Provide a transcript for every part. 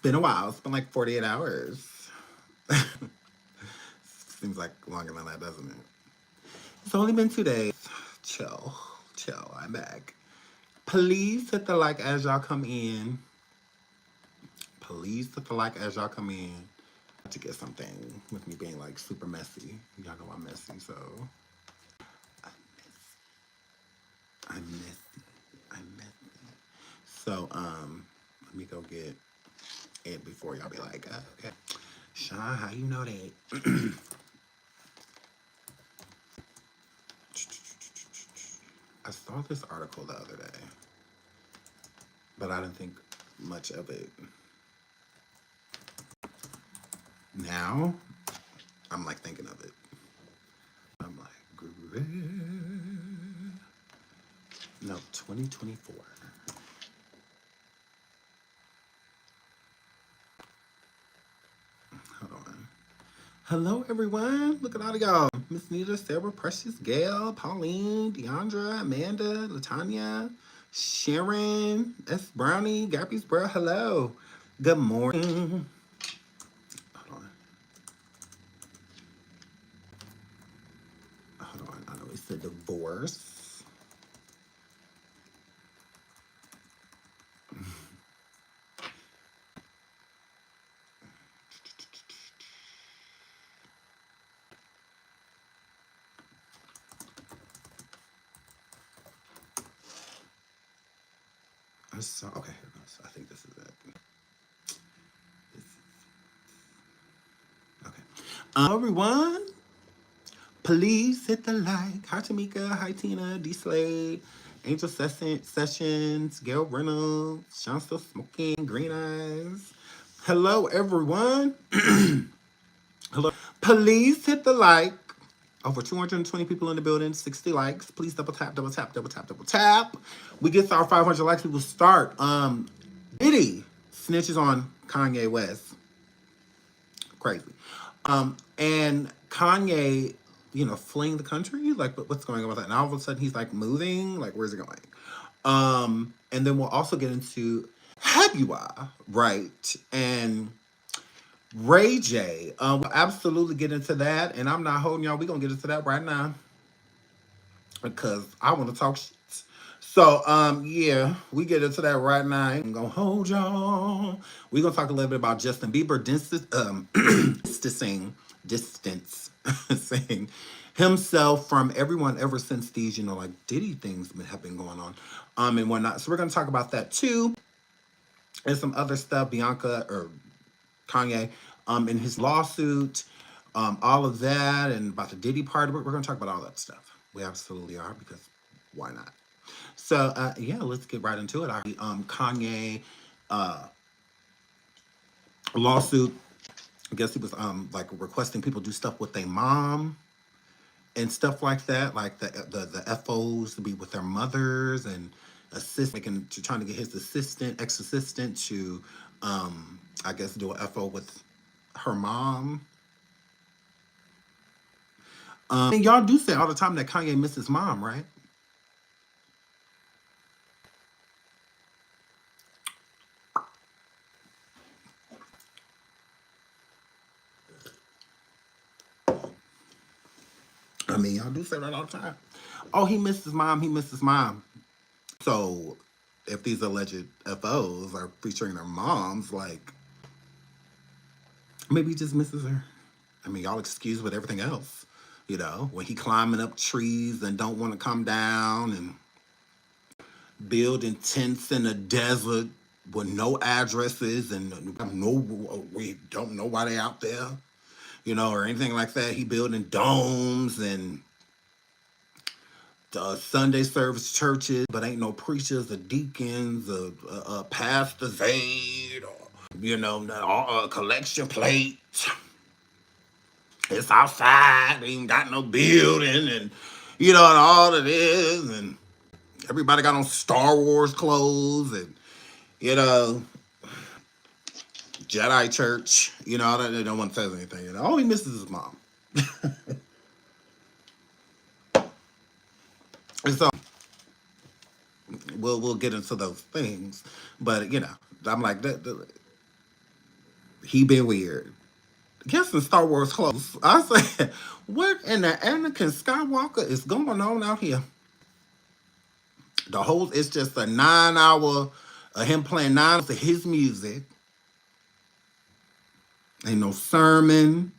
been a while. It's been like 48 hours. Seems like longer than that, doesn't it? It's only been 2 days. Chill. Chill. I'm back. Please hit the like as y'all come in. Please hit the like as y'all come in. To get something with me being like super messy. Y'all know I'm messy, so I'm messy. I'm messy. So let me go get it before y'all be like, okay. Sean, how you know that? I saw this article the other day, but I didn't think much of it. Now, I'm like thinking of it. I'm like, no, 2024. Hold on. Hello, everyone. Look at all of y'all. Miss Nita, Sarah, Precious, Gail, Pauline, Deandra, Amanda, Latanya, Sharon, S. Brownie, Gappy's Bro. Hello. Good morning. Hold on. Hold on. I know it's a divorce. I saw. Okay, here it goes. I think this is it. Okay. Everyone, please hit the like. Hi, Tamika. Hi, Tina. D. Slade. Angel Sessions. Gail Reynolds. Sean Still Smoking. Green Eyes. Hello, everyone. Hello. Please hit the like. Over 220 people in the building, 60 likes. Please double tap, double tap, double tap, double tap. We get to our 500 likes, we will start. Diddy snitches on Kanye West. Crazy. And Kanye, fleeing the country. Like, what's going on with that? And all of a sudden, he's like moving. Like, where's it going? And then we'll also get into Jaguar, right? And Ray J. We'll absolutely get into that. And I'm not holding y'all. We're going to get into that right now because I want to talk shit. So, yeah, we get into that right now. I'm going to hold y'all. We're going to talk a little bit about Justin Bieber distancing himself from everyone ever since these, like Diddy things have been going on, and whatnot. So we're going to talk about that too. And some other stuff, Bianca or Kanye, in his lawsuit, all of that, and about the Diddy part. We're going to talk about all that stuff. We absolutely are, because why not? So, yeah, let's get right into it. Kanye lawsuit. I guess he was like requesting people do stuff with their mom and stuff like that, like the FOs to be with their mothers and trying to get his ex-assistant to, I guess, do a FO with her mom. And y'all do say all the time that Kanye misses mom, right? I mean, y'all do say that all the time. Oh, he misses mom. He misses mom. So, if these alleged FOs are featuring their moms, like, maybe he just misses her. I mean, y'all excuse with everything else. When he climbing up trees and don't want to come down and building tents in the desert with no addresses and we don't know why they out there, or anything like that. He building domes and Sunday service churches, but ain't no preachers or deacons or pastor's aid or, a collection plate. It's outside. They ain't got no building and, and all it is. And everybody got on Star Wars clothes and, Jedi church. They don't want to say anything. All he misses is mom. And so we'll get into those things. But, I'm like, He been weird. Guess in Star Wars clothes. I said, what in the Anakin Skywalker is going on out here? The whole, it's just a 9 hour of him playing 9 hours of his music. Ain't no sermon.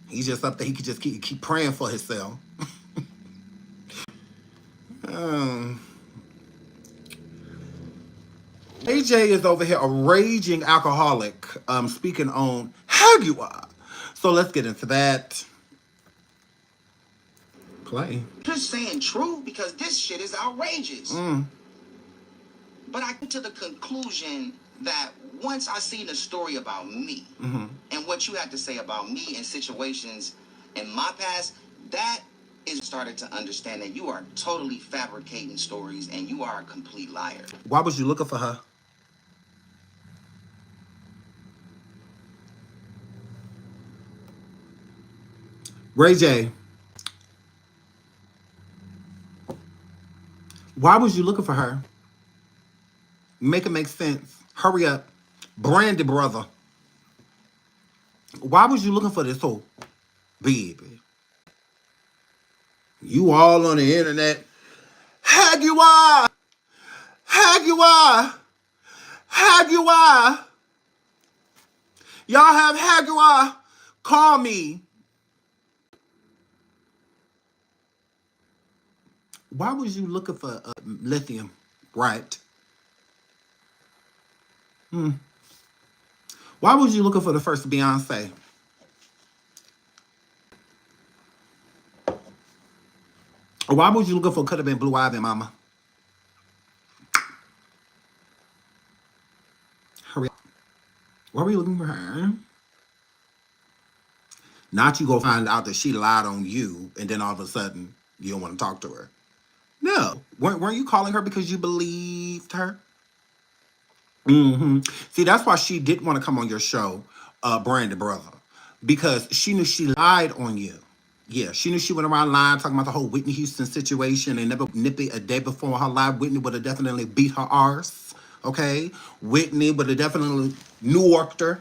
He's just up there. He could just keep praying for himself. AJ is over here a raging alcoholic, speaking on Jaguar. So let's get into that. Play. Just saying true because this shit is outrageous. But I come to the conclusion that once I seen the story about me and what you had to say about me and situations in my past, that is started to understand that you are totally fabricating stories and you are a complete liar. Why was you looking for her? Ray J. Why was you looking for her? Make it make sense. Hurry up. Brandy brother. Why was you looking for this whole baby? You all on the internet. Jaguar! Jaguar! Jaguar! Y'all have Jaguar? Call me. Why was you looking for lithium? Right. Why was you looking for the first Beyonce? Or why was you looking for could have been Blue Ivy, mama? Hurry up. Why were you looking for her? Not you go find out that she lied on you and then all of a sudden you don't want to talk to her. No. Weren't you calling her because you believed her? See, that's why she didn't want to come on your show, Brandon Brother. Because she knew she lied on you. Yeah, she knew she went around lying, talking about the whole Whitney Houston situation. And never nippy a day before her live, Whitney would have definitely beat her arse. Okay? Whitney would have definitely New Yorked her.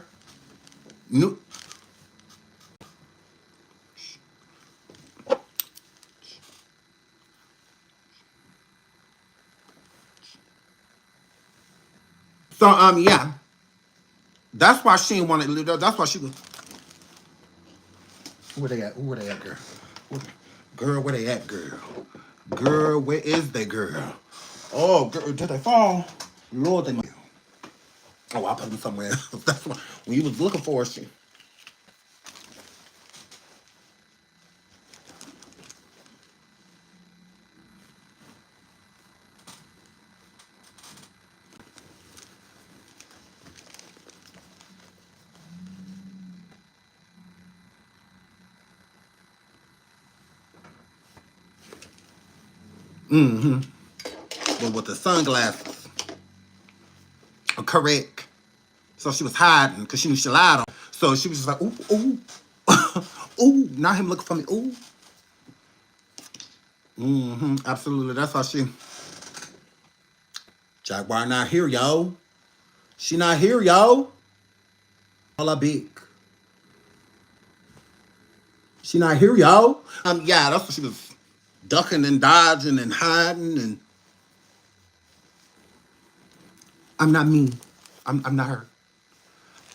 So, yeah. That's why she didn't want to. That's why she was. Where they at? Where they at, girl? Girl, where they at, girl? Girl, where is they, girl? Oh, girl, did they fall? Lord, they. Oh, I put them somewhere else. That's why when you was looking for she. But with the sunglasses. Correct. So she was hiding because she knew she lied on. So she was just like, ooh, ooh. Ooh, not him looking for me. Ooh. Absolutely. That's how she. Jaguar not here, yo. She not here, yo. All a big. She not here, yo. Yeah, that's what she was ducking and dodging and hiding and. I'm not me. I'm not her.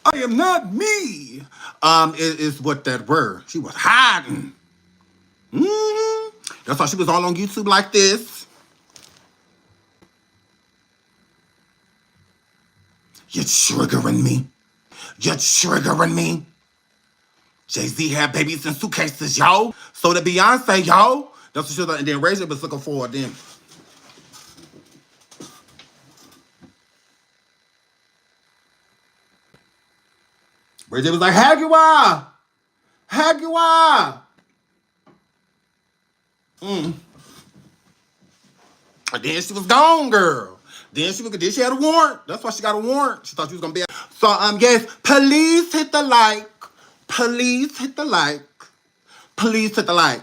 I am not me. Is what that word. She was hiding. That's why she was all on YouTube like this. You're triggering me. You're triggering me. Jay-Z had babies in suitcases, yo. So did Beyonce, yo. That's what she was. And then Razor was looking for them. Razor was like, Jaguar. Jaguar. And then she was gone, girl. Then she had a warrant. That's why she got a warrant. She thought she was gonna be. So yes, please hit the like. Please hit the like. Please hit the like.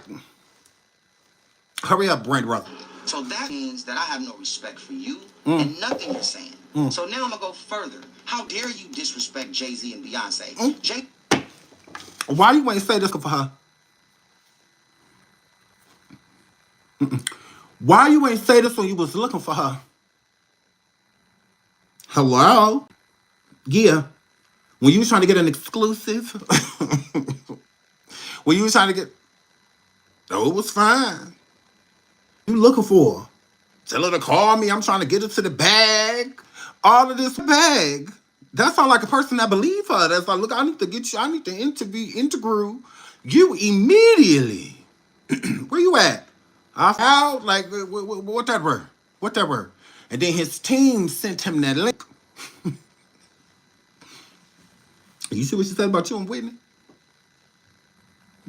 Hurry up, Brand brother. So that means that I have no respect for you and nothing you're saying. So now I'm gonna go further. How dare you disrespect Jay-Z and Beyonce? Why you ain't say this for her? Why you ain't say this when you was looking for her? Hello? Yeah. When you was trying to get an exclusive? When you was trying to get... Oh, it was fine. You looking for her? Tell her to call me. I'm trying to get her to the bag. All of this bag. That sounds like a person that believe her. That's like, look, I need to get you. I need to interview you immediately. Where you at? I out. Like, what that word? What that word? And then his team sent him that link. You see what she said about you and Whitney?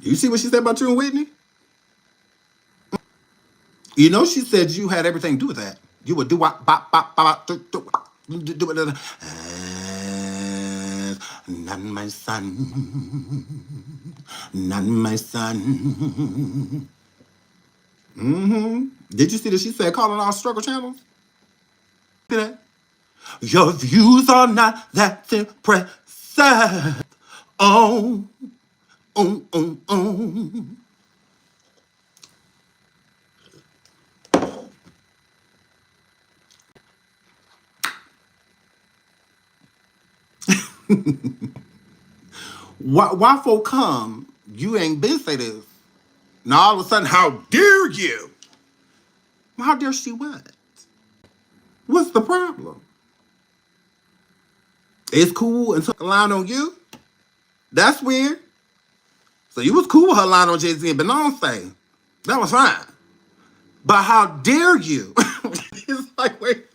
You see what she said about you and Whitney? You know she said you had everything to do with that. You would do what? Do it. Not my son. Not my son. Did you see that she said calling all struggle channels? See that? Your views are not that impressive. Oh. Why folk come? You ain't been say this. Now all of a sudden, how dare you? How dare she what? What's the problem? It's cool and took a line on you? That's weird. So you was cool with her line on Jay-Z and Beyonce. That was fine. But how dare you? It's like, wait.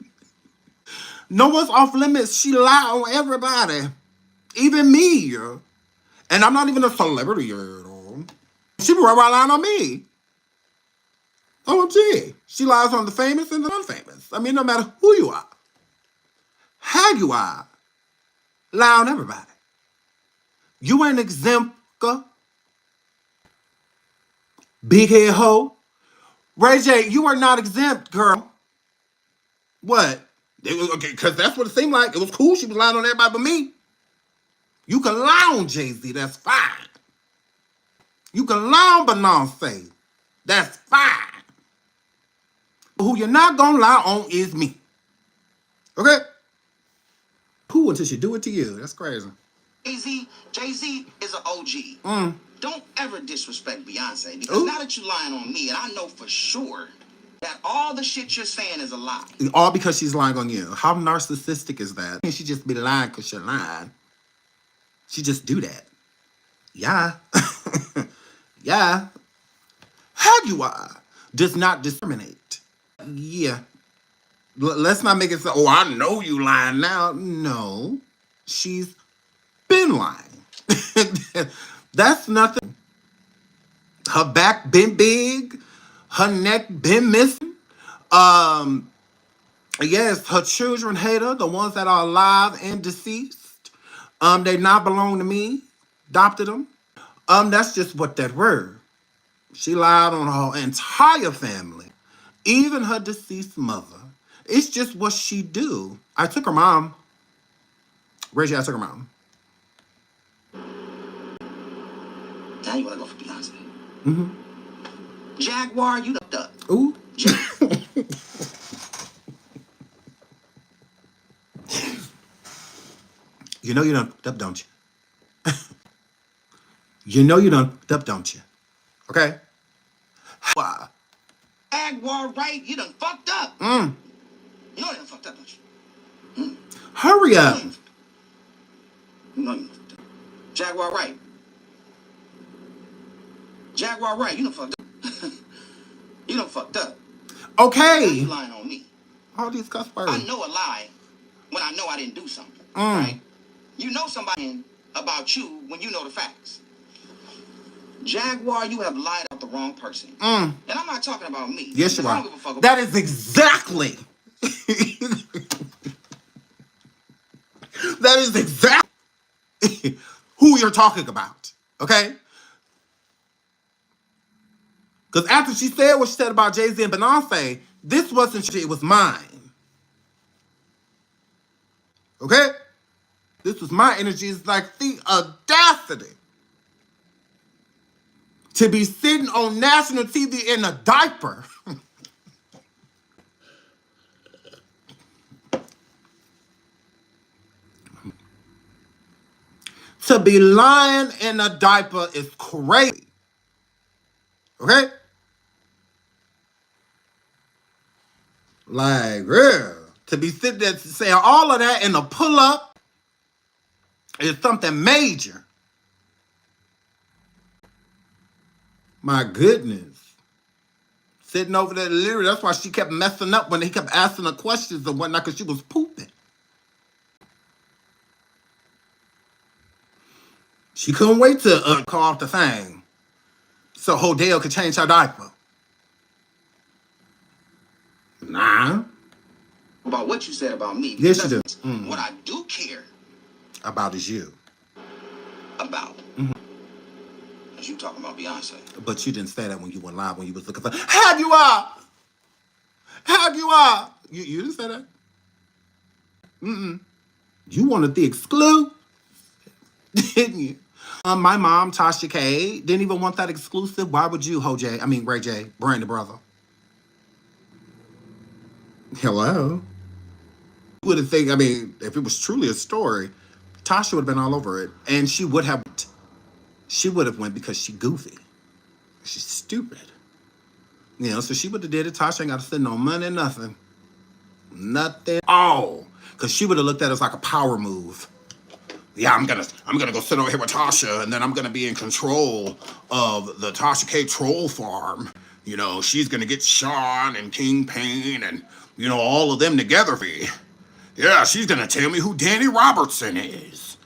No one's off limits. She lied on everybody. Even me. And I'm not even a celebrity. She be right lying on me. Oh, gee. She lies on the famous and the unfamous. I mean, no matter who you are, how you are, lie on everybody. You ain't exempt, big head hoe. Ray J, you are not exempt, girl. What? Okay, because that's what it seemed like. It was cool. She was lying on everybody but me. You can lie on Jay-Z. That's fine. You can lie on Beyonce. That's fine. But who you're not going to lie on is me. Okay? Cool until she do it to you. That's crazy. Jay-Z is an OG. Don't ever disrespect Beyonce, because now that you're lying on me, and I know for sure that all the shit you're saying is a lie. All because she's lying on you. How narcissistic is that? She just be lying because you're lying. She just do that. Yeah. Yeah. How you are does not discriminate. Yeah. Let's not make it so, oh, I know you lying now. No. She's been lying. That's nothing. Her back been big. Her neck been missing. Yes, her children hate her. The ones that are alive and deceased. They not belong to me. Adopted them. That's just what that word. She lied on her entire family. Even her deceased mother. It's just what she do. I took her mom. Reggie, I took her mom. Now you want to go for Beyonce. Jaguar, you the duck. Ooh. You know you done fucked up, don't you? You know you done fucked up, don't you? Okay? Why? Jaguar, right? You done fucked up. You know you done fucked up, don't you? Hurry up. You know you done fucked up. Jaguar, right? Jaguar, right? You done fucked up. You done fucked up. Okay. You lying on me. All these cuss words. I know a lie when I know I didn't do something. Right? You know somebody about you when you know the facts. Jaguar, you have lied about the wrong person. And I'm not talking about me. Yes, you are. I don't give a fuck about that is exactly. That is exactly who you're talking about. Okay? Because after she said what she said about Jay-Z and Beyonce, this wasn't shit, it was mine. Okay? This was my energy. It's like the audacity to be sitting on national TV in a diaper. To be lying in a diaper is crazy. Okay? Like, real. To be sitting there saying all of that in a pull-up is something major. My goodness. Sitting over there, literally, that's why she kept messing up when he kept asking her questions and whatnot, because she was pooping. She couldn't wait to call off the thing so Hodel could change her diaper. Nah. About what you said about me. Yes, you do. What I do care about is you. About. As you talking about Beyonce. But you didn't say that when you went live, when you was looking for, have you are? Have you are? You didn't say that? You wanted the exclusive, didn't you? My mom, Tasha K, didn't even want that exclusive. Why would you, Ray J, Brandon brother? Hello? You would have think, if it was truly a story, Tasha would have been all over it. And she would have went because she goofy. She's stupid. So she would have did it. Tasha ain't got to send no money, nothing. Nothing. Oh. Because she would have looked at it as like a power move. Yeah, I'm gonna go sit over here with Tasha, and then I'm gonna be in control of the Tasha K troll farm. She's gonna get Sean and Kingpin and all of them together. Yeah, she's gonna tell me who Danny Robertson is.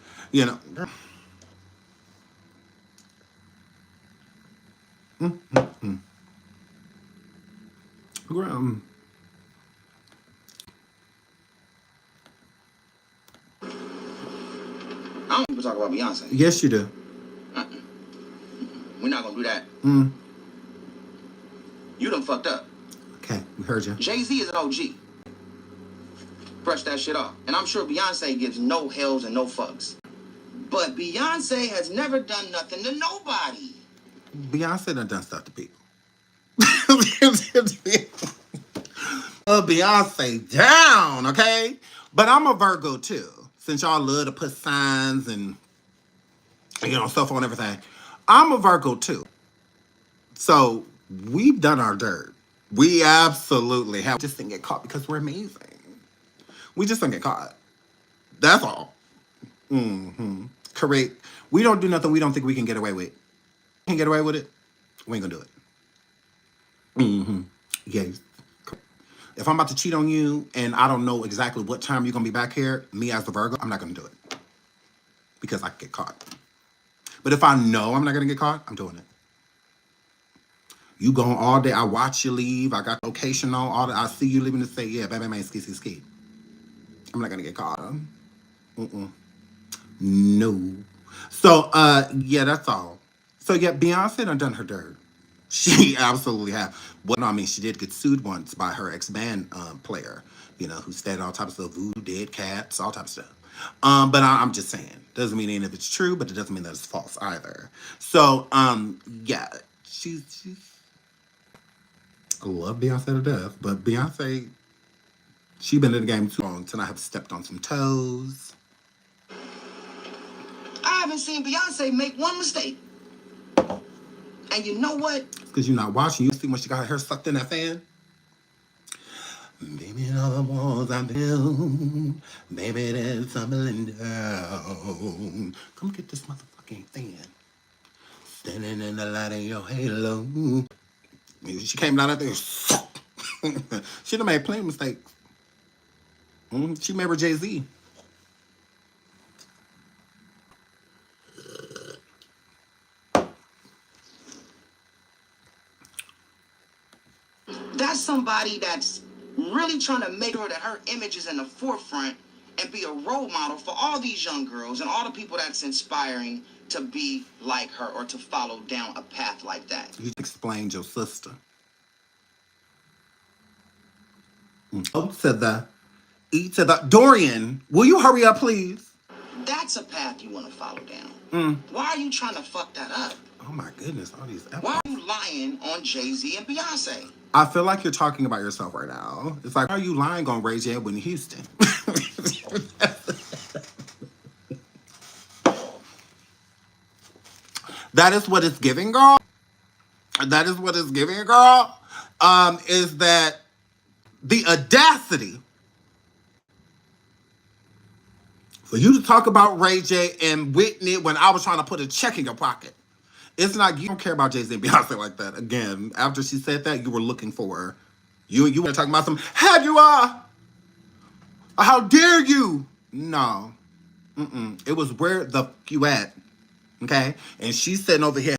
I don't even talk about Beyonce. Yes, you do. We're not gonna do that. You done fucked up. Okay, we heard you. Jay-Z is an OG. Brush that shit off. And I'm sure Beyonce gives no hells and no fucks. But Beyonce has never done nothing to nobody. Beyonce done stuff to people. Beyonce down, okay? But I'm a Virgo too. Since y'all love to put signs and stuff on everything. I'm a Virgo too. So we've done our dirt. We absolutely have. Just didn't get caught because we're amazing. We just don't get caught. That's all. Correct. We don't do nothing we don't think we can get away with. Can get away with it? We ain't gonna do it. Yes. If I'm about to cheat on you and I don't know exactly what time you're gonna be back here, me as the Virgo, I'm not gonna do it. Because I could get caught. But if I know I'm not gonna get caught, I'm doing it. You gone all day, I watch you leave, I got location on, all that, I see you leaving to say, yeah, baby, man, ski. I'm not gonna get caught. No. So, yeah, that's all. So, yeah, Beyonce done her dirt. She absolutely have. Well, no, she did get sued once by her ex-band player, who said all types of voodoo, dead cats, all types of stuff. But I'm just saying, doesn't mean any of it's true, but it doesn't mean that it's false either. So, yeah, she's I love Beyonce to death, but Beyonce, she been in the game too long to not have stepped on some toes. I haven't seen Beyonce make one mistake. And you know what? It's because you're not watching. You see when she got her hair sucked in that fan? Baby, all the walls I built, baby, they're tumbling down. Come get this motherfucking fan. Standing in the light of your halo. She came down there. She done made plenty of mistakes. She married Jay-Z. That's somebody that's really trying to make sure that her image is in the forefront and be a role model for all these young girls and all the people that's inspiring to be like her or to follow down a path like that. You explained your sister. Oh, said that. E to the Dorian, will you hurry up, please? that's a path you want to follow down. Why are you trying to fuck that up? Oh my goodness, all these F-bombs. Why are you lying on Jay-Z and Beyonce? I feel like you're talking about yourself right now. It's like, why are you lying on Ray J and Whitney Houston? That is what it's giving, girl. That is what it's giving, girl. Is that the audacity for you to talk about Ray J and Whitney when I was trying to put a check in your pocket. It's not, you don't care about Jay-Z and Beyonce like that. Again, after she said that, you were looking for her. You were talking about some, have you how dare you? No. It was where the fuck you at. Okay? And she's sitting over here.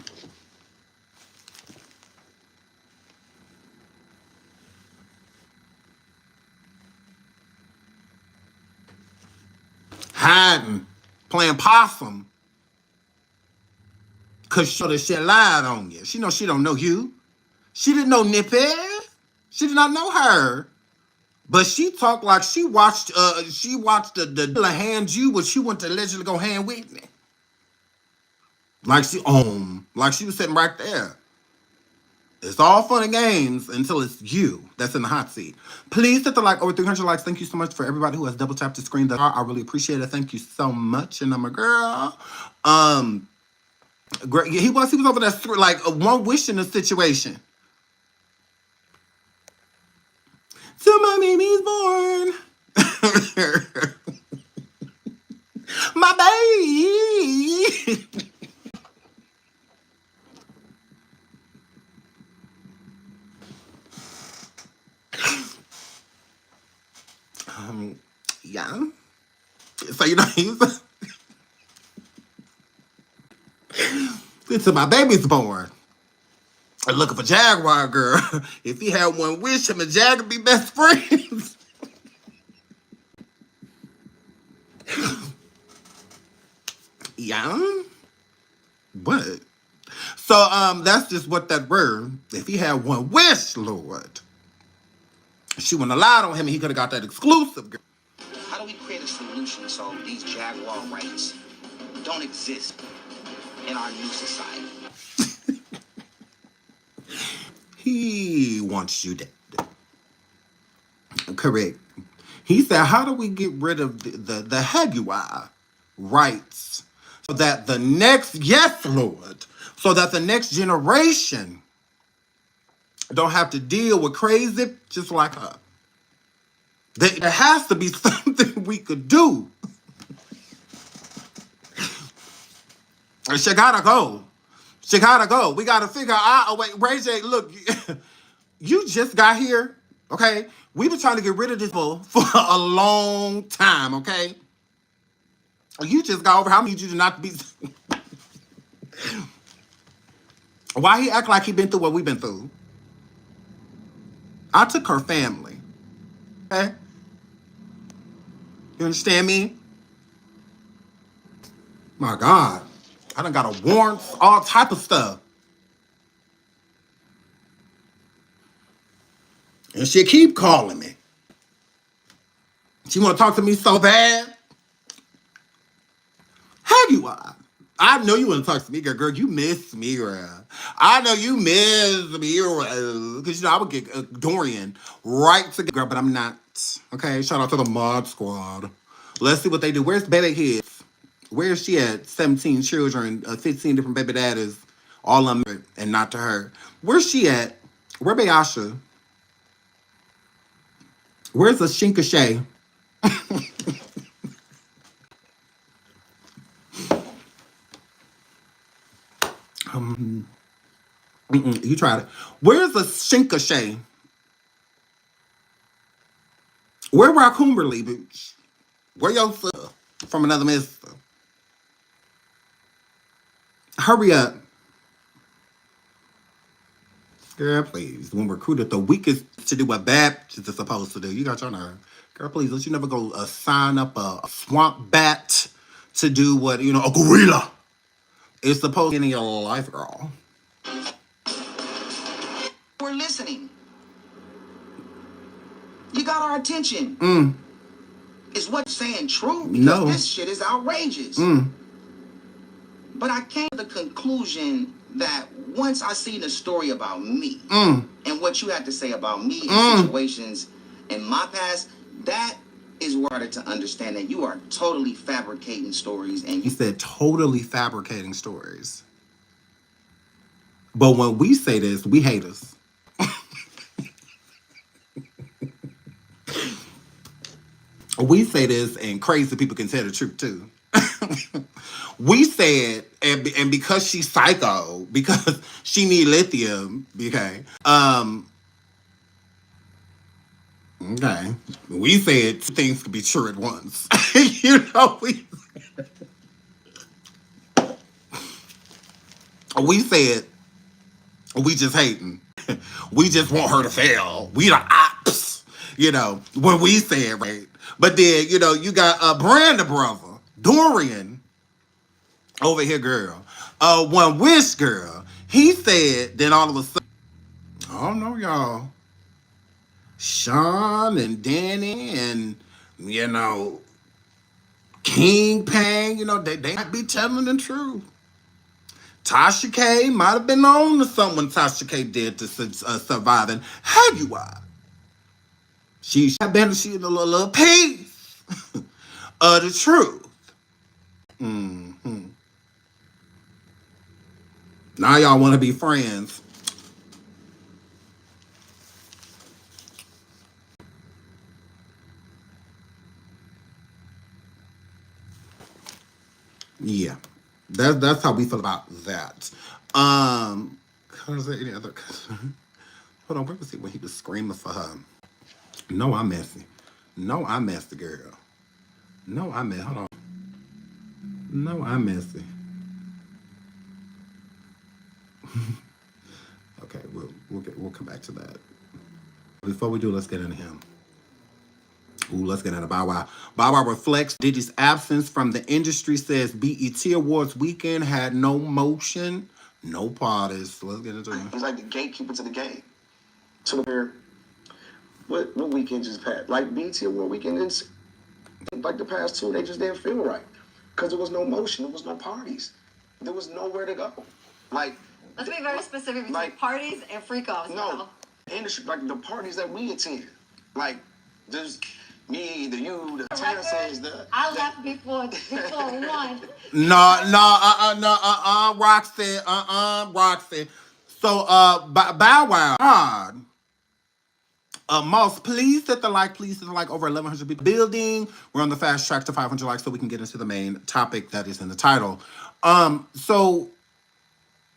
Hiding. Playing possum. Cause she know that shit lied on you. She know she don't know you. She didn't know Nippy. She did not know her. But she talked like she watched the hand you when she went to allegedly go hand Whitney. Like she was sitting right there. It's all fun and games until it's you that's in the hot seat. Please hit the like, over 300 likes. Thank you so much for everybody who has double tapped the screen. I really appreciate it. Thank you so much. And I'm a girl. Great. He was over there like a one wish in a situation. Till my baby's born. My baby. Yeah. So you know he's until my baby's born. I'm looking for Jaguar, girl. If he had one wish, him and Jag would be best friends. Yeah. What? So that's just what that word. If he had one wish, Lord, she wouldn't have lied on him and he could have got that exclusive, girl. How do we create a solution so these Jaguar rights don't exist in our new society? He wants you dead. Correct. He said, how do we get rid of the Jaguar rights so that the next, yes, Lord, so that the next generation don't have to deal with crazy just like her. There has to be something we could do. She gotta go. She gotta go. We gotta figure out. Oh, wait, Ray J, look, you just got here, okay? We've been trying to get rid of this for a long time, okay? You just got over. How many you do not be? Why he act like he been through what we've been through? I took her family, okay? You understand me? My God. I done got a warrants, all type of stuff. And she keep calling me. She want to talk to me so bad. How you are? I know you want to talk to me, girl. Girl, you miss me, girl. I know you miss me, girl. Because, you know, I would get Dorian right to girl, but I'm not. Okay, shout out to the mod squad. Let's see what they do. Where's Baby Kids? Where is she at? 17 children, 15 different baby daddies, all of them, and not to her. Where's she at? Where Bayasha? Where's the Shinka Shay? You tried it. Where's the Shinka Shay? Where Raccoon Bitch? Where your stuff from another mister? Hurry up. Girl, please. When recruited the weakest to do what bad is supposed to do. You got your nerve. Girl, please, don't you never go sign up a swamp bat to do what, you know, a gorilla is supposed to be in your life, girl. We're listening. You got our attention. Is what saying true? Because this shit is outrageous. But I came to the conclusion that once I seen the story about me and what you had to say about me and situations in my past, that is where I started to understand that you are totally fabricating stories. And he said totally fabricating stories. But when we say this, we haters. We say this, and crazy people can tell the truth too. We said, and because she's psycho, because she need lithium, okay. Okay. We said two things could be true at once. You know, we said we just hating. We just want her to fail. We the ops. You know, when we said right. But then, you know, you got a Brandon brother, Dorian, over here, girl. One Wish girl. He said, then all of a sudden, I don't know, y'all. Sean and Danny and, you know, King Pang, you know, they might be telling the truth. Tasha K might have been on to something Tasha K did to survive. And Jaguar. She had been a little piece of the truth. Now y'all want to be friends. Yeah. That's how we feel about that. Cause there any other hold on, where was he when he was screaming for her? No, I'm messy. No, I'm messy, girl. No, I'm messy. Hold on. No, I'm messy. Okay, we'll come back to that. Before we do, let's get into him. Ooh, let's get into Bow Wow. Bow Wow reflects Diddy's absence from the industry, says BET Awards weekend had no motion, no parties. Let's get into it. He's like the gatekeeper to the game. To where, what weekend just passed? Like BET Award weekend, like the past two, they just didn't feel right. Because there was no motion, there was no parties. There was nowhere to go. Like, let's be very specific between like, parties and freak-offs. No, industry, like the parties that we attend. Like, there's me, the Terraces, I left before one. Roxy. So, Bow Wow, Moss, please hit the like, over 1,100 people. Building, we're on the fast track to 500 likes so we can get into the main topic that is in the title. So,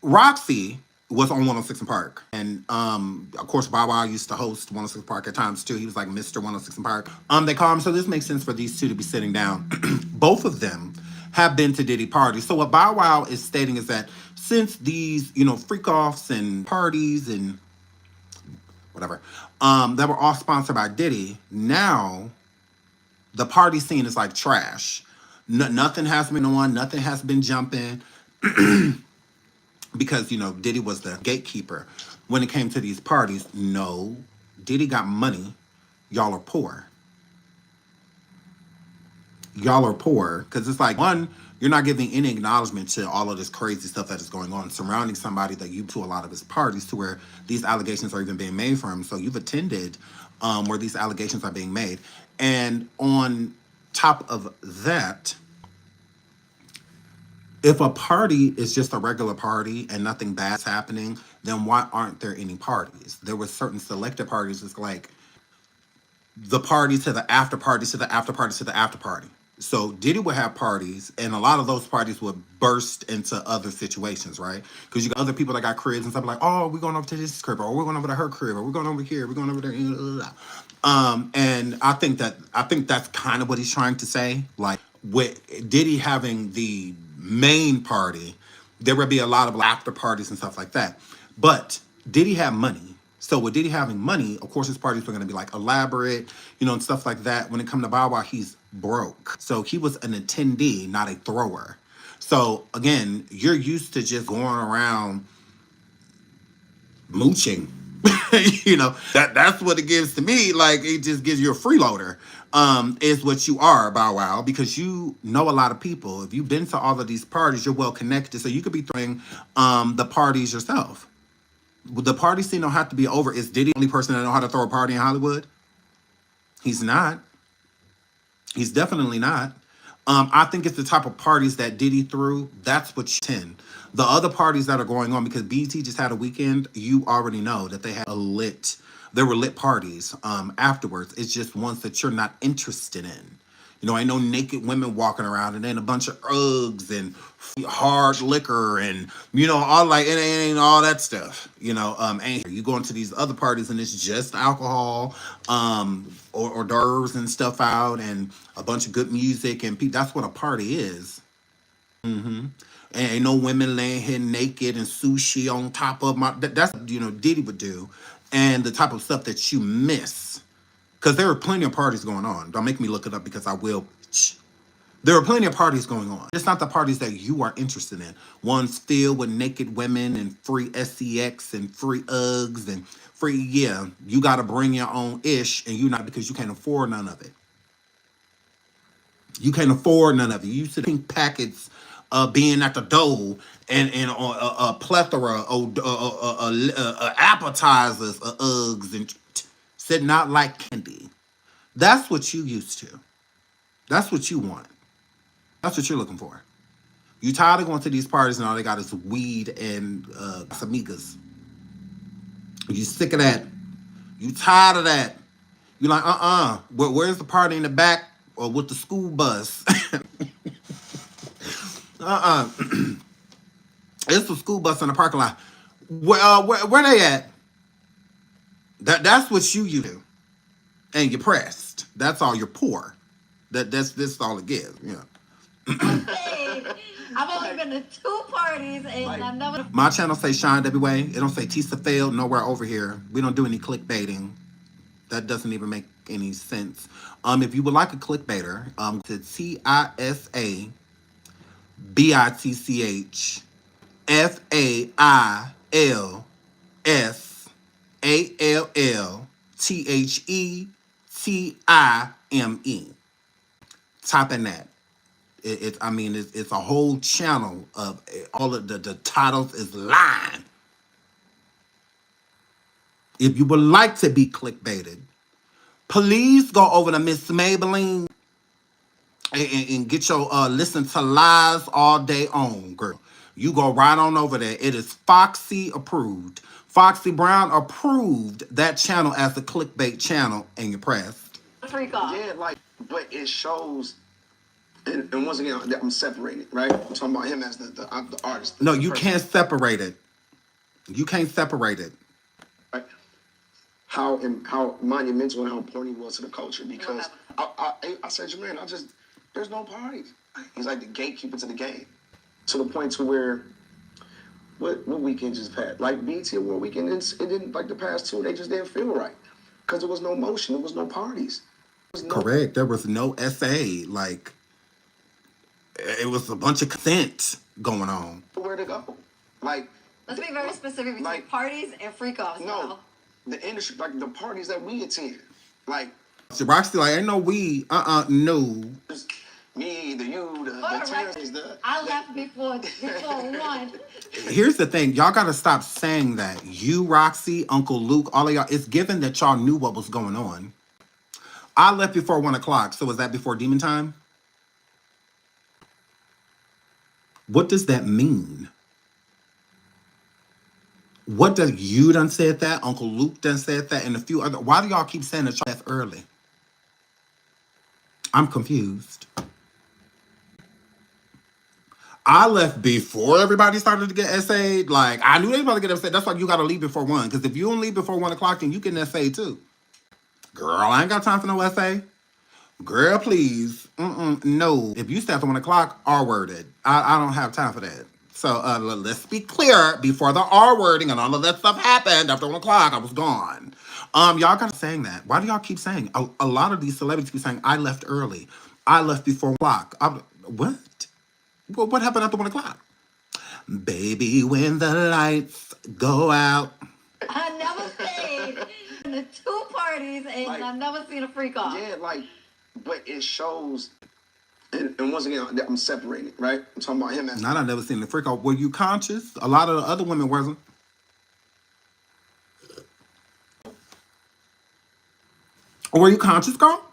Roxy was on 106 and Park. And, of course, Bow Wow used to host 106 Park at times, too. He was like Mr. 106 and Park. They call him, so this makes sense for these two to be sitting down. Both of them have been to Diddy parties. So what Bow Wow is stating is that since these, you know, freak-offs and parties and whatever, that were all sponsored by Diddy, now the party scene is like trash. Nothing has been on, nothing has been jumping. Because, you know, Diddy was the gatekeeper when it came to these parties. No, Diddy got money. Y'all are poor. Y'all are poor. Because it's like, one, you're not giving any acknowledgement to all of this crazy stuff that is going on surrounding somebody that you to a lot of his parties to where these allegations are even being made from him. So you've attended where these allegations are being made. And on top of that, if a party is just a regular party and nothing bad's happening, then why aren't there any parties? There were certain selected parties. It's like the party to the after party to the after party to the after party. So Diddy would have parties, and a lot of those parties would burst into other situations, right? Because you got other people that got cribs and stuff like, oh, we're going over to this crib, or we're going over to her crib, or we're going over here, we're going over there. And I think that's kind of what he's trying to say. Like with Diddy having the main party, there would be a lot of after parties and stuff like that. But Diddy had money. So with Diddy having money, of course his parties were going to be like elaborate, you know, and stuff like that. When it comes to Bow Wow, he's broke. So he was an attendee, not a thrower. So again, you're used to just going around mooching. You know, that's what it gives to me. Like, it just gives you a freeloader. Is what you are, Bow Wow, because you know a lot of people. If you've been to all of these parties, you're well connected, so you could be throwing the parties yourself. The party scene don't have to be over. Is Diddy the only person that know how to throw a party in Hollywood? He's not. He's definitely not. I think it's the type of parties that Diddy threw. That's what you tend. The other parties that are going on, because BT just had a weekend, you already know that they had there were lit parties afterwards. It's just ones that you're not interested in. You know, ain't no naked women walking around, and then a bunch of Uggs and hard liquor and, you know, all like, it ain't all that stuff. You know, ain't here. You go into these other parties and it's just alcohol, or hors d'oeuvres and stuff out, and a bunch of good music, and that's what a party is. And ain't no women laying here naked and sushi on top of that's, you know, Diddy would do, and the type of stuff that you miss. Because there are plenty of parties going on. Don't make me look it up, because I will. There are plenty of parties going on. It's not the parties that you are interested in. One's filled with naked women and free SEX and free Uggs and free, yeah, you got to bring your own ish, and you not, because you can't afford none of it. You can't afford none of it. You see pink packets being at the door, and a plethora of appetizers, Uggs, and sitting out like candy. That's what you used to. That's what you want. That's what you're looking for. You tired of going to these parties and all they got is weed and amigas. You sick of that. You tired of that. You're like, where's the party in the back or with the school bus? It's the school bus in the parking lot. Where they at? That's what you do. And you're pressed. That's all. You're poor. This all it gives. Yeah. Hey, I've only been to 2 parties, and I've never. My channel say SeanDavieWay. It don't say Tisa failed nowhere over here. We don't do any clickbaiting. That doesn't even make any sense. If you would like a clickbaiter, to TISABISSALLTHETIME. Type in that. It's a whole channel of all of the titles is lying. If you would like to be clickbaited, please go over to Miss Maybelline and get your listen to lies all day on, girl. You go right on over there. It is Foxy approved. Foxy Brown approved that channel as a clickbait channel, and you're pressed. Freak off. Yeah, like, but it shows. And once again, I'm separated, right? I'm talking about him as the artist. No, you can't separate it. You can't separate it. Right? How monumental and how important he was to the culture, because I said, Jermaine, there's no parties. He's like the gatekeeper to the game, to the point to where what weekend just passed? Like BT Award weekend, it didn't, like the past 2, they just didn't feel right because there was no motion, there was no parties. Correct. There was no SA. Like, it was a bunch of consent going on. Where to go? Like, let's be very specific between like, parties and freak offs. No, the industry, like the parties that we attend, like. So Roxy, like, ain't no we. No. Me, the Terrence, I left before 1. Here's the thing, y'all gotta stop saying that. You, Roxy, Uncle Luke, all of y'all. It's given that y'all knew what was going on. I left before 1 o'clock. So was that before demon time? What does that mean? What does you done said that? Uncle Luke done said that, and a few other. Why do y'all keep saying that y'all left early? I'm confused. I left before everybody started to get essayed. Like, I knew they were about to get essayed. That's why you got to leave before 1. Because if you don't leave before 1 o'clock, then you get an essay too. Girl, I ain't got time for no essay. Girl, please. No. If you stay after 1 o'clock, R-worded. I don't have time for that. So let's be clear. Before the R-wording and all of that stuff happened, after 1 o'clock, I was gone. Y'all got to saying that. Why do y'all keep saying? A lot of these celebrities keep saying, I left early. I left before 1 o'clock. What? What happened after 1 o'clock? Baby, when the lights go out. I never said to 2 parties and Like, I've never seen a freak off. Yeah, like, but it shows. And once again, I'm separating, right? I'm talking about him as. Not I've never seen the freak off. Were you conscious? A lot of the other women wasn't. Or were you conscious, girl?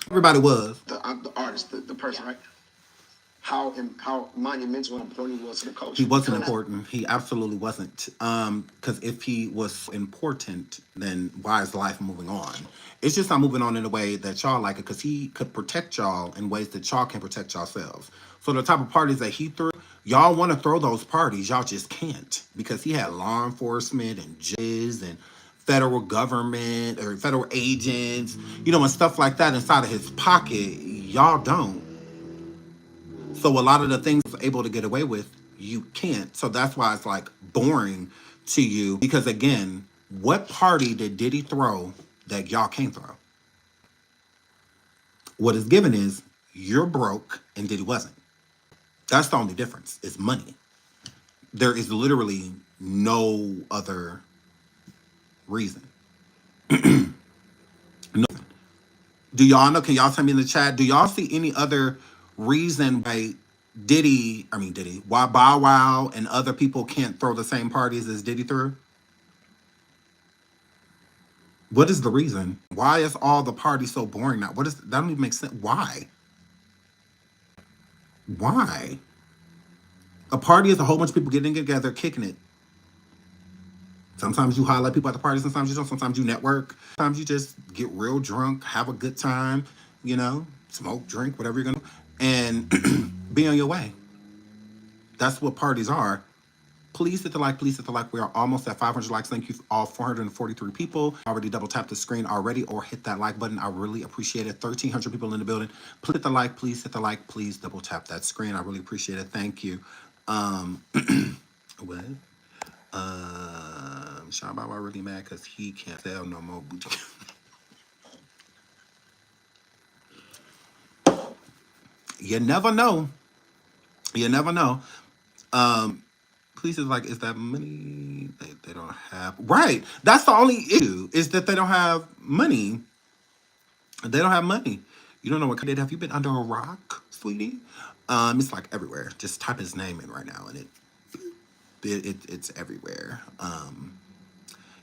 Everybody was. The artist, the person, right? How monumental and important he was to the culture. He wasn't important. He absolutely wasn't. Because if he was important, then why is life moving on? It's just not moving on in a way that y'all like it, because he could protect y'all in ways that y'all can protect yourselves. So the type of parties that he threw, y'all want to throw those parties, y'all just can't, because he had law enforcement and judges and federal government or federal agents, you know, and stuff like that inside of his pocket. Y'all don't. So a lot of the things able to get away with, you can't. So that's why it's like boring to you. Because again, what party did Diddy throw that y'all can't throw? What is given is you're broke and Diddy wasn't. That's the only difference. It's money. There is literally no other reason. Nothing. Do y'all know? Can y'all tell me in the chat? Do y'all see any other reason why why Bow Wow and other people can't throw the same parties as Diddy threw? What is the reason? Why is all the parties so boring now? That don't even make sense. Why? Why? A party is a whole bunch of people getting together, kicking it. Sometimes you highlight people at the party, sometimes you don't, sometimes you network, sometimes you just get real drunk, have a good time, you know, smoke, drink, whatever you're gonna do, and be on your way. That's what parties are. Please hit the like, please hit the like. We are almost at 500 likes. Thank you all 443 people. Already double tap the screen already or hit that like button. I really appreciate it. 1,300 people in the building. Please hit the like, please hit the like, please double tap that screen. I really appreciate it. Thank you. What? Sean Bow Wow really mad because he can't sell no more booty. You never know. You never know. Please is like, is that money? They don't have. Right. That's the only issue, is that they don't have money. They don't have money. You don't know what did. Have you been under a rock, sweetie? It's like everywhere. Just type his name in right now and it's everywhere.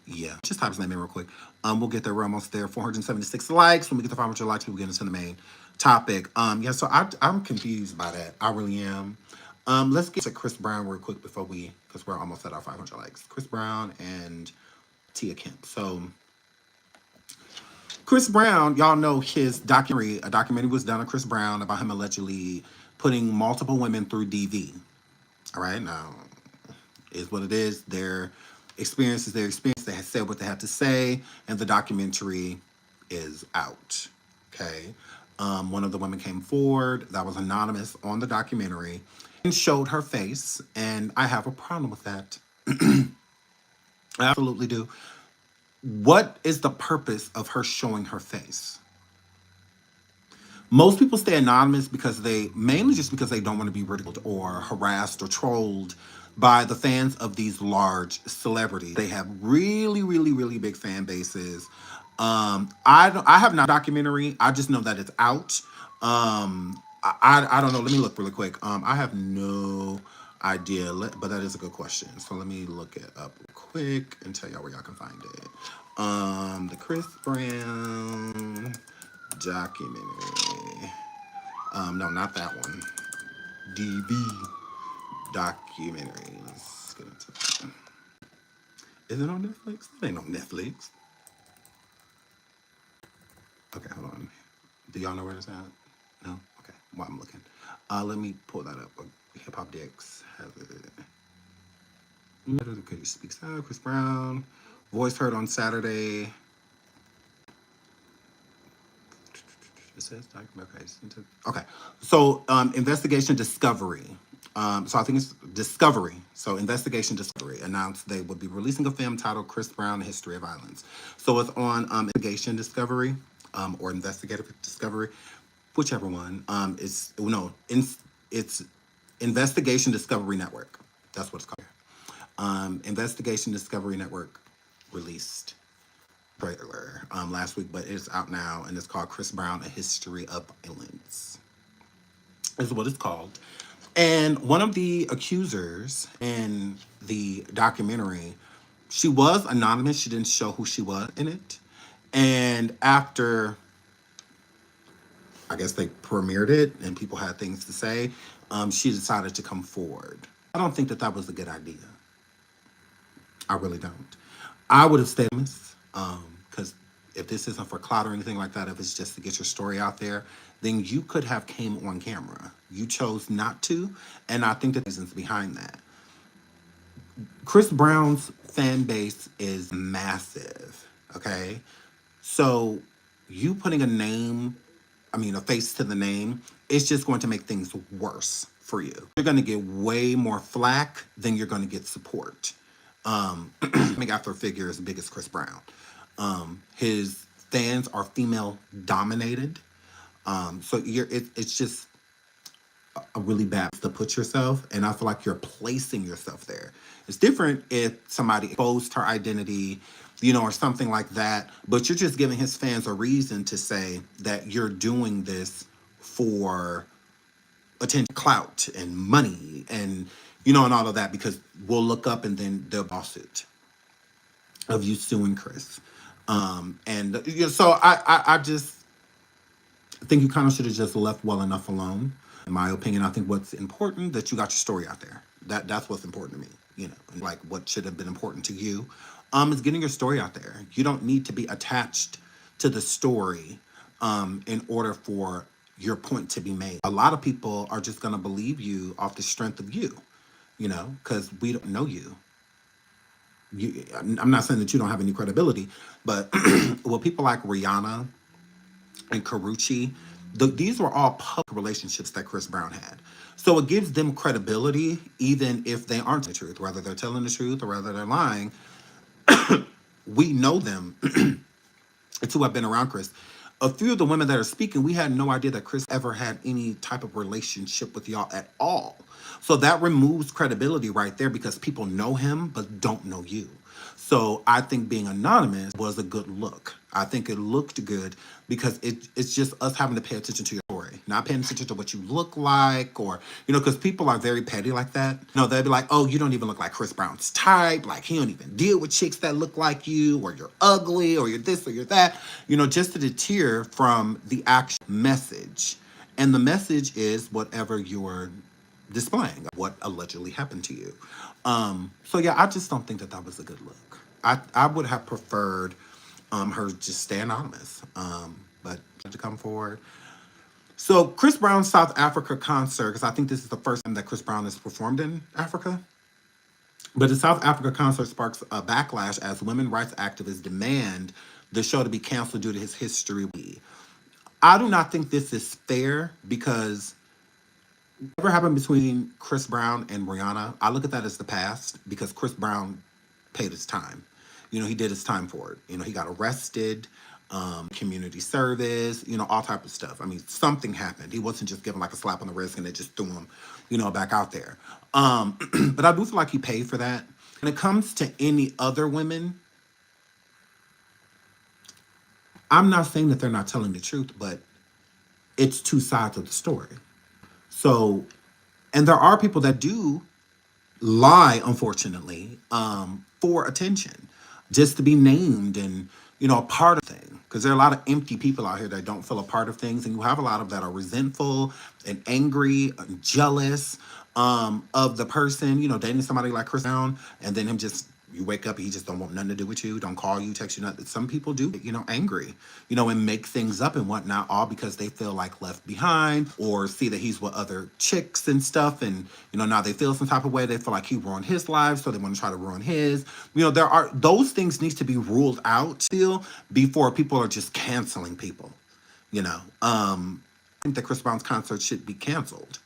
Yeah, just type his name in real quick. We'll get there. We're almost there. 476 likes. When we get to 500 likes, we'll get into the main topic. Yeah, so I'm confused by that. I really am. Let's get to Chris Brown real quick because we're almost at our 500 likes. Chris Brown and Tia Kemp. So Chris Brown, y'all know his documentary. A documentary was done on Chris Brown about him allegedly putting multiple women through DV. All right, now is what it is. Their experience is their experience. They have said what they had to say, and the documentary is out. Okay. One of the women came forward that was anonymous on the documentary and showed her face, and I have a problem with that. I absolutely do. What is the purpose of her showing her face? Most people stay anonymous because mainly just because they don't want to be ridiculed or harassed or trolled by the fans of these large celebrities. They have really, really, really big fan bases. I have not documentary. I just know that it's out. I don't know. Let me look really quick. I have no idea, but that is a good question. So let me look it up real quick and tell y'all where y'all can find it. The Chris Brown documentary. No, not that one. DV documentary. Let's get into that. Is it on Netflix? It ain't on Netflix. Okay, hold on. Do y'all know where it's at? No? Okay. While I'm looking. Let me pull that up. Hip Hop Dicks has it. Okay, speaks out. Chris Brown. Voice heard on Saturday. It says okay. So Investigation Discovery. So I think it's Discovery. So Investigation Discovery announced they would be releasing a film titled Chris Brown: The History of Violence. So it's on Investigation Discovery or Investigative Discovery, whichever one. It's Investigation Discovery Network. That's what it's called. Investigation Discovery Network released trailer last week, but it's out now, and it's called Chris Brown: A History of Violence. Is what it's called. And one of the accusers in the documentary, she was anonymous. She didn't show who she was in it. And after, I guess they premiered it and people had things to say, she decided to come forward. I don't think that that was a good idea. I really don't. I would have stayed because if this isn't for clout or anything like that, if it's just to get your story out there, then you could have came on camera. You chose not to, and I think the reasons behind that. Chris Brown's fan base is massive, okay? So you putting a face to the name, it's just going to make things worse for you. You're going to get way more flack than you're going to get support. After a figure as big as Chris Brown. His fans are female dominated. So it's just a really bad place to put yourself, and I feel like you're placing yourself there. It's different if somebody exposed her identity, or something like that, but you're just giving his fans a reason to say that you're doing this for attention, clout, and money, and and all of that, because we'll look up and then the lawsuit of you suing Chris. So I just think you kind of should have just left well enough alone. In my opinion, I think what's important that you got your story out there. That's what's important to me, and like what should have been important to you, is getting your story out there. You don't need to be attached to the story, in order for your point to be made. A lot of people are just gonna believe you off the strength of you, because we don't know you. I'm not saying that you don't have any credibility, but well, people like Rihanna and Karrueche, these were all public relationships that Chris Brown had. So it gives them credibility, even if they aren't the truth, whether they're telling the truth or whether they're lying. We know them. It's who have been around Chris. A few of the women that are speaking, we had no idea that Chris ever had any type of relationship with y'all at all. So that removes credibility right there, because people know him but don't know you. So I think being anonymous was a good look. I think it looked good because it's just us having to pay attention to your story, not paying attention to what you look like, or, because people are very petty like that. They'll be like, oh, you don't even look like Chris Brown's type. Like, he don't even deal with chicks that look like you, or you're ugly, or you're this, or you're that, just to deter from the actual message. And the message is whatever you're displaying, what allegedly happened to you. So yeah, I just don't think that that was a good look. I would have preferred her just stay anonymous, but to come forward. So Chris Brown's South Africa concert, because I think this is the first time that Chris Brown has performed in Africa. But the South Africa concert sparks a backlash as women rights activists demand the show to be canceled due to his history. I do not think this is fair, because whatever happened between Chris Brown and Rihanna, I look at that as the past, because Chris Brown paid his time. He did his time for it. He got arrested, community service, all type of stuff. I mean, something happened. He wasn't just given like a slap on the wrist and they just threw him, back out there. But I do feel like he paid for that. When it comes to any other women, I'm not saying that they're not telling the truth, but it's two sides of the story. So, and there are people that do lie, unfortunately, for attention, just to be named and, a part of things. Because there are a lot of empty people out here that don't feel a part of things. And you have a lot of that are resentful and angry and jealous of the person, dating somebody like Chris Brown, and then him just, you wake up and he just don't want nothing to do with you, don't call you, text you, nothing. Some people do, angry, and make things up and whatnot, all because they feel like left behind, or see that he's with other chicks and stuff, and, now they feel some type of way. They feel like he ruined his life, so they want to try to ruin his. There are, those things need to be ruled out still before people are just canceling people, I think that Chris Brown's concert should be canceled.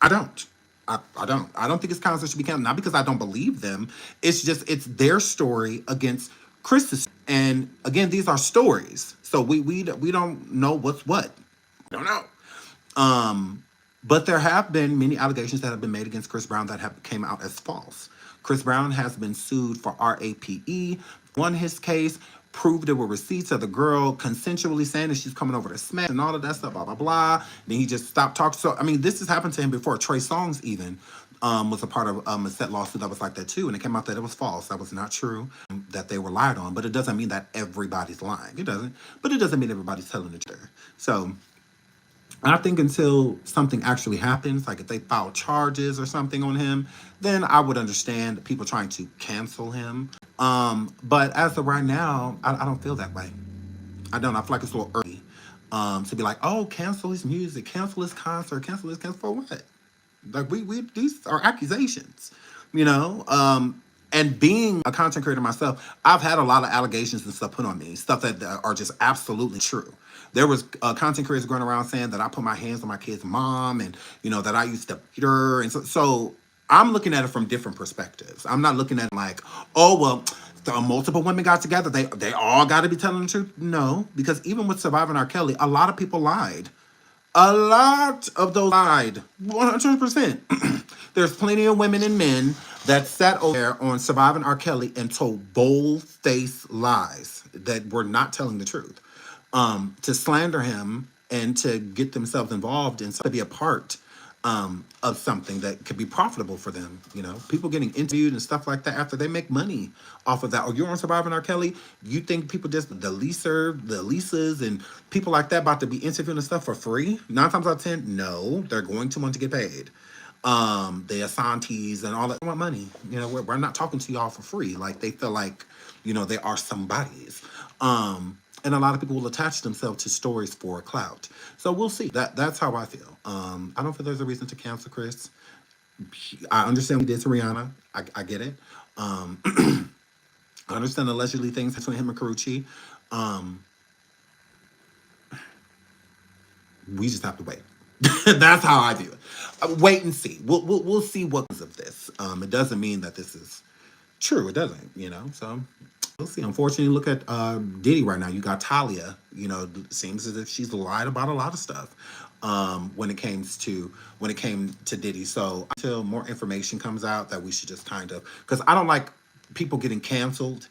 I don't. I don't think his concert should be canceled. Not because I don't believe them. It's just, it's their story against Chris's. And again, these are stories. So we don't know what's what. We don't know. But there have been many allegations that have been made against Chris Brown that have came out as false. Chris Brown has been sued for RAPE, won his case. proved it with receipts of the girl consensually saying that she's coming over to smash and all of that stuff, blah, blah, blah. Then he just stopped talking. So, I mean, this has happened to him before. Trey Songz even was a part of a set lawsuit that was like that too. And it came out that it was false. That was not true, that they were lied on. But it doesn't mean that everybody's lying. It doesn't. But it doesn't mean everybody's telling the truth. So I think until something actually happens, like if they file charges or something on him, then I would understand people trying to cancel him. But as of right now, I don't feel that way. I don't. I feel like it's a little early to be like, oh, cancel his music, cancel his concert, cancel for what? Like we these are accusations, you know. And being a content creator myself, I've had a lot of allegations and stuff put on me, stuff that are just absolutely true. There was content creators going around saying that I put my hands on my kid's mom, and you know that I used to beat her, and so I'm looking at it from different perspectives. I'm not looking at it like, oh well, multiple women got together, they all got to be telling the truth. No, because even with Surviving R. Kelly, a lot of people lied. A lot of those lied, 100%. There's plenty of women and men that sat over there on Surviving R. Kelly and told bold-faced lies that were not telling the truth, to slander him and to get themselves involved and to be a part of something that could be profitable for them. You know, people getting interviewed and stuff like that after they make money off of that. Oh, you're on Surviving R. Kelly? You think people just, the Lisas and people like that about to be interviewing and stuff for free? 9 times out of 10, no, they're going to want to get paid. The Asantes and all that want money. You know, we're not talking to y'all for free. Like they feel like, you know, they are somebody's. And a lot of people will attach themselves to stories for clout. So we'll see. That's how I feel. I don't feel there's a reason to cancel Chris. I understand we did to Rihanna. I get it. I understand allegedly things between him and Karuchi. We just have to wait. That's how I view it. Wait and see. We'll see what comes of this. It doesn't mean that this is true. It doesn't, you know. So we'll see. Unfortunately, look at Diddy right now. You got Talia. You know, it seems as if she's lied about a lot of stuff when it came to Diddy. So until more information comes out, that we should just kind of, because I don't like people getting canceled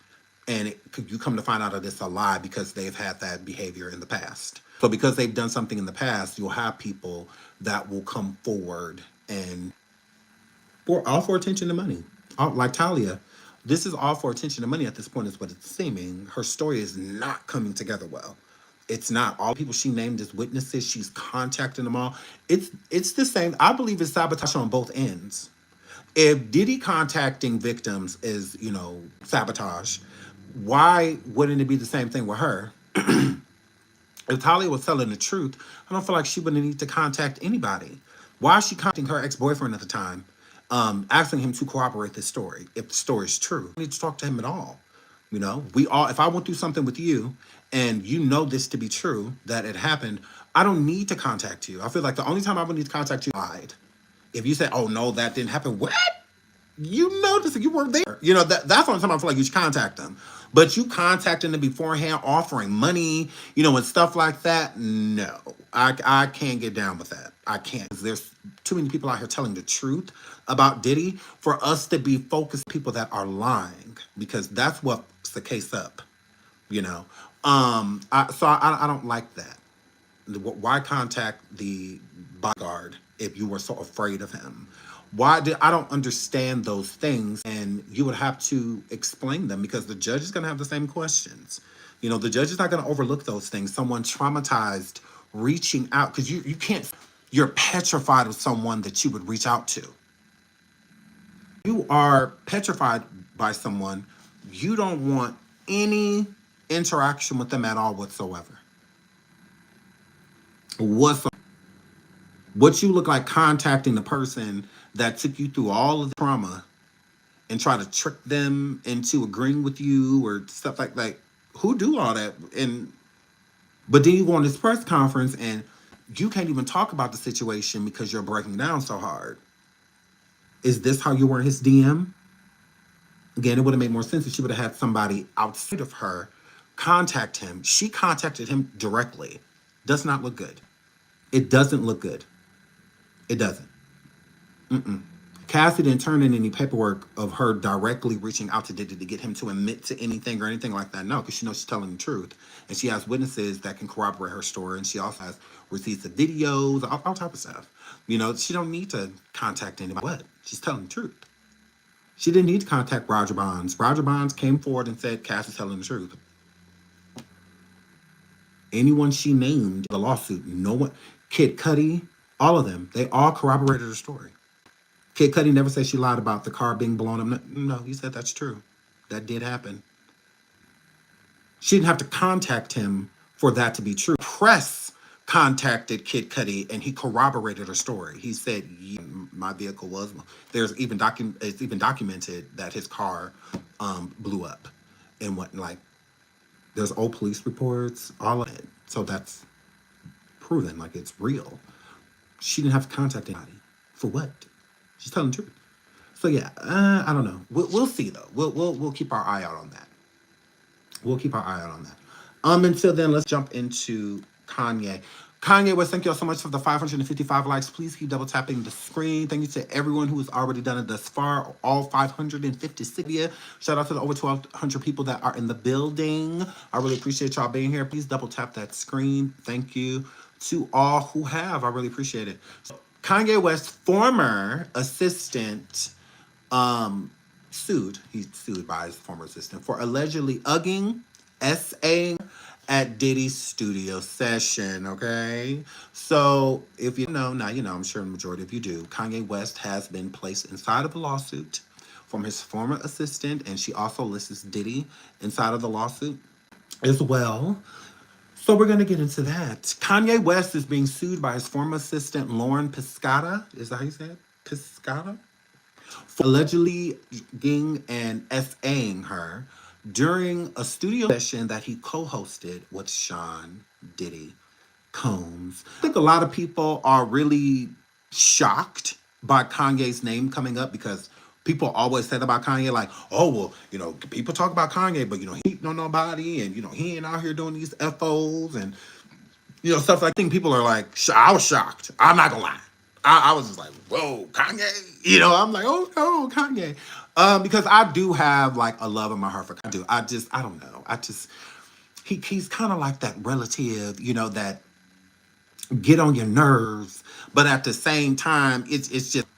and you come to find out that it's a lie because they've had that behavior in the past. So because they've done something in the past, you'll have people that will come forward and all for attention and money. Like Talia, this is all for attention and money at this point is what it's seeming. Her story is not coming together well. It's not. All the people she named as witnesses, she's contacting them all. It's the same. I believe it's sabotage on both ends. If Diddy contacting victims is, you know, sabotage, why wouldn't it be the same thing with her? If Talia was telling the truth, I don't feel like she wouldn't need to contact anybody. Why is she contacting her ex-boyfriend at the time, asking him to corroborate this story? If the story is true, I need to talk to him at all. You know, if I went through something with you and you know this to be true, that it happened, I don't need to contact you. I feel like the only time I would need to contact you lied. If you said, oh no, that didn't happen, what? You noticed that you weren't there. You know, that's the only time I feel like you should contact them. But you contacting them beforehand, offering money, you know, and stuff like that, no. I can't get down with that. I can't. There's too many people out here telling the truth about Diddy for us to be focused on people that are lying, because that's what's the case up, you know. I don't like that. Why contact the bodyguard if you were so afraid of him? I don't understand those things, and you would have to explain them because the judge is going to have the same questions. You know, the judge is not going to overlook those things. Someone traumatized reaching out, because you can't, you're petrified of someone that you would reach out to. You are petrified by someone, you don't want any interaction with them at all whatsoever. What you look like contacting the person that took you through all of the trauma and try to trick them into agreeing with you or stuff like who do all that? But then you go on this press conference and you can't even talk about the situation because you're breaking down so hard. Is this how you were in his DM? Again, it would have made more sense if she would have had somebody outside of her contact him. She contacted him directly. Does not look good. It doesn't look good. It doesn't. Cassie didn't turn in any paperwork of her directly reaching out to Diddy to get him to admit to anything or anything like that. No, because she knows she's telling the truth. And she has witnesses that can corroborate her story. And she also has receipts of videos, all type of stuff. You know, she don't need to contact anybody. What? She's telling the truth. She didn't need to contact Roger Bonds. Roger Bonds came forward and said Cassie's telling the truth. Anyone she named the lawsuit, no one, Kid Cudi, all of them, they all corroborated her story. Kid Cudi never said she lied about the car being blown up. No, he said that's true. That did happen. She didn't have to contact him for that to be true. Press contacted Kid Cudi and he corroborated her story. He said, yeah, my vehicle was. There's even it's even documented that his car blew up and what like. There's old police reports, all of it. So that's proven, like it's real. She didn't have to contact anybody. For what? She's telling the truth. So yeah, I don't know. We'll see though. We'll keep our eye out on that. We'll keep our eye out on that. Until then, let's jump into Kanye. Kanye West, thank you all so much for the 555 likes. Please keep double tapping the screen. Thank you to everyone who has already done it thus far. All 556 of you. Shout out to the over 1,200 people that are in the building. I really appreciate y'all being here. Please double tap that screen. Thank you to all who have. I really appreciate it. So, Kanye West's former assistant sued. He's sued by his former assistant for allegedly ugging, SAing at Diddy's studio session, okay? So, if you know, now you know, I'm sure the majority of you do, Kanye West has been placed inside of the lawsuit from his former assistant, and she also lists Diddy inside of the lawsuit as well. So we're going to get into that. Kanye West is being sued by his former assistant, Lauren Piscata. Is that how you say it? Piscata? For allegedly ging and SAing her during a studio session that he co-hosted with Sean Diddy Combs. I think a lot of people are really shocked by Kanye's name coming up because people always said about Kanye, like, oh, well, you know, people talk about Kanye, but, you know, he ain't know nobody, and, you know, he ain't out here doing these FOs and, you know, stuff like that. I think people are like, I was shocked. I'm not gonna lie. I was just like, whoa, Kanye. You know, I'm like, oh no, Kanye. Because I do have like a love in my heart for Kanye. I don't know. He's kind of like that relative, you know, that get on your nerves, but at the same time, it's just,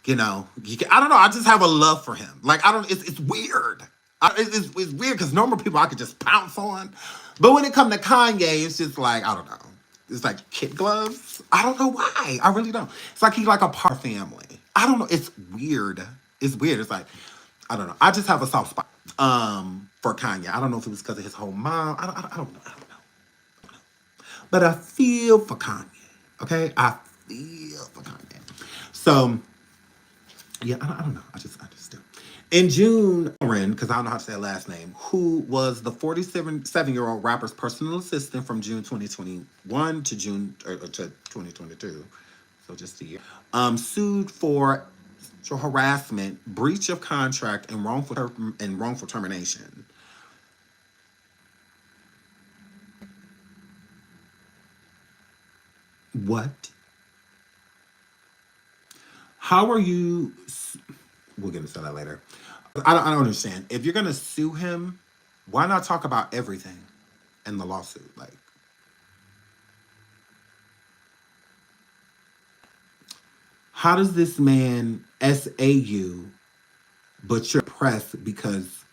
you know, I don't know. I just have a love for him. Like, it's weird. It's weird because normal people I could just pounce on. But when it comes to Kanye, it's just like, I don't know. It's like kid gloves. I don't know why. I really don't. It's like he's like a part of family. I don't know. It's weird. It's weird. It's like, I don't know. I just have a soft spot for Kanye. I don't know if it was because of his whole mom. I don't know. I don't know. But I feel for Kanye. Okay? I feel for Kanye. So, yeah, I don't know. I just do. In June, because I don't know how to say her last name, who was the 47-year-old rapper's personal assistant from June 2021 to June to 2022, so just a year, sued for harassment, breach of contract, and wrongful termination. What? How are you? We'll get into that later. I don't understand. If you're gonna sue him, why not talk about everything in the lawsuit? Like, how does this man SA you, but you're pressed because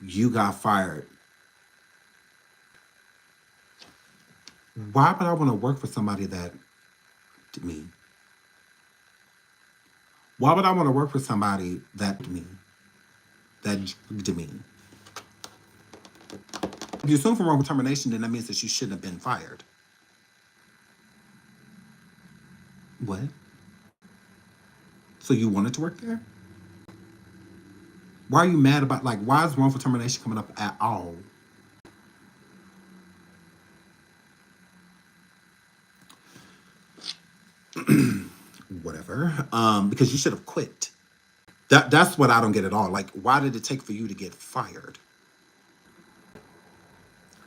you got fired? Why would I want to work for somebody that did me? Why would I want to work for somebody that did me? That did me? If you assume for wrongful termination, then that means that you shouldn't have been fired. What? So you wanted to work there? Why are you mad about, like, why is wrongful termination coming up at all? Whatever. Because you should have quit. That's what I don't get at all. Like, why did it take for you to get fired?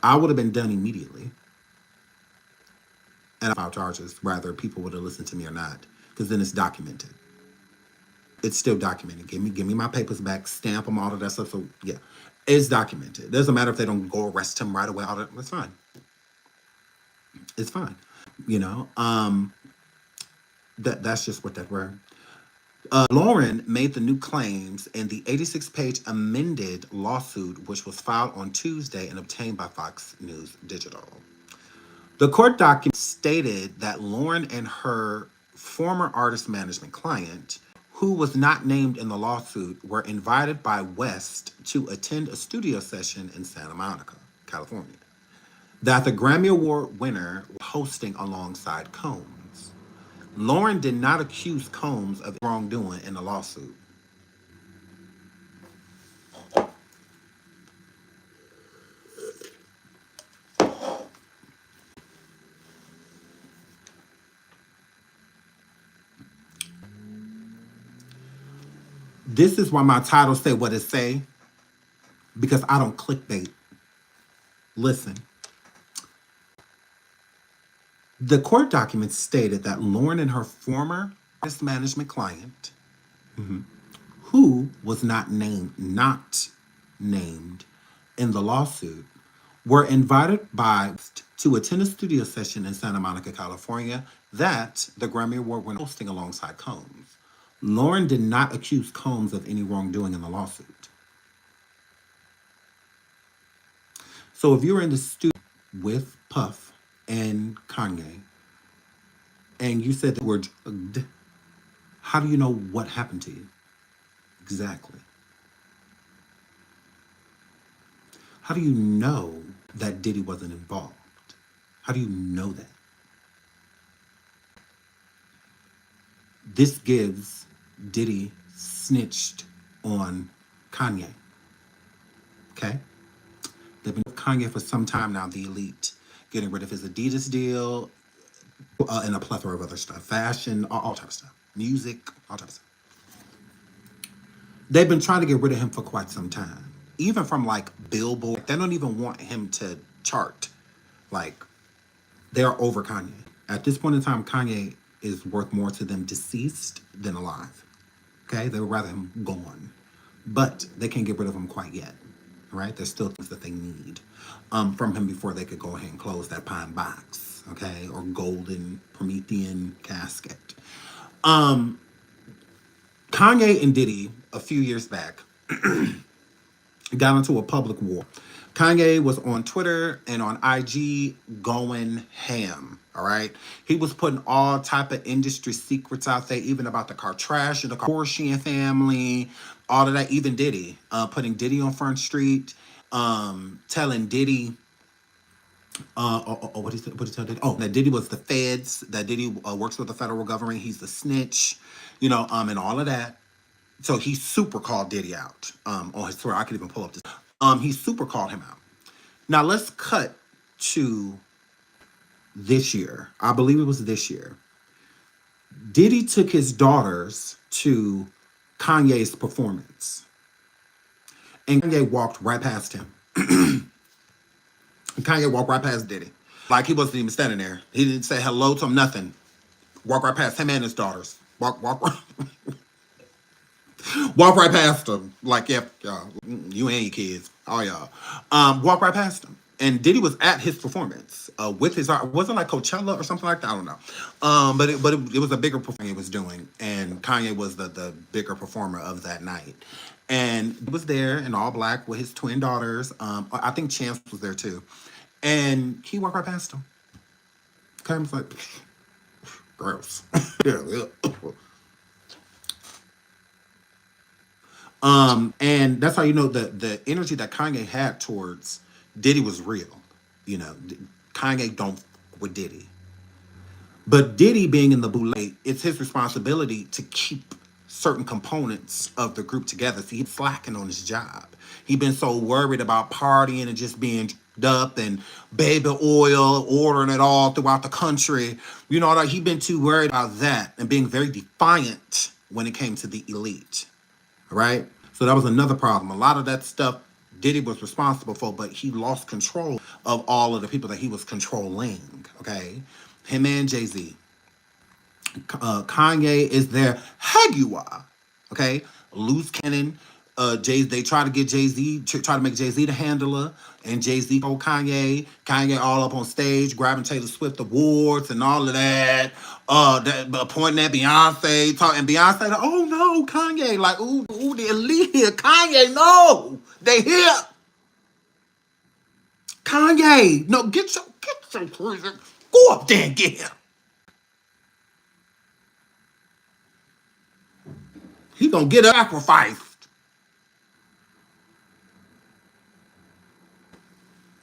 I would have been done immediately. And I filed charges, whether people would have listened to me or not. Because then it's documented. It's still documented. Give me my papers back, stamp them, all of that stuff. So yeah, it's documented. It doesn't matter if they don't go arrest him right away. All that, it's fine. It's fine. You know, that's just what that were. Lauren made the new claims in the 86-page amended lawsuit, which was filed on Tuesday and obtained by Fox News Digital. The court document stated that Lauren and her former artist management client, who was not named in the lawsuit, were invited by West to attend a studio session in Santa Monica, California, that the Grammy Award winner was hosting alongside Combs. Lauren did not accuse Combs of wrongdoing in the lawsuit. This is why my title say what it say, because I don't clickbait. Listen. The court documents stated that Lauren and her former artist management client, who was not named in the lawsuit, were invited by to attend a studio session in Santa Monica, California, that the Grammy Award winner hosting alongside Combs. Lauren did not accuse Combs of any wrongdoing in the lawsuit. So if you're in the studio with Puff and Kanye, and you said the word drugged, how do you know what happened to you? Exactly. How do you know that Diddy wasn't involved? How do you know that? This gives Diddy snitched on Kanye. Okay? They've been with Kanye for some time now, the elite, getting rid of his Adidas deal, and a plethora of other stuff. Fashion, all type of stuff. Music, all type of stuff. They've been trying to get rid of him for quite some time. Even from like Billboard, they don't even want him to chart. Like, they're over Kanye. At this point in time, Kanye is worth more to them deceased than alive. Okay? They would rather him gone. But they can't get rid of him quite yet. Right? There's still things that they need from him before they could go ahead and close that pine box. Okay? Or golden Promethean casket. Kanye and Diddy, a few years back, got into a public war. Kanye was on Twitter and on IG going ham, all right? He was putting all type of industry secrets out there, even about the Kardashian, the Kardashian family, all of that, even Diddy, putting Diddy on Front Street, telling Diddy, what did he tell Diddy? Oh, that Diddy was the feds, that Diddy works with the federal government, he's the snitch, and all of that. So he super called Diddy out on his Twitter. I could even pull up this. He super called him out. Now let's cut to this year. I believe it was this year. Diddy took his daughters to Kanye's performance. And Kanye walked right past him. And Kanye walked right past Diddy. Like he wasn't even standing there. He didn't say hello to him, nothing. Walk right past him and his daughters. Walk right past him. Like, yeah, you and your kids. All y'all. Walk right past him. And Diddy was at his performance with his art. Wasn't like Coachella or something like that. I don't know. But it was a bigger performance he was doing. And Kanye was the bigger performer of that night. And he was there in all black with his twin daughters. I think Chance was there too. And he walked right past him. Kanye was like, gross. And that's how you know the energy that Kanye had towards Diddy was real. Kanye don't f- with Diddy. But Diddy being in the boule, it's his responsibility to keep certain components of the group together. See, he's slacking on his job. He been so worried about partying and just being up and baby oil, ordering it all throughout the country. Like he been too worried about that and being very defiant when it came to the elite. Right? So that was another problem. A lot of that stuff Diddy was responsible for, but he lost control of all of the people that he was controlling. Okay? Him and Jay-Z. Kanye is their Jaguar. Okay, loose cannon. They try to get Jay-Z, try to make Jay-Z the handler, and Jay-Z told Kanye. Kanye all up on stage, grabbing Taylor Swift awards and all of that. Pointing at Beyonce, talking Beyonce. Like, oh no, Kanye, like ooh, the elite here. Kanye, no, they here. Kanye, no, get your crazy. Go up there and get him. He gonna get sacrificed.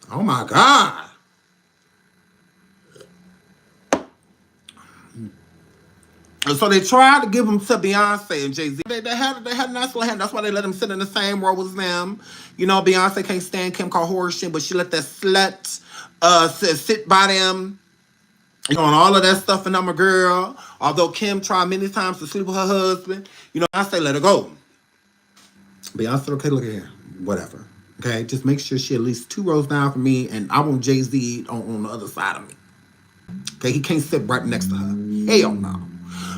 Oh my God. And so they tried to give him to Beyonce and Jay-Z. They had a nice little hand. That's why they let him sit in the same row as them. You know, Beyonce can't stand Kim Kardashian, but she let that slut sit by them. You know, and all of that stuff, and I'm a girl. Although Kim tried many times to sleep with her husband, you know, I say let her go. Beyonce, okay, look at here. Whatever. Okay, just make sure she at least 2 rows down from me, and I want Jay-Z on the other side of me. Okay, he can't sit right next to her. Hell no.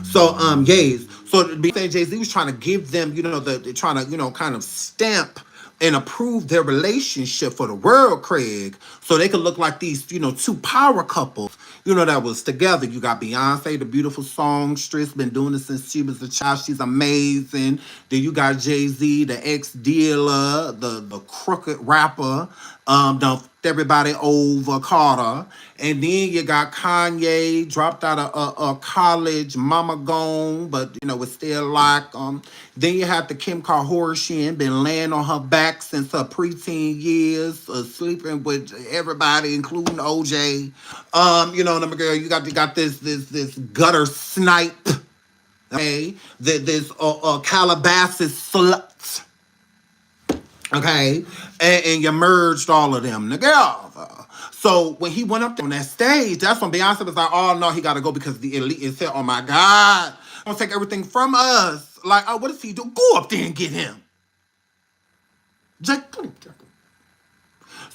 So, yes. So, Jay-Z was trying to give them, you know, they're trying to, you know, kind of stamp and approve their relationship for the world, Craig, so they could look like these, you know, 2 power couples, you know, that was together. You got Beyonce, the beautiful songstress, been doing it since she was a child. She's amazing. Then you got Jay-Z, the ex-dealer, the crooked rapper, done everybody over Carter. And then you got Kanye, dropped out of college, mama gone, but you know, was still like, then you have the Kim Kardashian, been laying on her back since her preteen years, sleeping with everybody, including OJ. You know, girl, you got this gutter snipe, okay? This Calabasas slut. Okay, and you merged all of them together. So when he went up there on that stage, that's when Beyonce was like, "Oh no, he got to go because the elite is here. Oh my God, don't take everything from us." Like, oh, what does he do? Go up there and get him. Jake,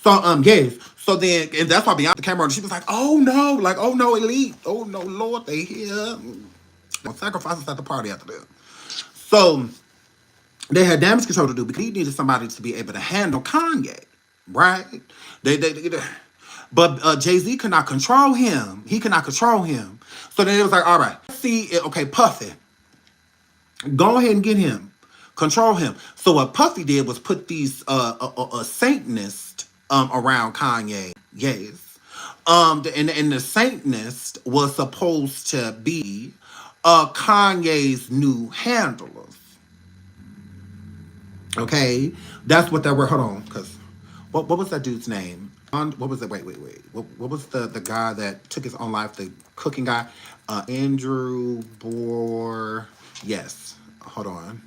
so yes. So then, and that's why Beyonce came on. She was like, "Oh no, like oh no, elite. Oh no, Lord, they here. Sacrifices at the party after that." So they had damage control to do because he needed somebody to be able to handle Kanye, right? But Jay-Z could not control him. He could not control him. So then it was like, all right, see, okay, Puffy, go ahead and get him, control him. So what Puffy did was put these Satanists around Kanye. Yes, and the Satanist was supposed to be Kanye's new handlers. Okay, that's what they were. Hold on, because what was that dude's name? What was it? Wait. What was the guy that took his own life? The cooking guy, Andrew Bourdain. Yes. Hold on.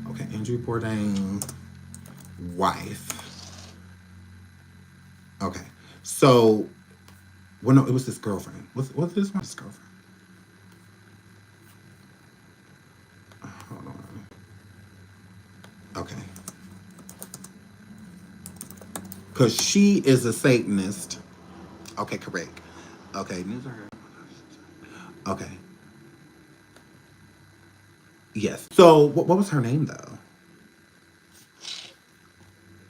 Okay, Andrew Bourdain's wife. Okay, so well, no, it was his girlfriend. Was this one's girlfriend? Hold on. Okay. Because she is a Satanist. Okay, correct. Okay, news are okay. Yes. So, what was her name, though?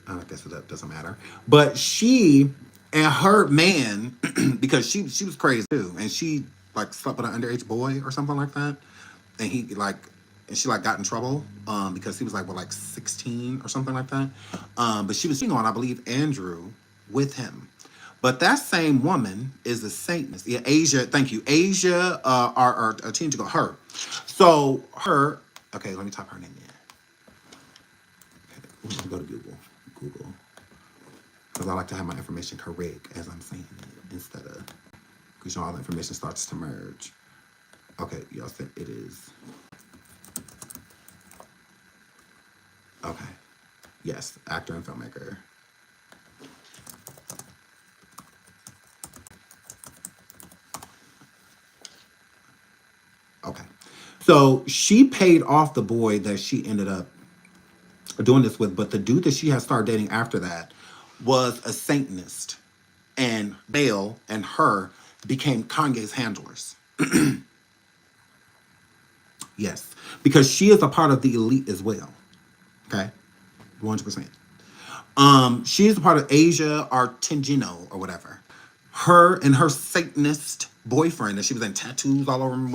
I guess that doesn't matter. But she and her man, because she was crazy too, and she like slept with an underage boy or something like that, and he like, and she like got in trouble because he was like 16 or something like that. But she was cheating on, I believe, Andrew with him. But that same woman is a Satanist. Yeah, Asia. Thank you, Asia. Our team to go her. So her. Okay, let me type her name in. Okay, let me go to Google. Because I like to have my information correct as I'm saying it instead of, because you know all the information starts to merge. Okay, y'all said it is. Okay. Yes, actor and filmmaker. Okay. So she paid off the boy that she ended up doing this with, but the dude that she had started dating after that was a Satanist. And Bale and her became Kanye's handlers. Yes. Because she is a part of the elite as well. Okay? 100%. She is a part of Asia Artingino or whatever. Her and her Satanist boyfriend, that she was in tattoos all over him.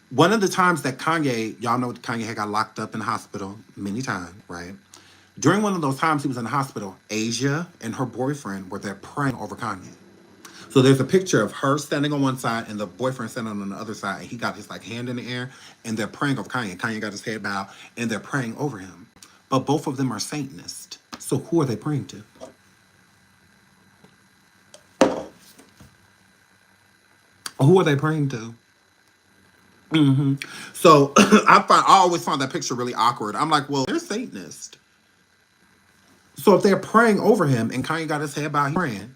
One of the times that Kanye, y'all know Kanye had got locked up in the hospital many times, right? During one of those times he was in the hospital, Asia and her boyfriend were there praying over Kanye. So there's a picture of her standing on one side and the boyfriend standing on the other side. And he got his like hand in the air and they're praying over Kanye. Kanye got his head bowed and they're praying over him. But both of them are Satanists. So who are they praying to? Who are they praying to? So I always found that picture really awkward. I'm like, well, they're Satanists. So if they're praying over him and Kanye got his head bowed, he's praying.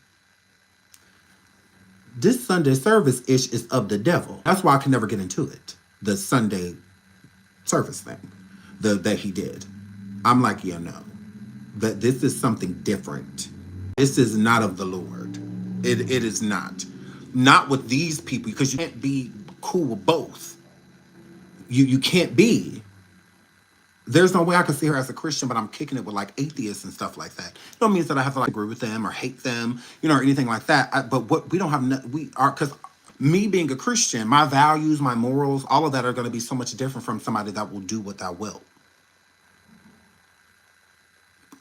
This Sunday service ish is of the devil. That's why I can never get into it. The Sunday service thing that he did. I'm like, yeah, no. That this is something different. This is not of the Lord. It is not. Not with these people, because you can't be cool with both. You can't be. There's no way I can see her as a Christian, but I'm kicking it with like atheists and stuff like that. No means that I have to like agree with them or hate them, or anything like that. But what we don't have, we are, because me being a Christian, my values, my morals, all of that are going to be so much different from somebody that will do what thou wilt.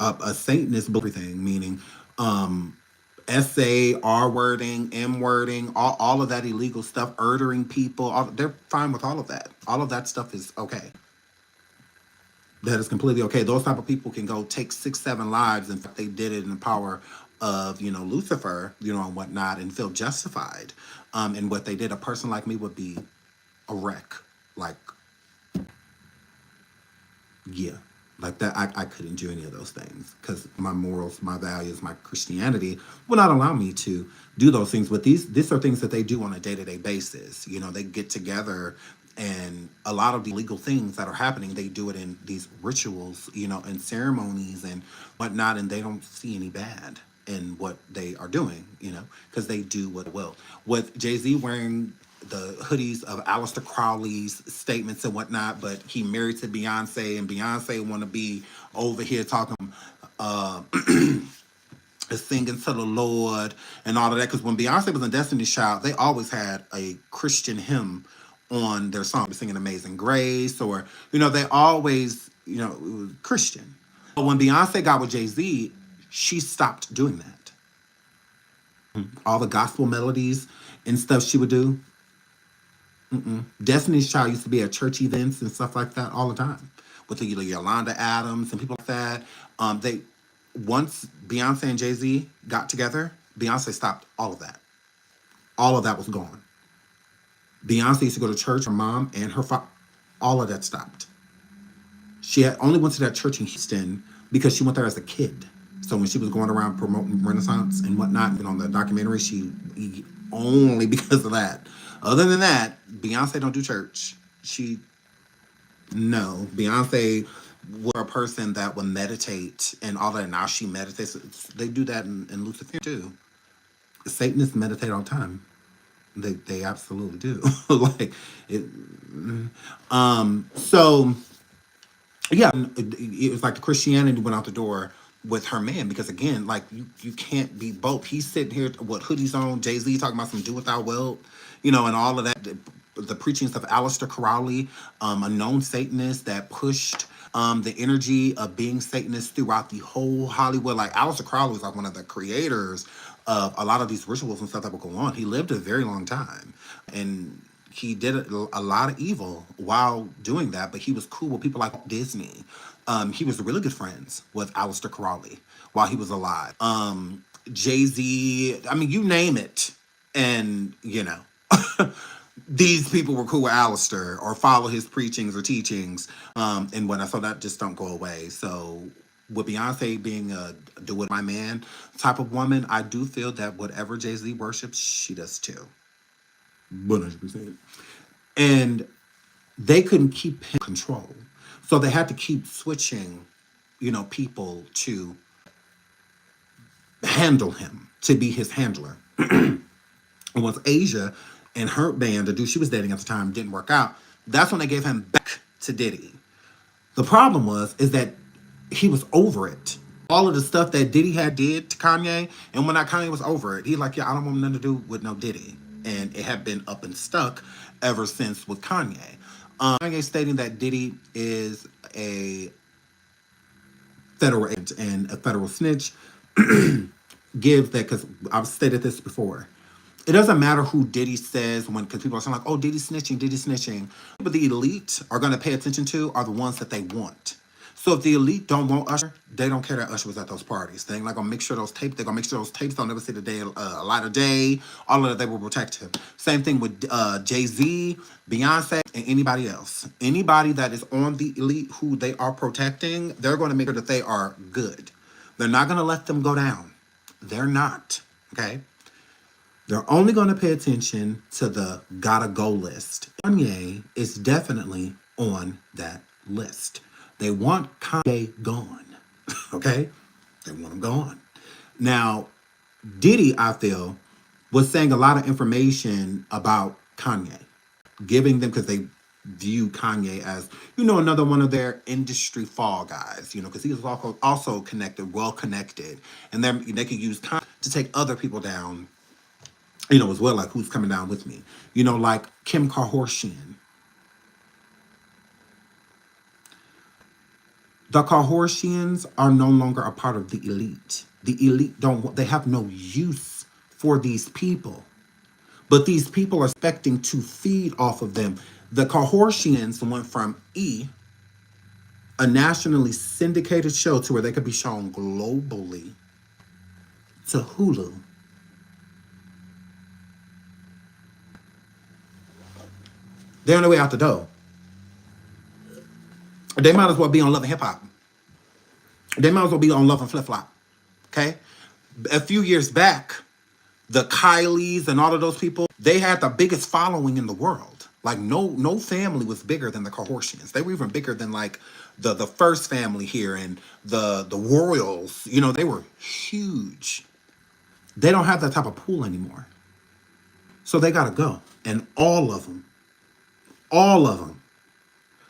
A Satanist, everything, meaning SA, R wording, M wording, all of that illegal stuff, murdering people, they're fine with all of that. All of that stuff is okay. That is completely okay. Those type of people can go take 6, 7 lives, and they did it in the power of, Lucifer, and whatnot, and feel justified in what they did. A person like me would be a wreck. Like, yeah. Like that, I couldn't do any of those things because my morals, my values, my Christianity would not allow me to do those things. But these are things that they do on a day-to-day basis. They get together, and a lot of the legal things that are happening, they do it in these rituals, and ceremonies and whatnot, and they don't see any bad in what they are doing, because they do what will. With Jay-Z wearing the hoodies of Aleister Crowley's statements and whatnot, but he married to Beyonce, and Beyonce want to be over here talking, singing to the Lord and all of that. Because when Beyonce was in Destiny's Child, they always had a Christian hymn on their song, singing Amazing Grace, or they always, it was Christian. But when Beyonce got with Jay-Z, she stopped doing that. All the gospel melodies and stuff she would do. Destiny's Child used to be at church events and stuff like that all the time with the Yolanda Adams and people like that. They once Beyonce and Jay-Z got together, Beyonce stopped all of that. All of that was gone. Beyonce used to go to church, her mom and her father, all of that stopped. She had only went to that church in Houston because she went there as a kid. So when she was going around promoting Renaissance and whatnot, and on the documentary, she only because of that. Other than that, Beyonce don't do church. Beyonce was a person that would meditate and all that. Now she meditates. They do that in Lucifer too. Satanists meditate all the time. They absolutely do. Like it. So yeah, it was like the Christianity went out the door with her man, because again, like you can't be both. He's sitting here with hoodies on, Jay-Z talking about some do what thou wilt, and all of that. The preachings of Aleister Crowley, a known Satanist that pushed the energy of being Satanist throughout the whole Hollywood. Like Aleister Crowley was like one of the creators of a lot of these rituals and stuff that would go on. He lived a very long time, and he did a lot of evil while doing that, but he was cool with people like Disney. He was really good friends with Aleister Crowley while he was alive. Jay-Z, I mean, you name it. And, these people were cool with Aleister or follow his preachings or teachings. And when I saw that just don't go away. So with Beyonce being a do it my man type of woman, I do feel that whatever Jay-Z worships, she does too. 100%. And they couldn't keep him in control. So they had to keep switching, people to handle him, to be his handler. And once Asia and her band, the dude she was dating at the time, didn't work out, That's when they gave him back to Diddy. The problem is that he was over it. All of the stuff that Diddy had did to Kanye, and when Kanye was over it, he like, yeah, I don't want nothing to do with no Diddy. And it had been up and stuck ever since with Kanye. Kanye stating that Diddy is a federal agent and a federal snitch gives that, because I've stated this before. It doesn't matter who Diddy says because people are saying like, oh, Diddy's snitching, Diddy's snitching. But the elite are going to pay attention to are the ones that they want. So if the elite don't want Usher, they don't care that Usher was at those parties. They're not gonna make sure those tapes. They're gonna make sure those tapes don't ever see the day, a light of day. All of that, they will protect him. Same thing with Jay-Z, Beyonce, and anybody else. Anybody that is on the elite who they are protecting, they're going to make sure that they are good. They're not gonna let them go down. They're not. Okay. They're only going to pay attention to the gotta go list. Kanye is definitely on that list. They want Kanye gone. Okay? They want him gone. Now, Diddy, I feel, was saying a lot of information about Kanye, giving them, because they view Kanye as, another one of their industry fall guys, because he was also connected, well connected. And then they could use Kanye to take other people down, as well, like who's coming down with me. Like Kim Kardashian. The Kardashians are no longer a part of the elite. The elite they have no use for these people. But these people are expecting to feed off of them. The Kardashians went from a nationally syndicated show to where they could be shown globally, to Hulu. They're on their way out the door. They might as well be on Love and Hip Hop. They might as well be on Love and Flip Flop. Okay? A few years back, the Kylies and all of those people, they had the biggest following in the world. Like no family was bigger than the Kardashians. They were even bigger than like the first family here and the Royals. They were huge. They don't have that type of pool anymore. So they gotta go. And all of them.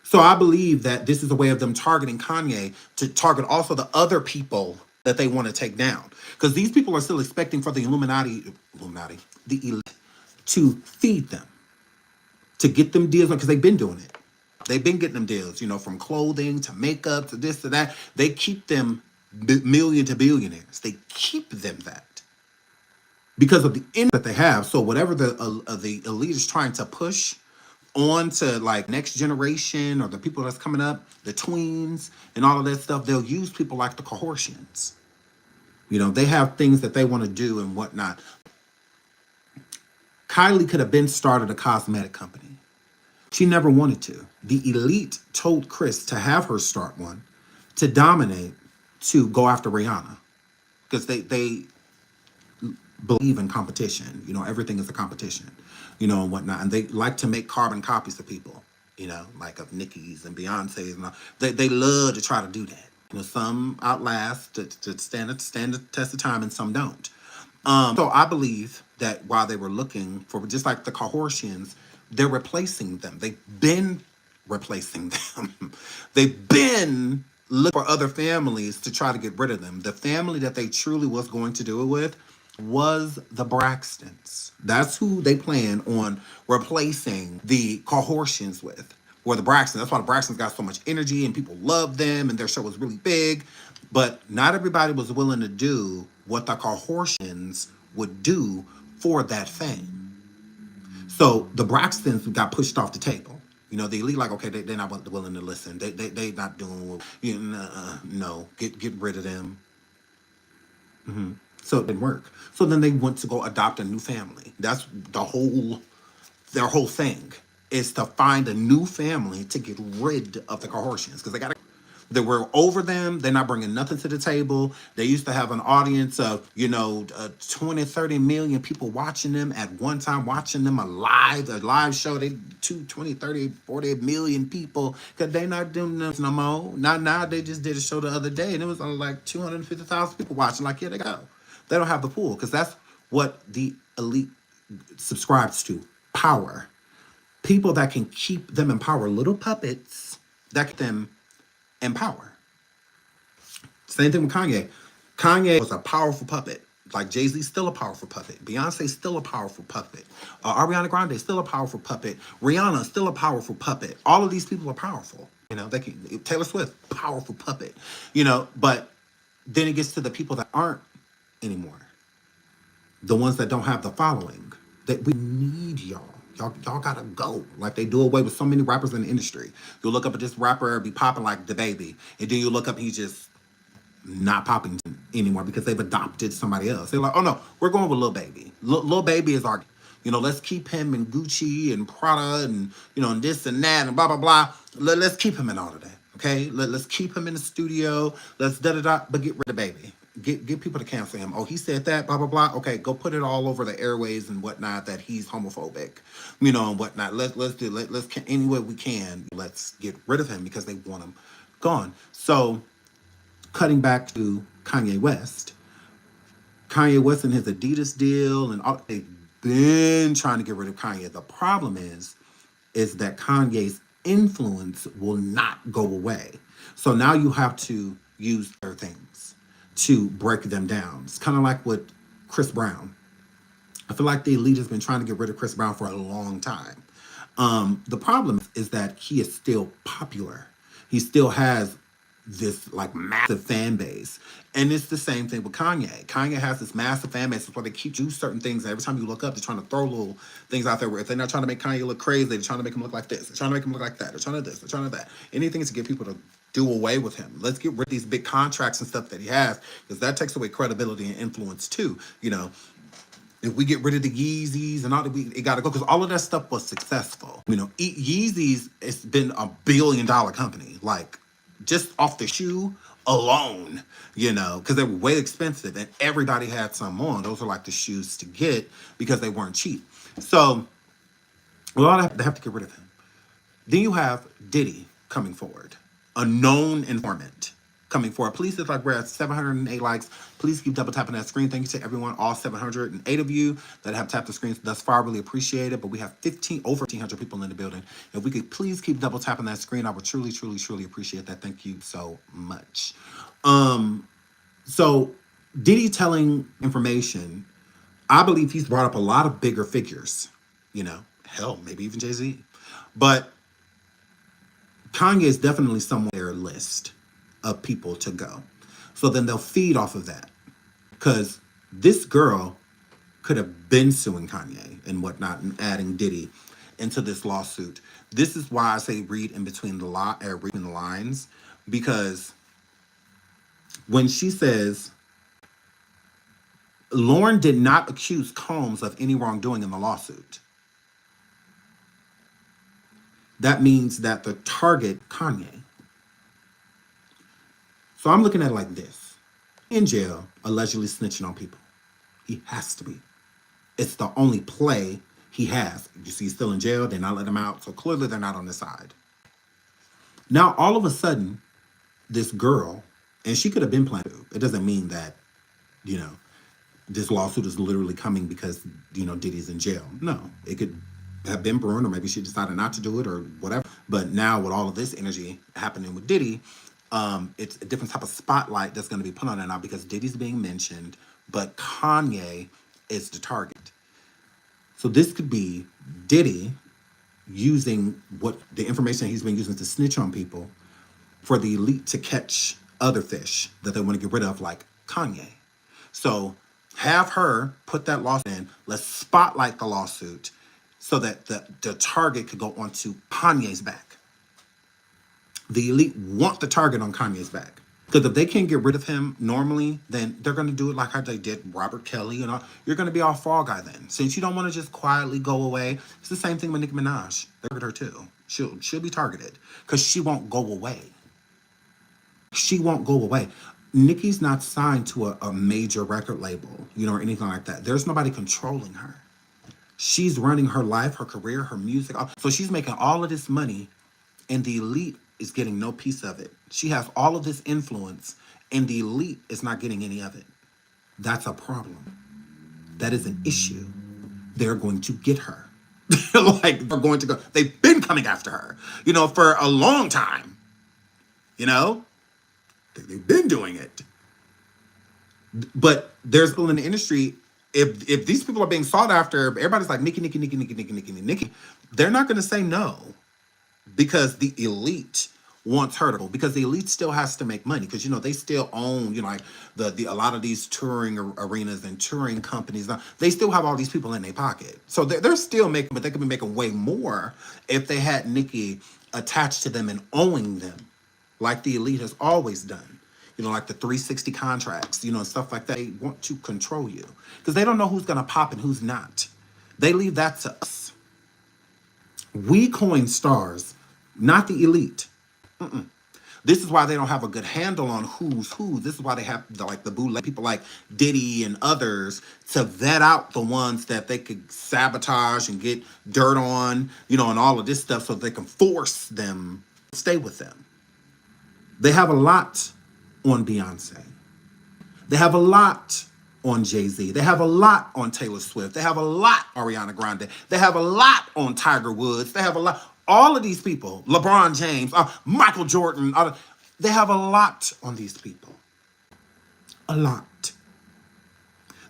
So I believe that this is a way of them targeting Kanye to target also the other people that they want to take down. Because these people are still expecting for the Illuminati, the elite, to feed them, to get them deals, because they've been doing it. They've been getting them deals, from clothing to makeup to this to that. They keep them million to billionaires. They keep them that because of the end that they have. So whatever the elite is trying to push on to like next generation or the people that's coming up, the tweens and all of that stuff, they'll use people like the Kardashians. They have things that they want to do and whatnot. Kylie could have been started a cosmetic company. She never wanted to. The elite told Chris to have her start one, to dominate, to go after Rihanna. Because they believe in competition. Everything is a competition, and whatnot. And they like to make carbon copies of people, like of Nicki's and Beyonce's. And all. They love to try to do that. Some outlast to stand the test of time and some don't. So I believe that while they were looking for, just like the Kardashians, they're replacing them. They've been replacing them. They've been looking for other families to try to get rid of them. The family that they truly was going to do it with was the Braxtons. That's who they plan on replacing the Kardashians with. Or the Braxtons. That's why the Braxtons got so much energy and people love them and their show was really big. But not everybody was willing to do what the Kardashians would do for that fame. So the Braxtons got pushed off the table. The elite like, okay, they're not willing to listen. They not doing, no, get rid of them. Mm-hmm. So it didn't work. So then they went to go adopt a new family. That's their whole thing is to find a new family to get rid of the Kardashians. Because they were over them. They're not bringing nothing to the table. They used to have an audience of, 20, 30 million people watching them at one time, watching them a live show. They 20, 30, 40 million people. Because they not doing this no more. Not now. They just did a show the other day and it was only like 250,000 people watching. Like, here they go. They don't have the pool because that's what the elite subscribes to. Power. People that can keep them in power, little puppets that keep them in power. Same thing with Kanye. Kanye was a powerful puppet. Like Jay-Z's still a powerful puppet. Beyonce's still a powerful puppet. Ariana Grande's still a powerful puppet. Rihanna's still a powerful puppet. All of these people are powerful. You know, they can. Taylor Swift, powerful puppet. You know, but then it gets to the people that aren't anymore. The ones that don't have the following. That we need y'all. Y'all gotta go. Like they do away with so many rappers in the industry. You'll look up at this rapper be popping like the baby, and then you look up and he's just not popping anymore because they've adopted somebody else. They're like, oh no, we're going with Lil Baby. Lil Baby is our, you know, let's keep him in Gucci and Prada and, you know, and this and that and blah, blah, blah. Let's keep him in all of that, okay? Let's keep him in the studio. Let's da-da-da, but get rid of Baby. Get people to cancel him. Oh, he said that, blah, blah, blah. Okay, go put it all over the airways and whatnot that he's homophobic, you know, and whatnot. Let's any way we can, let's get rid of him because they want him gone. So, cutting back to Kanye West and his Adidas deal, and all, they've been trying to get rid of Kanye. The problem is that Kanye's influence will not go away. So now you have to use other things to break them down. It's kind of like with Chris Brown. I feel like the elite has been trying to get rid of Chris Brown for a long time. The problem is that he is still popular. He still has this like massive fan base. And it's the same thing with Kanye. Kanye has this massive fan base. That's why they keep you certain things. And every time you look up, they're trying to throw little things out there where if they're not trying to make Kanye look crazy, they're trying to make him look like this. They're trying to make him look like that. They're trying to this. They're trying to that. Anything to get people to do away with him. Let's get rid of these big contracts and stuff that he has, because that takes away credibility and influence too. You know, if we get rid of the Yeezys and all that, it got to go, because all of that stuff was successful. You know, Yeezys, it's been $1 billion company. Like, just off the shoe alone, you know, because they were way expensive and everybody had some on. Those are like the shoes to get because they weren't cheap. So, a lot of they have to get rid of him. Then you have Diddy coming forward, a known informant coming forward. Please, if like we're at 708 likes, please keep double tapping that screen. Thank you to everyone, all 708 of you that have tapped the screens thus far. Really appreciate it. But we have over 1,500 people in the building. If we could please keep double tapping that screen, I would truly, truly, truly appreciate that. Thank you so much. So Diddy telling information, I believe he's brought up a lot of bigger figures, you know, hell, maybe even Jay-Z. But Kanye is definitely somewhere on their list of people to go. So then they'll feed off of that. Because this girl could have been suing Kanye and whatnot and adding Diddy into this lawsuit. This is why I say read in between the lines, because when she says Lauren did not accuse Combs of any wrongdoing in the lawsuit, that means that the target Kanye. So I'm looking at it like this. In jail, allegedly snitching on people. He has to be. It's the only play he has. You see, he's still in jail. They're not letting him out. So clearly they're not on his side. Now, all of a sudden, this girl, and she could have been planned to. It doesn't mean that, you know, this lawsuit is literally coming because, you know, Diddy's in jail. No, it could have been brewing, or maybe she decided not to do it or whatever. But now with all of this energy happening with Diddy, it's a different type of spotlight that's going to be put on it now because Diddy's being mentioned, but Kanye is the target. So this could be Diddy using what the information he's been using to snitch on people for the elite to catch other fish that they want to get rid of, like Kanye. So have her put that lawsuit in. Let's spotlight the lawsuit so that the target could go onto Kanye's back. The elite want the target on Kanye's back. Because if they can't get rid of him normally, then they're going to do it like how they did Robert Kelly and all. You're going to be our fall guy then. Since you don't want to just quietly go away, it's the same thing with Nicki Minaj. They target her too. She'll be targeted because she won't go away. She won't go away. Nicki's not signed to a major record label, you know, or anything like that. There's nobody controlling her. She's running her life, her career, her music. So she's making all of this money, and the elite is getting no piece of it. She has all of this influence, and the elite is not getting any of it. That's a problem. That is an issue. They're going to get her. Like, they're going to go. They've been coming after her, for a long time. They've been doing it. But there's people in the industry. If these people are being sought after, everybody's like Nicki, Nicki, Nicki, Nicki, Nicki, Nicki, Nicki. They're not going to say no because the elite wants her to, because the elite still has to make money, because they still own like the a lot of these touring arenas and touring companies. They still have all these people in their pocket, so they're still making, but they could be making way more if they had Nicki attached to them and owning them, like the elite has always done. Like the 360 contracts, and stuff like that. They want to control you because they don't know who's gonna pop and who's not. They leave that to us. We coin stars, not the elite. This is why they don't have a good handle on who's who. This is why they have the bootleg people like Diddy and others to vet out the ones that they could sabotage and get dirt on, and all of this stuff, so they can force them to stay with them. They have a lot on Beyonce. They have a lot on Jay-Z. They have a lot on Taylor Swift. They have a lot on Ariana Grande. They have a lot on Tiger Woods. They have a lot. All of these people, LeBron James, Michael Jordan, they have a lot on these people. A lot.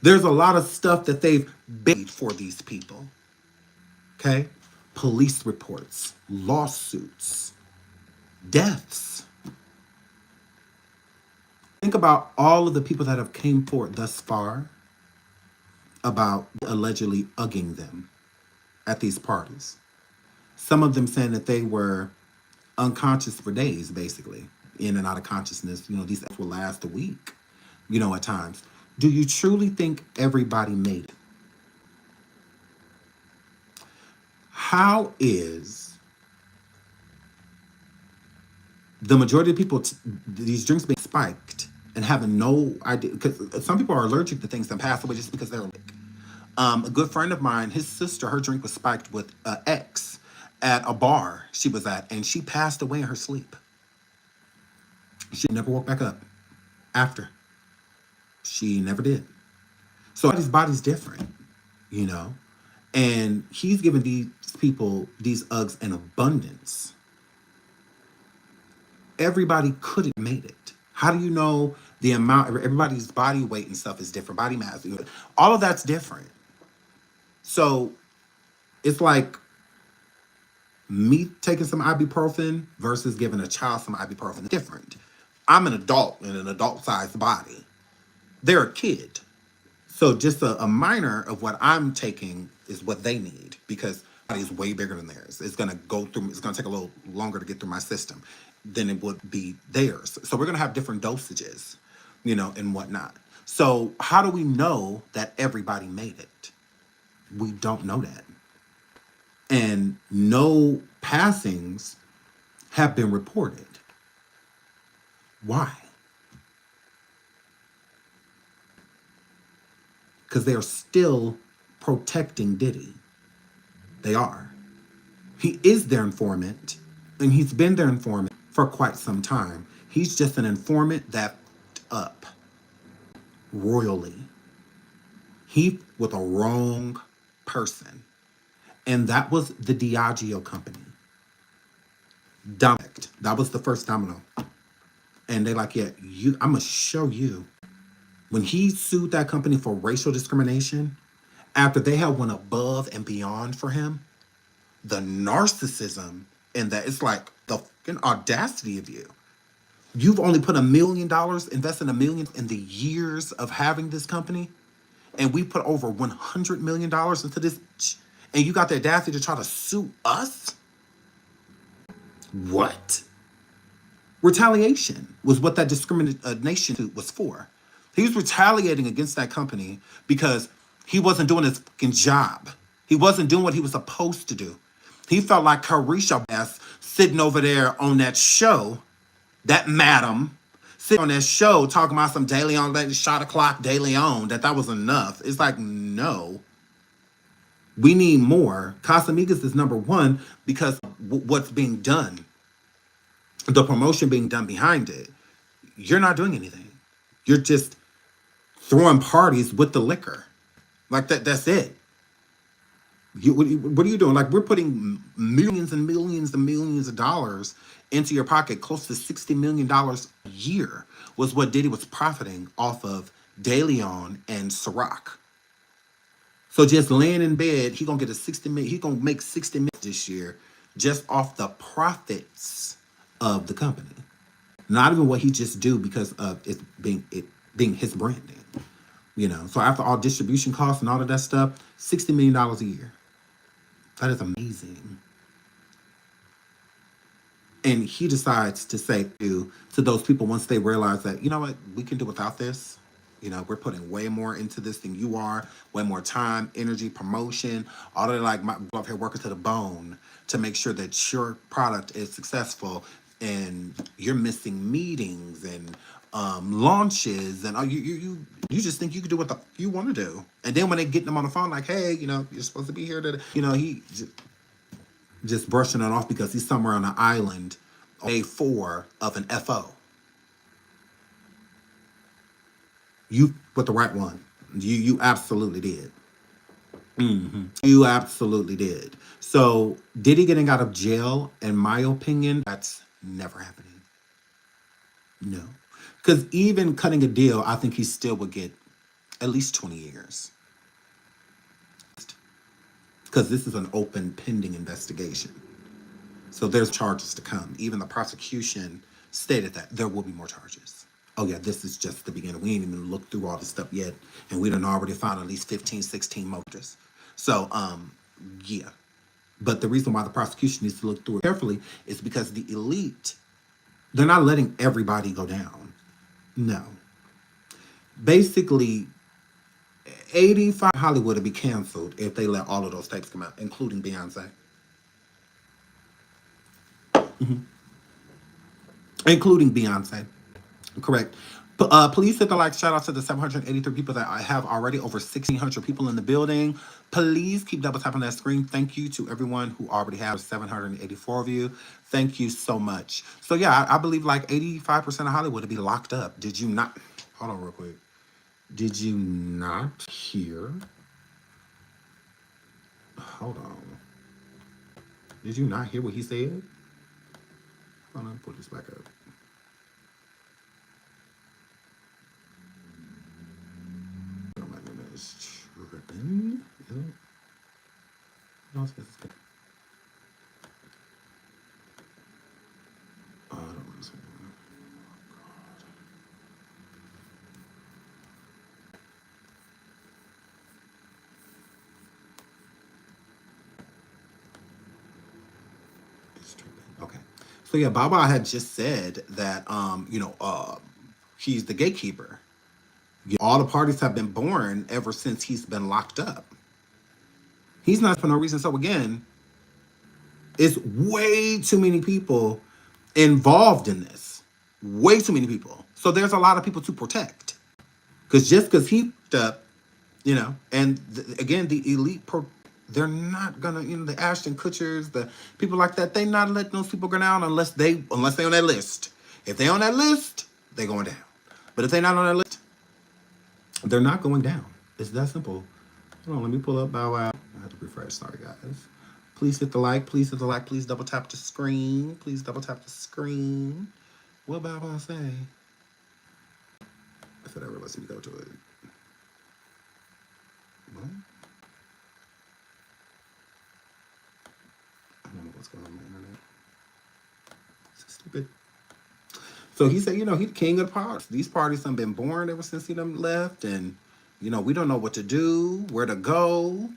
There's a lot of stuff that they've paid for these people. Okay? Police reports, lawsuits, deaths. Think about all of the people that have came forward thus far about allegedly ugging them at these parties. Some of them saying that they were unconscious for days, basically, in and out of consciousness. These things will last a week, at times. Do you truly think everybody made it? How is the majority of people, these drinks being spiked and having no idea? Because some people are allergic to things that pass away just because they're allergic. A good friend of mine, his sister, her drink was spiked with X at a bar she was at, and she passed away in her sleep. She never woke back up after. She never did. So everybody's body's different, and he's giving these people these Uggs in abundance. Everybody could have made it. How do you know the amount? Everybody's body weight and stuff is different. Body mass, all of that's different. So it's like me taking some ibuprofen versus giving a child some ibuprofen. Different. I'm an adult in an adult-sized body. They're a kid. So just a minor of what I'm taking is what they need, because my body is way bigger than theirs. It's going to go through, it's going to take a little longer to get through my system than it would be theirs. So we're going to have different dosages, and whatnot. So how do we know that everybody made it? We don't know that. And no passings have been reported. Why? Because they are still protecting Diddy. They are. He is their informant, and he's been their informant for quite some time. He's just an informant that up royally. He with a wrong person. And that was the Diageo company. That was the first domino. And they like, yeah, I'm going to show you. When he sued that company for racial discrimination, after they had went above and beyond for him, the narcissism in that, it's like the fucking audacity of you. You've only put $1 million, invested $1 million in the years of having this company, and we put over $100 million into this, and you got the audacity to try to sue us? What? Retaliation was what that discrimination suit was for. He was retaliating against that company because he wasn't doing his fucking job. He wasn't doing what he was supposed to do. He felt like Carisha ass sitting over there on that show, that madam, sitting on that show talking about some daily on, that shot o'clock daily on, that was enough. It's like, no. We need more. Casamigos is number one because what's being done, the promotion being done behind it. You're not doing anything. You're just throwing parties with the liquor. Like that's it. What are you doing? Like, we're putting millions and millions and millions of dollars into your pocket. Close to $60 million a year was what Diddy was profiting off of De Leon and Ciroc. So just laying in bed, he gonna get a 60 million. He gonna make 60 million this year just off the profits of the company. Not even what he just do because of it being his branding. So after all distribution costs and all of that stuff, $60 million a year. That is amazing. And he decides to say to those people, once they realize that, you know what, we can do without this. We're putting way more into this than you are, way more time, energy, promotion, all of like my up here working to the bone to make sure that your product is successful, and you're missing meetings and launches, and you just think you can do what you want to do. And then when they get them on the phone, like, hey, you're supposed to be here to, he just brushing it off because he's somewhere on an island, day 4 of an FO. You put the right one. You absolutely did. You absolutely did. So Diddy getting out of jail, in my opinion, that's never happening. No. Because even cutting a deal, I think he still would get at least 20 years. Because this is an open pending investigation. So there's charges to come. Even the prosecution stated that there will be more charges. Oh yeah, this is just the beginning. We ain't even looked through all this stuff yet. And we done already found at least 15, 16 motives. So, yeah. But the reason why the prosecution needs to look through it carefully is because the elite, they're not letting everybody go down. No. Basically, 85 Hollywood would be canceled if they let all of those tapes come out, including Beyonce. Including Beyonce. Correct. Please hit the like. Shout out to the 783 people that I have already. Over 1,600 people in the building. Please keep double tapping that screen. Thank you to everyone who already has 784 of you. Thank you so much. So yeah, I believe like 85% of Hollywood to be locked up. Did you not? Hold on real quick. Did you not hear? Hold on. Did you not hear what he said? Hold on, put this back up. Oh my goodness, tripping. No, it's good. I don't want to say that. It's tripping. Okay. So yeah, Baba had just said that he's the gatekeeper. All the parties have been born ever since he's been locked up. He's not for no reason. So again, it's way too many people involved in this. Way too many people. So there's a lot of people to protect. Because he up, and again, the elite, they're not gonna, the Ashton Kutchers, the people like that, they not letting those people go down unless they on that list. If they on that list, they going down. But if they not on that list, they're not going down. It's that simple. Hold on, let me pull up Bow Wow. I have to refresh. Sorry, guys. Please hit the like. Please hit the like. Please double tap the screen. Please double tap the screen. What Bow Wow say? If it ever lets me go to it. What? I don't know what's going on with the internet. It's stupid. So he said, he the king of the parties. These parties have been born ever since he done left, and we don't know what to do, where to go.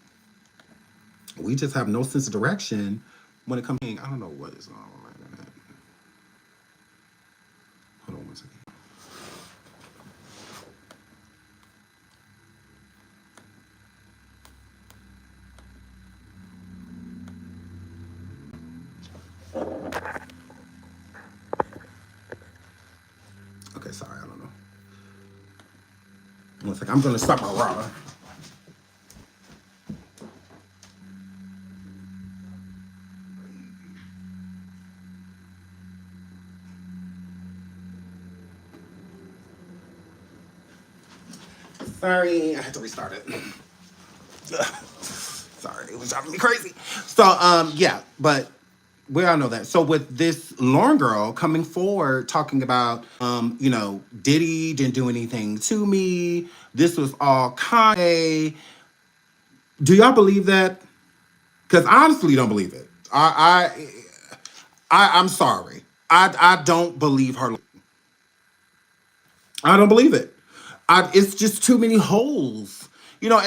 We just have no sense of direction when it comes to, I don't know what is on my internet. Hold on one second. Okay, sorry, I don't know. One second, I'm gonna stop my router. Sorry, I had to restart it. Sorry. It was driving me crazy. So, yeah, but we all know that. So with this Lauren girl coming forward talking about, you know, Diddy didn't do anything to me. This was all Kanye. Do y'all believe that? Because I honestly don't believe it. I'm sorry. I don't believe her. I don't believe it. It's just too many holes, you know.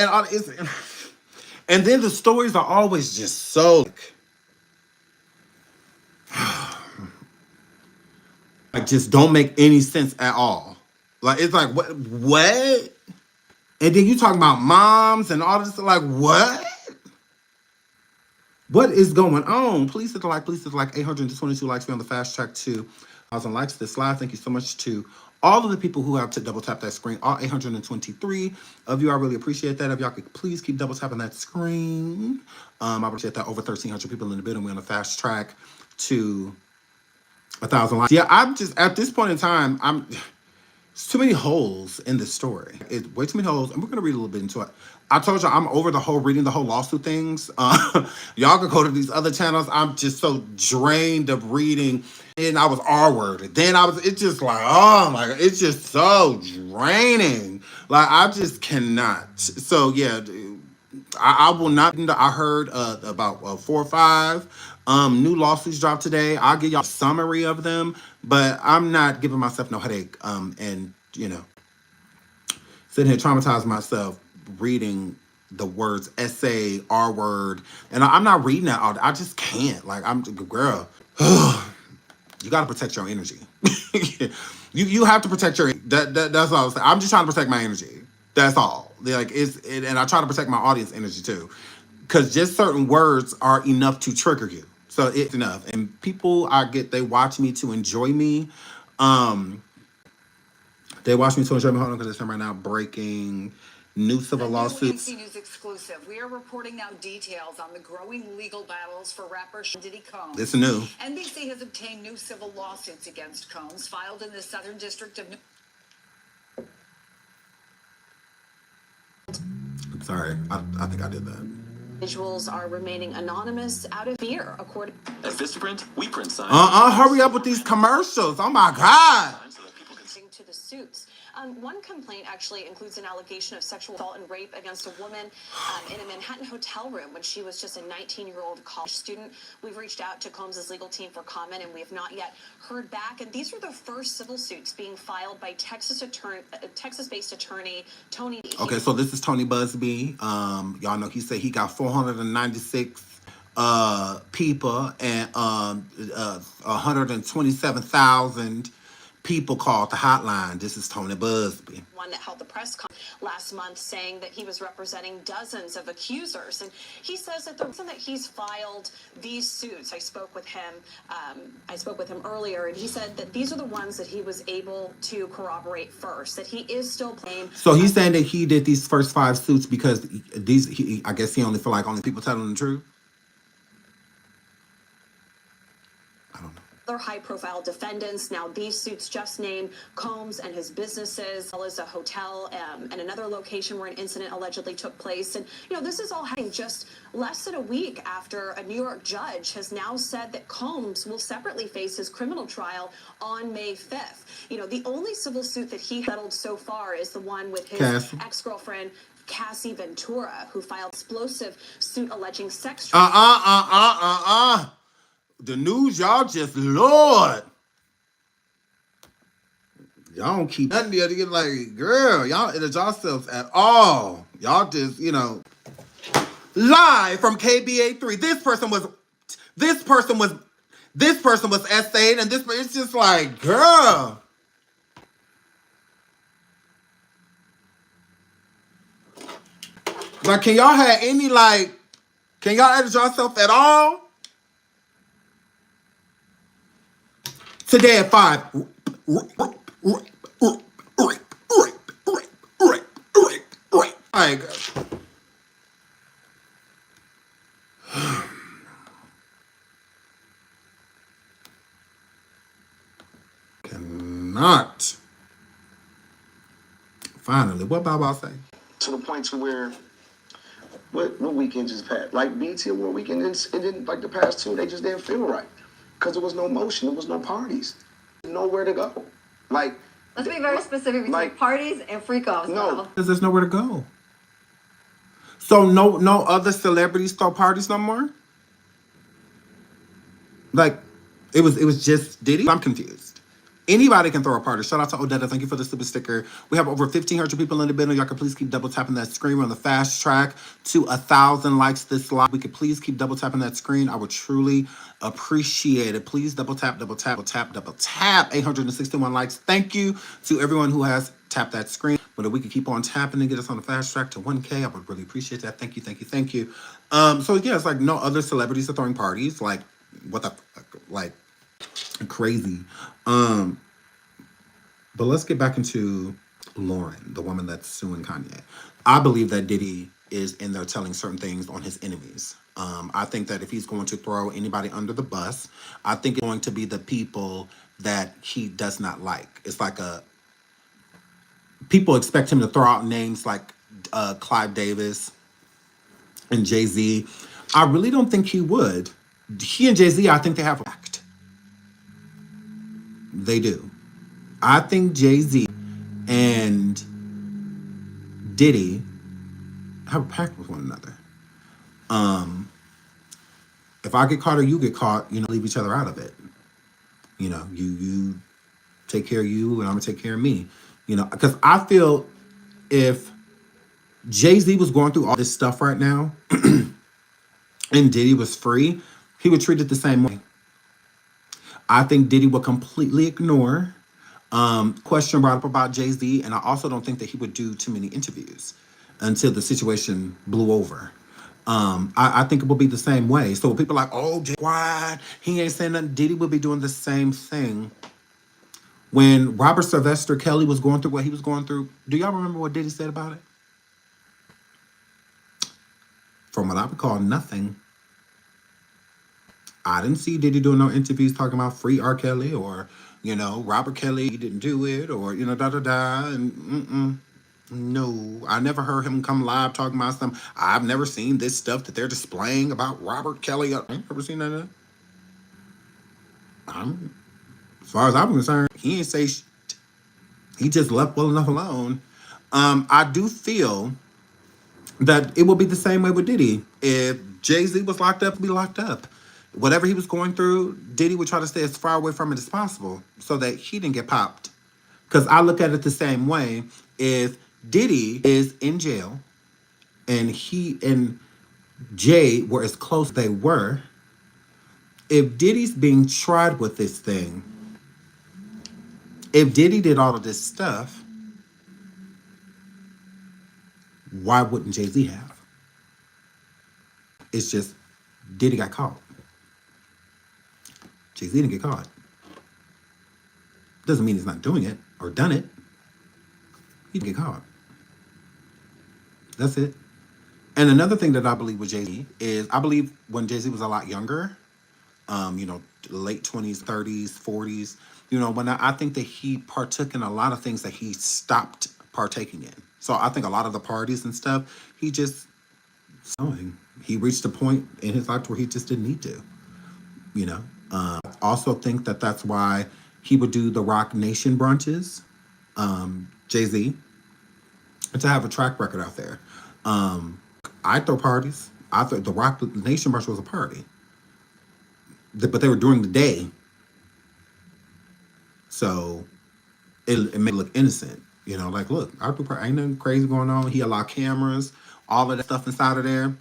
And then the stories are always just so like just don't make any sense at all. Like it's like what? And then you talking about moms and all this like what? What is going on? Please hit the like. Please hit the like. 822 likes. We're on the fast track to 1,000 likes this live. Thank you so much to all of the people who have to double tap that screen. All 823 of you. I really appreciate that. If y'all could please keep double tapping that screen. I appreciate that. Over 1,300 people in the building. We're on the fast track to 1,000 likes. Yeah, I'm just at this point in time. There's too many holes in this story. It's way too many holes, and we're gonna read a little bit into it. I told you I'm over the whole reading the whole lawsuit things. Y'all can go to these other channels. I'm just so drained of reading, and I was R-worded. Then it's just like, oh my god, it's just so draining. Like I just cannot. So yeah, I will not. I heard about 4 or 5 new lawsuits dropped today. I'll give y'all a summary of them, but I'm not giving myself no headache. And you know, sitting here traumatizing myself reading the words essay, R word, and I'm not reading that all. I just can't. Like I'm girl. You got to protect your energy. you have to protect your. That's all I was saying. I'm just trying to protect my energy. That's all. Like and I try to protect my audience energy too, because just certain words are enough to trigger you. So it's enough. And people, they watch me to enjoy me. They watch me to enjoy me. Hold on, because it's right now breaking new civil lawsuits. NC News exclusive. We are reporting now details on the growing legal battles for rapper Diddy Combs. It's new. NBC has obtained new civil lawsuits against Combs filed in the Southern District of New I'm sorry. I think I did that. Individuals are remaining anonymous out of fear, according At Vistaprint, we print signs. Hurry up with these commercials. Oh my God. to the suits. One complaint actually includes an allegation of sexual assault and rape against a woman in a Manhattan hotel room when she was just a 19-year-old college student. We've reached out to Combs' legal team for comment, and we have not yet heard back. And these are the first civil suits being filed by Texas-based attorney Tony. Okay, so this is Tony Busby. Y'all know he said he got 496 people and 127,000 people called the hotline. This is Tony Busby. One that held the press conference last month saying that he was representing dozens of accusers. And he says that the reason that he's filed these suits, I spoke with him earlier, and he said that these are the ones that he was able to corroborate first, that he is still playing. So he's saying that he did these first 5 suits because I guess he only feel like only people telling the truth. Other high-profile defendants. Now, these suits just name Combs and his businesses, as well as a hotel and another location where an incident allegedly took place. And, you know, this is all happening just less than a week after a New York judge has now said that Combs will separately face his criminal trial on May 5th. You know, the only civil suit that he settled so far is the one with his ex-girlfriend, Cassie Ventura, who filed explosive suit alleging sex. The news, y'all just, Lord. Y'all don't keep nothing there to get like, girl, y'all edit yourselves at all. Y'all just, you know, live from KBA3. This person was essayed, and it's just like, girl. Like, can y'all edit yourself at all? Today at 5. Like, cannot. Finally, what Bob say? To the point to where what weekend just passed? Like BT Award weekend, and then like the past two, they just didn't feel right because there was no motion, there was no parties, nowhere to go. Like, let's be very specific between like, parties and freak-offs. No, because there's nowhere to go. So no other celebrities throw parties no more? Like, it was just Diddy? I'm confused. Anybody can throw a party. Shout out to Odetta. Thank you for the super sticker. We have over 1,500 people in the building. Y'all can please keep double tapping that screen. We're on the fast track to 1,000 likes this live. We could please keep double tapping that screen. I would truly appreciate it. Please double tap, double tap, double tap, double tap. 861 likes. Thank you to everyone who has tapped that screen. But if we could keep on tapping and get us on the fast track to 1K, I would really appreciate that. Thank you, thank you, thank you. So yeah, it's like no other celebrities are throwing parties. Like, what the fuck? Like, crazy. But let's get back into Lauren, the woman that's suing Kanye. I believe that Diddy is in there telling certain things on his enemies. I think that if he's going to throw anybody under the bus, I think it's going to be the people that he does not like. It's like people expect him to throw out names like Clive Davis and Jay-Z. I really don't think he would. He and Jay-Z, I think they have a pact. They do. I think Jay-Z and Diddy have a pact with one another. If I get caught or you get caught, leave each other out of it. You take care of you and I'm gonna take care of me. Because I feel if Jay-Z was going through all this stuff right now and Diddy was free, he would treat it the same way. I think Diddy would completely ignore question brought up about Jay-Z, and I also don't think that he would do too many interviews until the situation blew over. I think it will be the same way. So people are like, oh, Jaguar, he ain't saying nothing. Diddy would be doing the same thing. When Robert Sylvester Kelly was going through what he was going through, do y'all remember what Diddy said about it? From what I recall, nothing. I didn't see Diddy doing no interviews talking about free R. Kelly or, Robert Kelly, he didn't do it or, da-da-da. And no, I never heard him come live talking about something. I've never seen this stuff that they're displaying about Robert Kelly. I ain't never seen that. As far as I'm concerned, he ain't say shit. He just left well enough alone. I do feel that it will be the same way with Diddy. If Jay-Z was locked up, be locked up. Whatever he was going through, Diddy would try to stay as far away from it as possible so that he didn't get popped. Because I look at it the same way. If Diddy is in jail and he and Jay were as close as they were, if Diddy's being tried with this thing, if Diddy did all of this stuff, why wouldn't Jay-Z have? It's just Diddy got caught. Jay-Z didn't get caught. Doesn't mean he's not doing it or done it. He didn't get caught. That's it. And another thing that I believe with Jay-Z is I believe when Jay-Z was a lot younger, late 20s, 30s, 40s, when I think that he partook in a lot of things that he stopped partaking in. So I think a lot of the parties and stuff, he reached a point in his life where he just didn't need to, I also think that that's why he would do the Rock Nation brunches, Jay-Z, and to have a track record out there. I throw parties. I thought the Rock Nation brunch was a party. But they were during the day. So it made it look innocent. Like, look, I do ain't nothing crazy going on. He allowed cameras, all of that stuff inside of there.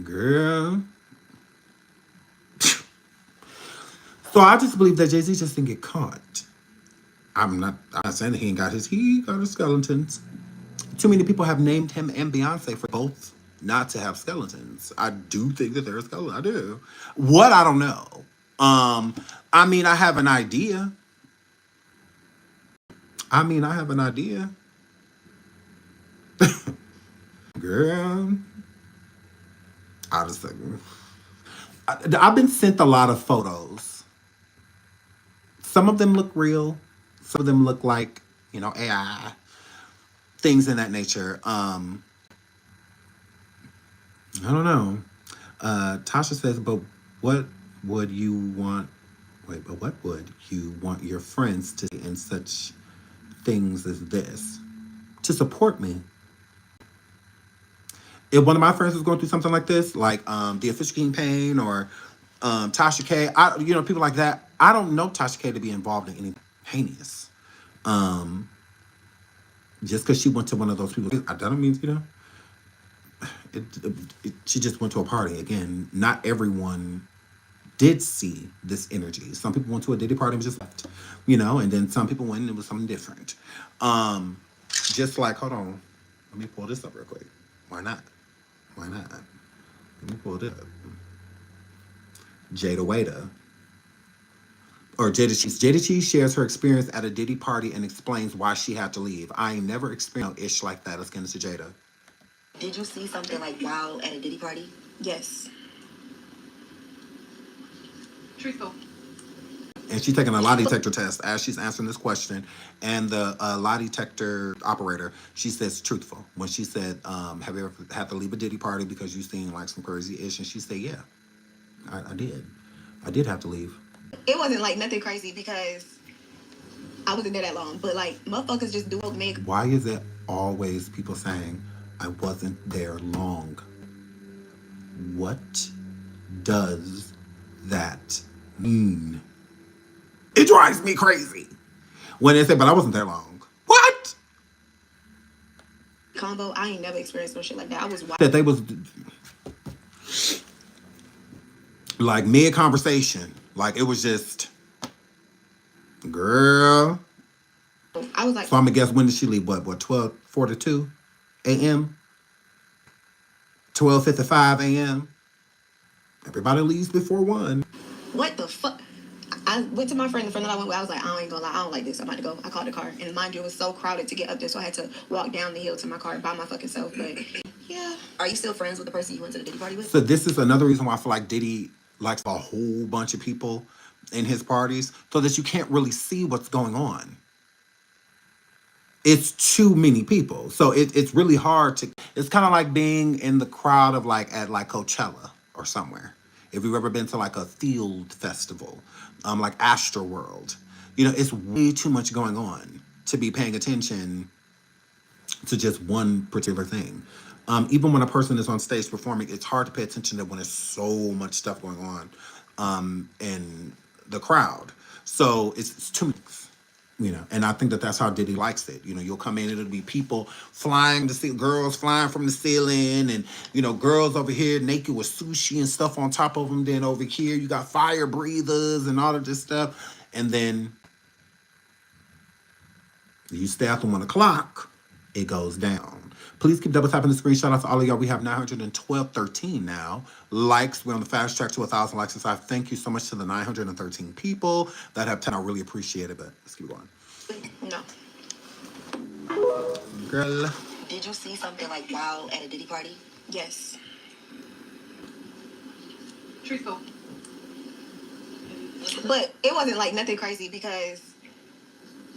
Girl. So I just believe that Jay-Z just didn't get caught. I'm not saying that he got his skeletons. Too many people have named him and Beyonce for both not to have skeletons. I do think that they're a skeleton. I do. What? I don't know. I have an idea. Girl. I've been sent a lot of photos. Some of them look real. Some of them look like, AI, things in that nature. I don't know. Tasha says, but what would you want? Wait, but what would you want your friends to say in such things as this? To support me. If one of my friends was going through something like this, like the official King Payne or Tasha K, people like that, I don't know Tasha K to be involved in anything heinous. Just because she went to one of those people, I don't mean, she just went to a party. Again, not everyone did see this energy. Some people went to a Diddy party and just left, and then some people went and it was something different. Just like, hold on, let me pull this up real quick. Why not? Why not? Let me pull it up. Jada Waiter. Or Jada Cheese. Jada Cheese shares her experience at a Diddy party and explains why she had to leave. I ain't never experienced no ish like that. Let's get into Jada. Did you see something like wild at a Diddy party? Yes. Truthful. And she's taking a lie detector test as she's answering this question. And the lie detector operator, she says truthful. When she said, have you ever had to leave a Diddy party because you seen like some crazy ish? And she said, yeah, I did. I did have to leave. It wasn't like nothing crazy because I wasn't there that long. But like motherfuckers just do what make. Why is it always people saying, I wasn't there long? What does that mean? It drives me crazy when they say, but I wasn't there long. What? Combo, I ain't never experienced no shit like that. I was wild. That they was like mid conversation. Like it was just, girl. I was like, so I'm gonna guess, when did she leave? What 12:42 a.m. 12:55 a.m. Everybody leaves before 1. what the fuck? I went to my friend, the friend that I went with. I was like, I ain't gonna lie, I don't like this. I'm about to go. I called the car. And mind you, it was so crowded to get up there, so I had to walk down the hill to my car by my fucking self. But yeah. Are you still friends with the person you went to the Diddy party with? So this is another reason why I feel like Diddy likes a whole bunch of people in his parties, so that you can't really see what's going on. It's too many people. So it's really hard to, it's kind of like being in the crowd of like at like Coachella or somewhere. If you've ever been to like a field festival, like Astroworld, it's way too much going on to be paying attention to just one particular thing. Even when a person is on stage performing, it's hard to pay attention to when there's so much stuff going on in the crowd. So it's too much, and I think that's how Diddy likes it. You'll come in and it'll be people flying to see girls flying from the ceiling, and girls over here naked with sushi and stuff on top of them. Then over here you got fire breathers and all of this stuff, and then you stay after 1 o'clock, it goes down. Please keep double tapping the screen. Shout out to all of y'all. We have 913 now likes. We're on the fast track to 1,000 likes. So I thank you so much to the 913 people that have 10. I really appreciate it, but let's keep going. No. Girl. Did you see something like wild at a Diddy party? Yes. Truthful. But it wasn't like nothing crazy because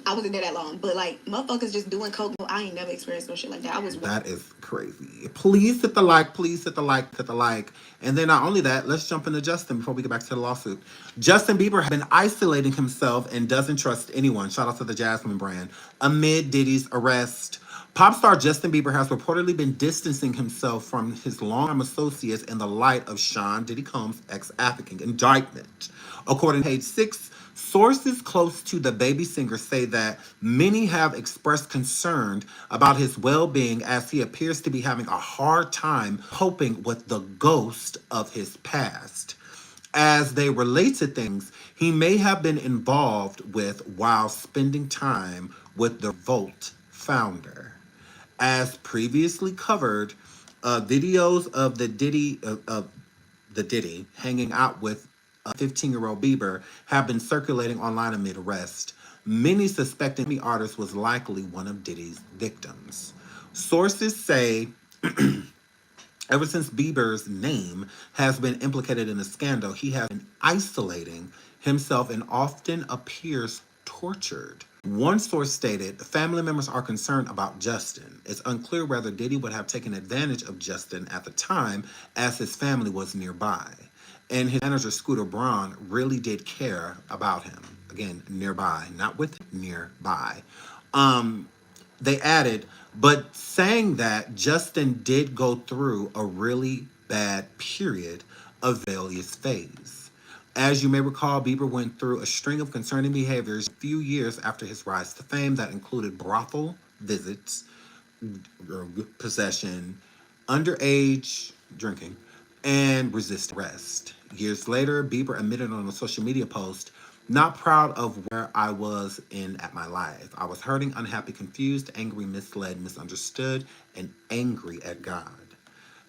I wasn't there that long. But like motherfuckers just doing coke. I ain't never experienced no shit like that. I was. That is crazy. Please hit the like. Please hit the like. Hit the like. And then not only that, let's jump into Justin before we get back to the lawsuit. Justin Bieber has been isolating himself and doesn't trust anyone. Shout out to the Jasmine brand. Amid Diddy's arrest, pop star Justin Bieber has reportedly been distancing himself from his longtime associates in the light of Sean Diddy Combs' ex-African indictment. According to Page 6, sources close to the baby singer say that many have expressed concern about his well-being as he appears to be having a hard time coping with the ghost of his past. As they relate to things he may have been involved with while spending time with the Volt founder. As previously covered, videos of the Diddy hanging out with a 15-year-old Bieber have been circulating online amid arrest. Many suspecting the artist was likely one of Diddy's victims. Sources say ever since Bieber's name has been implicated in the scandal, he has been isolating himself and often appears tortured. One source stated, family members are concerned about Justin. It's unclear whether Diddy would have taken advantage of Justin at the time, as his family was nearby. And his manager, Scooter Braun, really did care about him. Again, nearby, not with nearby. They added, but saying that Justin did go through a really bad period of rebellious phase. As you may recall, Bieber went through a string of concerning behaviors a few years after his rise to fame that included brothel visits, possession, underage drinking, and resisting arrest. Years later, Bieber admitted on a social media post, "Not proud of where I was in at my life. I was hurting, unhappy, confused, angry, misled, misunderstood, and angry at God."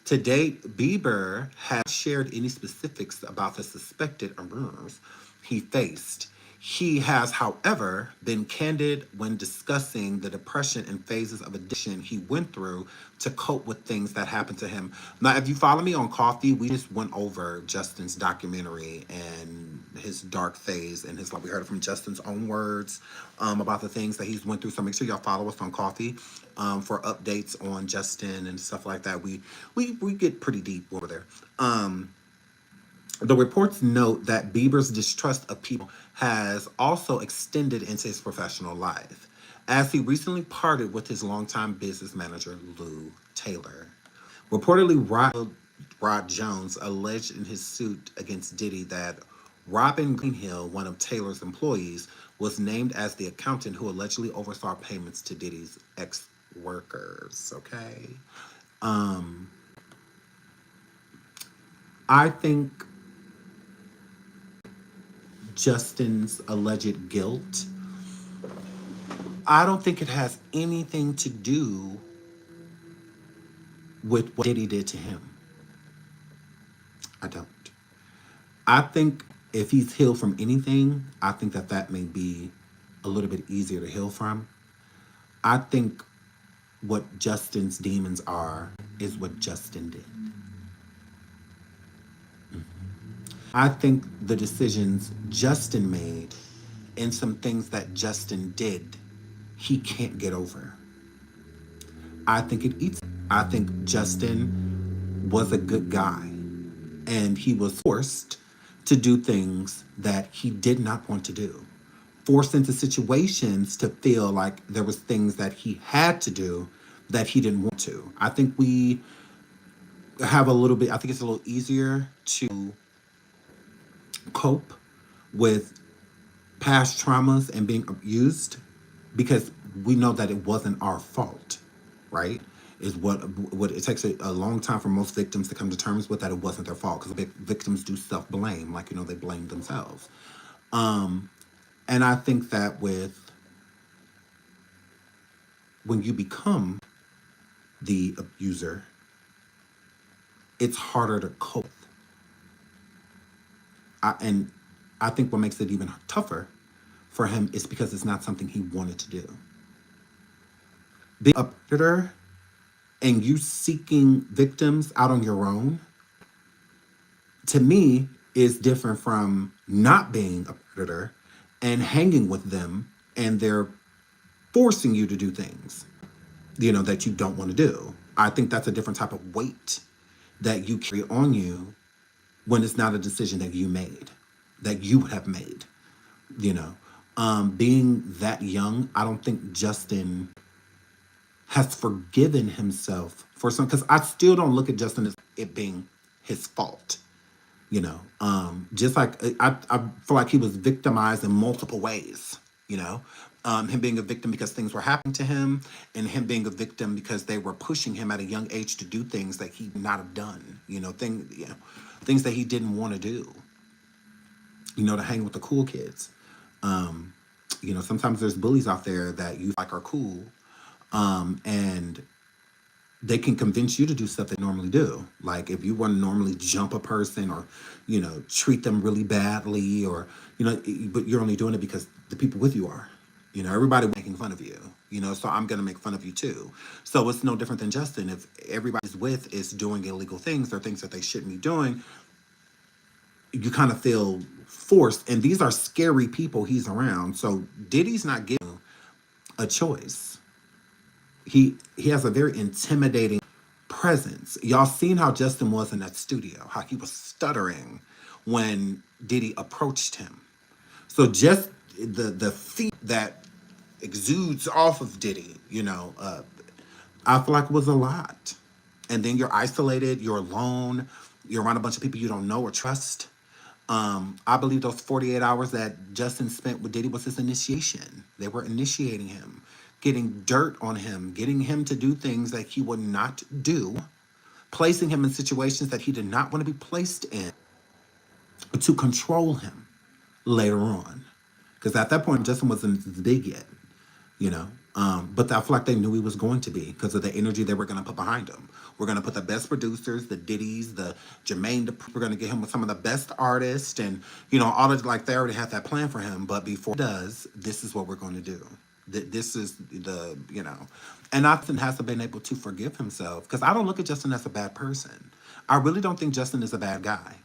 To date, Bieber has shared any specifics about the suspected errors he faced. He has, however, been candid when discussing the depression and phases of addiction he went through to cope with things that happened to him. Now, if you follow me on Coffee, we just went over Justin's documentary and his dark phase and his, like, we heard it from Justin's own words about the things that he's went through. So make sure y'all follow us on Coffee for updates on Justin and stuff like that. We get pretty deep over there. The reports note that Bieber's distrust of people has also extended into his professional life, as he recently parted with his longtime business manager, Lou Taylor. Reportedly, Rod Jones alleged in his suit against Diddy that Robin Greenhill, one of Taylor's employees, was named as the accountant who allegedly oversaw payments to Diddy's ex-workers, okay? I think Justin's alleged guilt, I don't think it has anything to do with what Diddy did to him. I don't. I think if he's healed from anything, I think that that may be a little bit easier to heal from. I think what Justin's demons are is what Justin did. I think the decisions Justin made and some things that Justin did, he can't get over. I think it eats. I think Justin was a good guy, and he was forced to do things that he did not want to do. Forced into situations to feel like there was things that he had to do that he didn't want to. I think we have a little bit, I think it's a little easier to cope with past traumas and being abused because we know that it wasn't our fault, right? Is what it takes a long time for most victims to come to terms with, that it wasn't their fault, because victims do self-blame, like, they blame themselves. And I think that when you become the abuser, it's harder to cope. And I think what makes it even tougher for him is because it's not something he wanted to do. Being a predator and you seeking victims out on your own, to me, is different from not being a predator and hanging with them and they're forcing you to do things, that you don't want to do. I think that's a different type of weight that you carry on you when it's not a decision that you made, that you have made, Being that young, I don't think Justin has forgiven himself for some, because I still don't look at Justin as it being his fault, Just like, I feel like he was victimized in multiple ways, Him being a victim because things were happening to him, and him being a victim because they were pushing him at a young age to do things that he would not have done, things that he didn't want to do, to hang with the cool kids. Sometimes there's bullies out there that you like are cool, and they can convince you to do stuff they normally do. Like if you want to normally jump a person or, treat them really badly, or, but you're only doing it because the people with you are. Everybody making fun of you, so I'm going to make fun of you too. So it's no different than Justin. If everybody's is doing illegal things or things that they shouldn't be doing, you kind of feel forced, and these are scary people he's around. So Diddy's not giving a choice. He has a very intimidating presence. Y'all seen how Justin was in that studio, how he was stuttering when Diddy approached him. So just the feet that exudes off of Diddy, I feel like it was a lot. And then you're isolated, you're alone, you're around a bunch of people you don't know or trust. I believe those 48 hours that Justin spent with Diddy was his initiation. They were initiating him, getting dirt on him, getting him to do things that he would not do, placing him in situations that he did not want to be placed in, to control him later on. Because at that point, Justin wasn't as big yet, But I feel like they knew he was going to be because of the energy they were going to put behind him. We're going to put the best producers, the Diddy's, the Jermaine. We're going to get him with some of the best artists, and all of they already had that plan for him. But before he does, this is what we're going to do. This is and Justin hasn't been able to forgive himself because I don't look at Justin as a bad person. I really don't think Justin is a bad guy.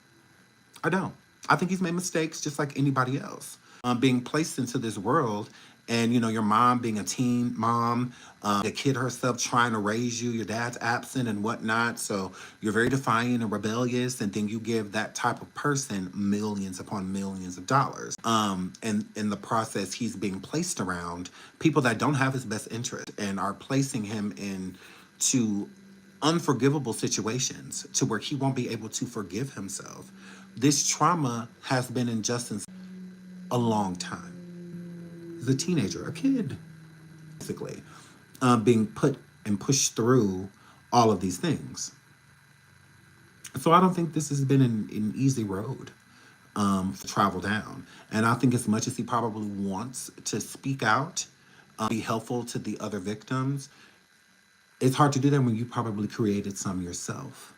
I don't. I think he's made mistakes just like anybody else. Being placed into this world. And, your mom being a teen mom, the kid herself trying to raise you, your dad's absent and whatnot. So you're very defiant and rebellious. And then you give that type of person millions upon millions of dollars. And in the process, he's being placed around people that don't have his best interest and are placing him into unforgivable situations to where he won't be able to forgive himself. This trauma has been in Justin's a long time. A teenager, a kid, basically, being put and pushed through all of these things. So I don't think this has been an easy road to travel down. And I think as much as he probably wants to speak out, be helpful to the other victims, it's hard to do that when you probably created some yourself.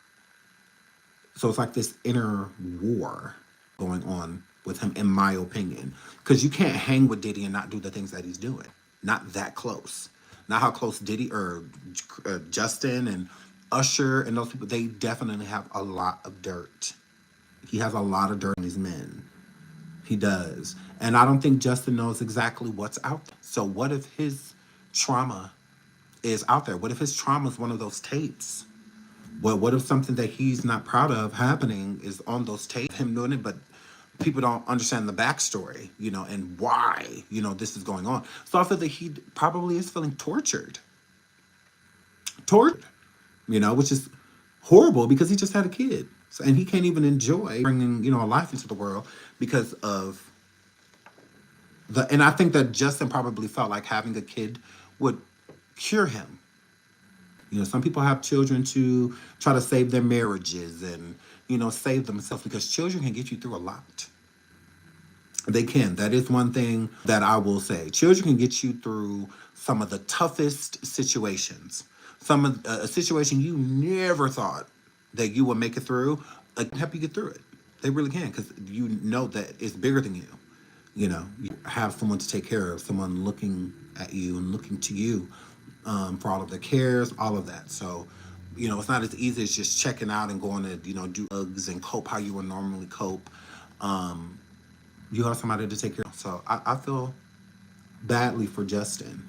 So it's like this inner war going on with him, in my opinion, because you can't hang with Diddy and not do the things that he's doing. Not that close. Not how close Diddy or Justin and Usher and those people, they definitely have a lot of dirt. He has a lot of dirt on these men. He does. And I don't think Justin knows exactly what's out there. So what if his trauma is out there? What if his trauma is one of those tapes? Well, what if something that he's not proud of happening is on those tapes, him doing it, but people don't understand the backstory, and why, this is going on. So I feel that he probably is feeling tortured, which is horrible because he just had a kid. So, and he can't even enjoy bringing, a life into the world because of and I think that Justin probably felt like having a kid would cure him. Some people have children to try to save their marriages and, save themselves because children can get you through a lot. They can. That is one thing that I will say. Children can get you through some of the toughest situations. Some of a situation you never thought that you would make it through, can help you get through it. They really can because you know that it's bigger than you. You have someone to take care of, someone looking at you and looking to you for all of the cares, all of that. So, it's not as easy as just checking out and going to, do drugs and cope how you would normally cope. You have somebody to take care of. So I feel badly for Justin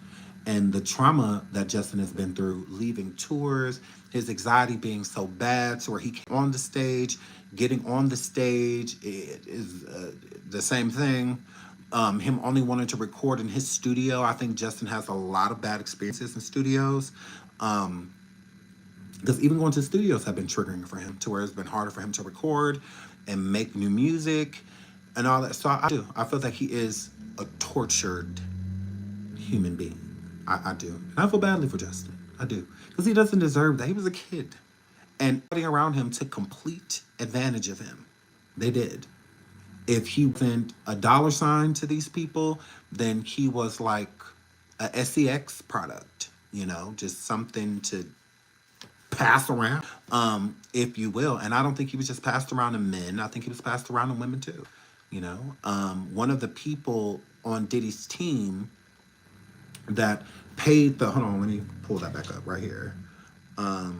and the trauma that Justin has been through, leaving tours, his anxiety being so bad to where he came on the stage, getting on the stage is the same thing. Him only wanting to record in his studio. I think Justin has a lot of bad experiences in studios. Because even going to studios have been triggering for him to where it's been harder for him to record and make new music and all that. So I feel like he is a tortured human being. I do. And I feel badly for Justin. I do. Because he doesn't deserve that. He was a kid. And everybody around him took complete advantage of him. They did. If he wasn't a dollar sign to these people, then he was like a SEX product, just something to pass around, if you will. And I don't think he was just passed around to men. I think he was passed around to women too. One of the people on Diddy's team that paid hold on, let me pull that back up right here. Let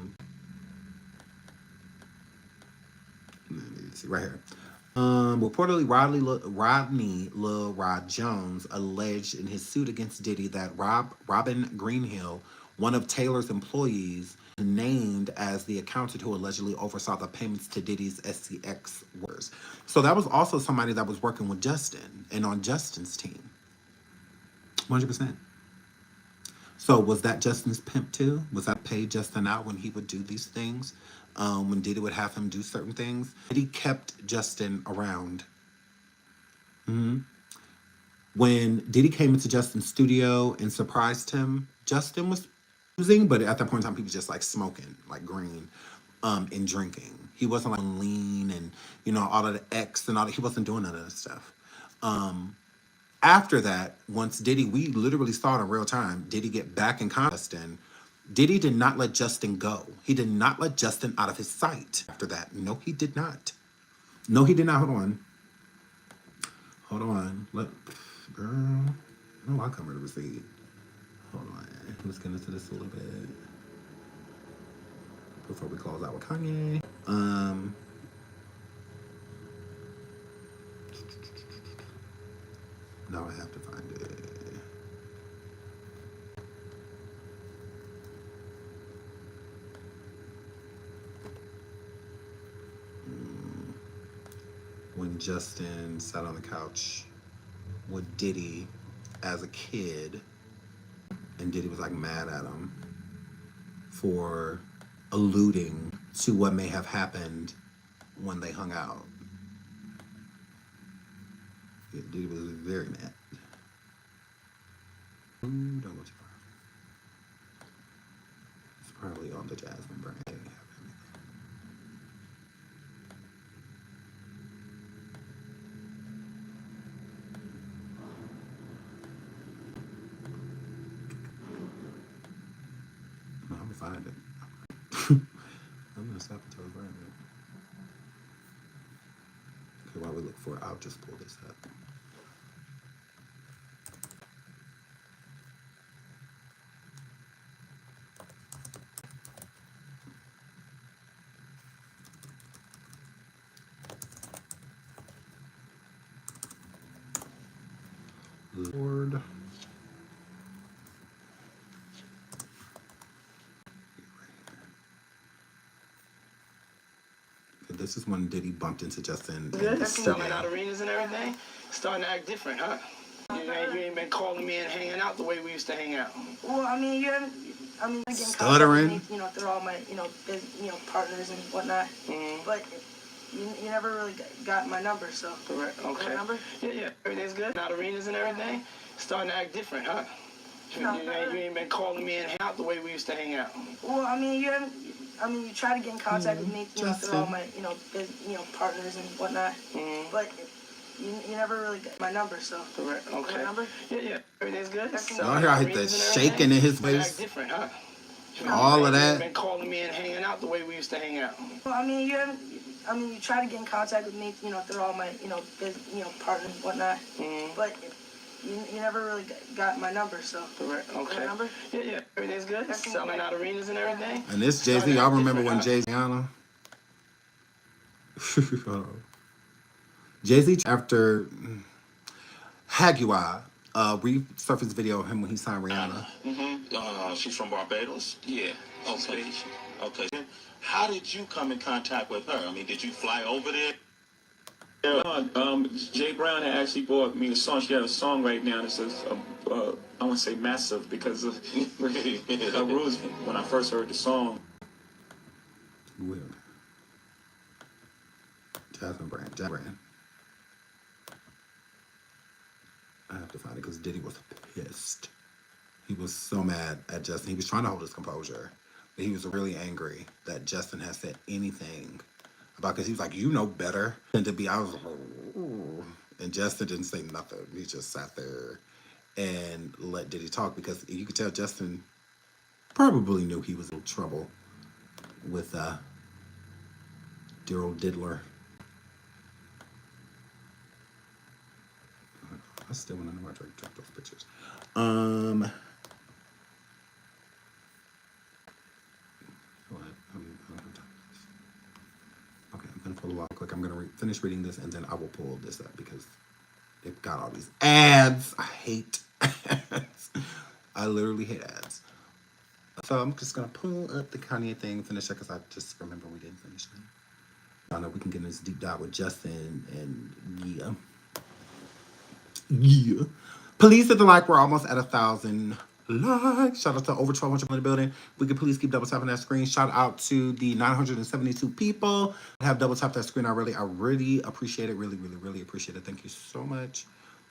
me see right here. Reportedly, Rodney Lil Rod Jones alleged in his suit against Diddy that Robin Greenhill, one of Taylor's employees, named as the accountant who allegedly oversaw the payments to Diddy's SCX workers. So that was also somebody that was working with Justin and on Justin's team. 100%. So was that Justin's pimp too? Was that paid Justin out when he would do these things? When Diddy would have him do certain things? Diddy kept Justin around. When Diddy came into Justin's studio and surprised him, Justin was using, but at that point in time, he was just like smoking, like green, and drinking. He wasn't like lean and, all of the X and all that. He wasn't doing none of that stuff. After that, once Diddy, we literally saw it in real time, Diddy get back in contact with Justin. Diddy did not let Justin go. He did not let Justin out of his sight after that. No, he did not. No, he did not. Hold on. Girl. Oh, I'll come here to receipt. Hold on. Let's get into this a little bit before we close out with Kanye. Now I have to find it. When Justin sat on the couch with Diddy as a kid, and Diddy was like mad at him for alluding to what may have happened when they hung out. Yeah, Diddy was very mad. Ooh, don't go too far. It's probably on the Jasmine brand. No, I'm gonna find it. I'm gonna stop until I find it. Okay, while we look for it, I'll just pull this up. Lord. This is when Diddy bumped into Justin. Selling out arenas and everything, starting to act different, huh? You ain't been calling me and hanging out the way we used to hang out. Well, I mean, getting stuttering. through all my, partners and whatnot. Mm-hmm. But you never really got my number, so. Correct. Okay. Number? Yeah. Everything's good. Out arenas and everything, starting to act different, huh? You ain't been calling me and hanging out the way we used to hang out. Well, I mean, you try to get in contact with me, through all my, partners and whatnot. Mm-hmm. But you never really got my number, so. Correct. Okay. Number? Yeah. Everything's good. Y'all hear how the shaking in his face? Different, huh? All of that. Been calling me and hanging out the way we used to hang out. Well, I mean, you try to get in contact with me, through all my, partners and whatnot. Mm-hmm. But you never really got my number, so. Correct. Okay. Number? Yeah. Everything's good. Selling out arenas and everything. And this Jay-Z, y'all remember when Jay-Z, Jay-Z, after Jaguar, resurfaced video of him when he signed Rihanna. Mm-hmm. She's from Barbados? Yeah. Okay. How did you come in contact with her? I mean, did you fly over there? Jay Brown had actually bought me a song. She had a song right now that says, I want to say massive because of her rules when I first heard the song. Weird. Jasmine brand. I have to find it because Diddy was pissed. He was so mad at Justin. He was trying to hold his composure, but he was really angry that Justin had said anything about, because he was like, you know better than to be. I was like, ooh. And Justin didn't say nothing. He just sat there and let Diddy talk, because you could tell Justin probably knew he was in trouble with dear old Diddler. I still want to know why Drake took those pictures. Okay, I'm gonna pull Quick, I'm gonna finish reading this and then I will pull this up because they've got all these ads. I hate ads. I literally hate ads. So I'm just gonna pull up the Kanye thing, finish it because I just remember we didn't finish it. I know we can get in this deep dive with Justin and yeah. Police at the like, we're almost at 1,000 likes. Shout out to over 1,200 in the building. We can please keep double tapping that screen. Shout out to the 972 people that have double tapped that screen already. I really appreciate it. Really, really, really appreciate it. Thank you so much.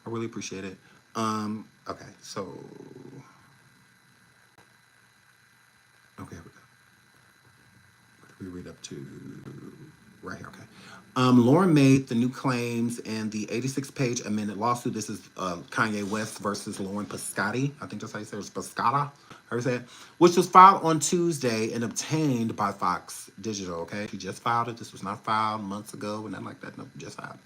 I really appreciate it. Okay, so okay, here we go. What did we read up to? Right here, okay. Lauren made the new claims in the 86-page amended lawsuit. This is Kanye West versus Lauren Piscotti. I think that's how you say it. It's Piscotta, how you say it? Which was filed on Tuesday and obtained by Fox Digital, okay? She just filed it. This was not filed months ago and nothing like that. No, just filed.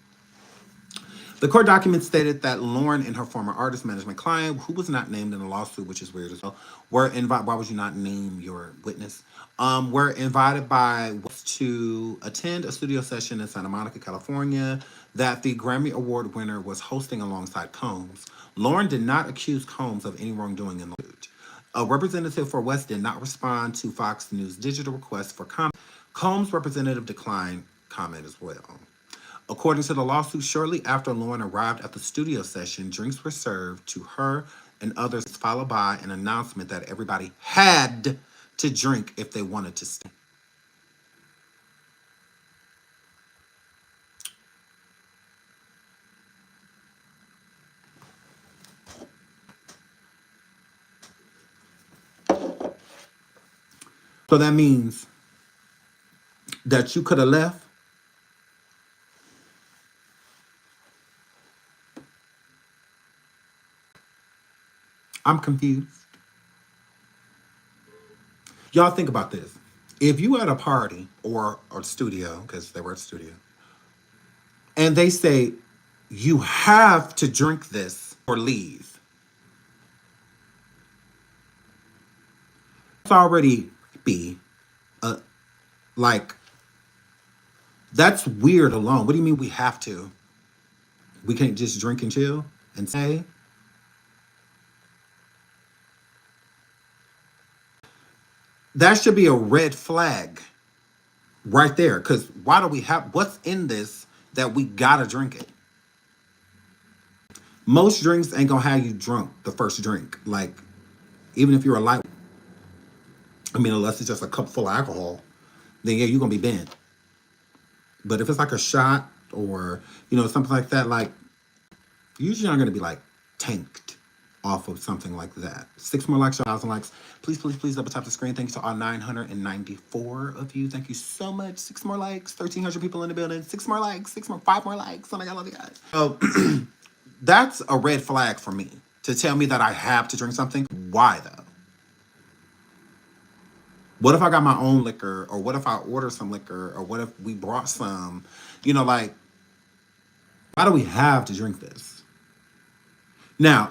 The court document stated that Lauren and her former artist management client, who was not named in the lawsuit, which is weird as well, were invited. Why would you not name your witness? Were invited by West to attend a studio session in Santa Monica, California, that the Grammy Award winner was hosting alongside Combs. Lauren did not accuse Combs of any wrongdoing in the lawsuit. A representative for West did not respond to Fox News Digital request for comment. Combs' representative declined comment as well. According to the lawsuit, shortly after Lauren arrived at the studio session, drinks were served to her and others, followed by an announcement that everybody had to drink if they wanted to stay. So that means that you could have left. I'm confused. Y'all think about this. If you at a party or a studio, because they were at a studio, and they say, you have to drink this or leave. It's already like, that's weird alone. What do you mean we have to? We can't just drink and chill and say? That should be a red flag right there. Because why do we have, what's in this that we gotta drink it? Most drinks ain't gonna have you drunk the first drink. Like, even if you're a light, I mean, unless it's just a cup full of alcohol, then yeah, you're gonna be bent. But if it's like a shot or, you know, something like that, like, usually I'm gonna be like tanked off of something like that. 6 more likes, 1,000 likes. Please, please, please double tap the screen. Thank you to all 994 of you. Thank you so much. 6 more likes, 1,300 people in the building. 6 more likes, 5 more likes. Oh my God, I love you guys. So that's a red flag for me to tell me that I have to drink something. Why though? What if I got my own liquor, or what if I order some liquor, or what if we brought some, you know, like, why do we have to drink this? Now,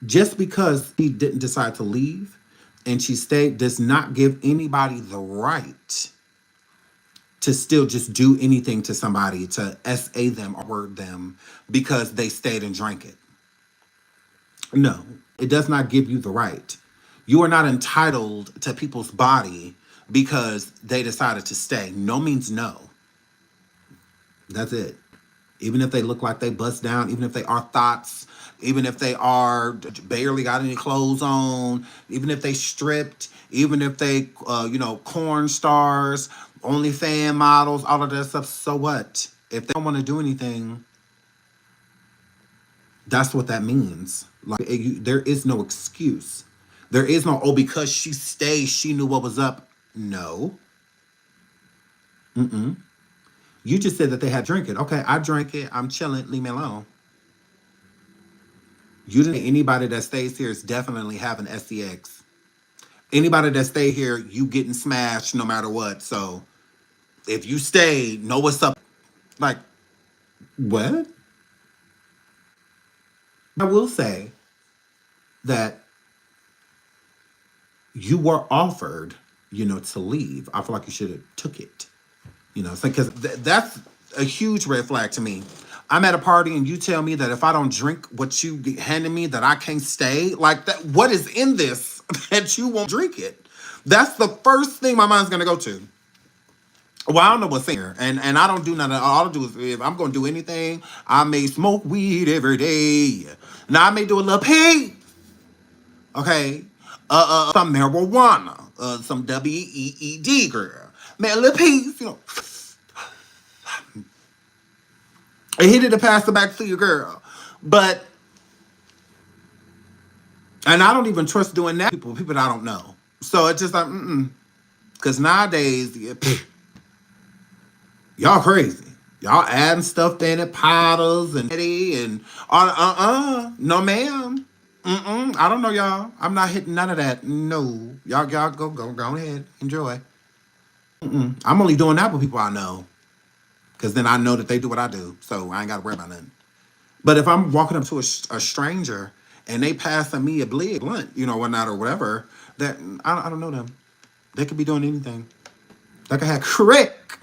just because he didn't decide to leave and she stayed does not give anybody the right to still just do anything to somebody, to SA them or word them because they stayed and drank it. No, it does not give you the right. You are not entitled to people's body because they decided to stay. No means no. That's it. Even if they look like they bust down, even if they are thoughts, even if they are barely got any clothes on, even if they stripped, even if they, you know, corn stars, OnlyFans models, all of that stuff, so what? If they don't want to do anything, that's what that means. Like, there is no excuse. There is no, oh, because she stayed, she knew what was up. No. You just said that they had drink it. Okay, I drank it. I'm chilling. Leave me alone. You didn't. Anybody that stays here is definitely having SEX. Anybody that stay here, you getting smashed no matter what. So if you stay, know what's up. Like, what? I will say that you were offered, you know, to leave. I feel like you should have took it. You know, because that's a huge red flag to me. I'm at a party and you tell me that if I don't drink what you handed me, that I can't stay. Like that, what is in this that you won't drink it? That's the first thing my mind's gonna go to. Well, I don't know what's in here, and I don't do nothing. All I do is if I'm gonna do anything, I may smoke weed every day. Now I may do a little pee, okay, some marijuana, some WEED, girl, man, a little piece, you know. I hit it to pass it back to your girl, but and I don't even trust doing that. People that I don't know, so it's just like because nowadays. Yeah, y'all crazy. Y'all adding stuff in it, powders and no ma'am. I don't know y'all. I'm not hitting none of that. No. Y'all go ahead. Enjoy. I'm only doing that with people I know. Because then I know that they do what I do. So I ain't got to worry about nothing. But if I'm walking up to a stranger and they passing me a blunt, you know, whatnot or whatever, that I don't know them. They could be doing anything. They could have crack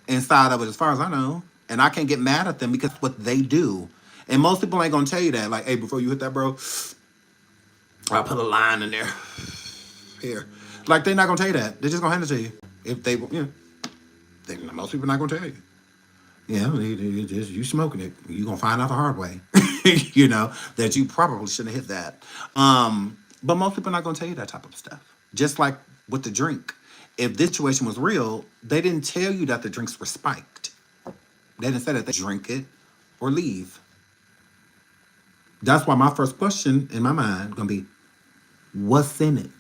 inside of it, as far as I know. And I can't get mad at them because that's what they do. And most people ain't gonna tell you that. Like, hey, before you hit that, bro, I'll put a line in there. Here. Like, they're not gonna tell you that. They're just gonna hand it to you. If they, you know, most people are not gonna tell you. Yeah, you smoking it. You're gonna find out the hard way. You know, that you probably shouldn't have hit that. But most people are not gonna tell you that type of stuff. Just like with the drink. If this situation was real, they didn't tell you that the drinks were spiked. They didn't say that they drink it or leave. That's why my first question in my mind gonna be, what's in it?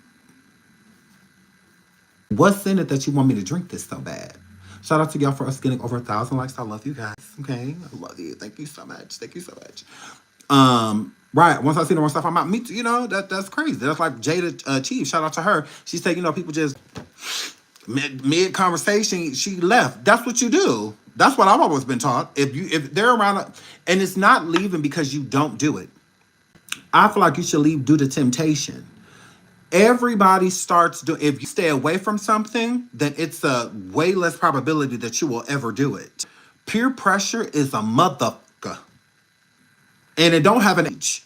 What's in it that you want me to drink this so bad? Shout out to y'all for us getting over 1,000 likes. I love you guys. Okay, I love you. Thank you so much. Thank you so much. Right. Once I see the more stuff, I'm out. Me too, you know, that's crazy. That's like Jada Chief. Shout out to her. She said, you know, people just mid conversation, she left. That's what you do. That's what I've always been taught. If they're around, and it's not leaving because you don't do it. I feel like you should leave due to temptation. Everybody starts doing. If you stay away from something, then it's a way less probability that you will ever do it. Peer pressure is a motherfucker, and it don't have an age.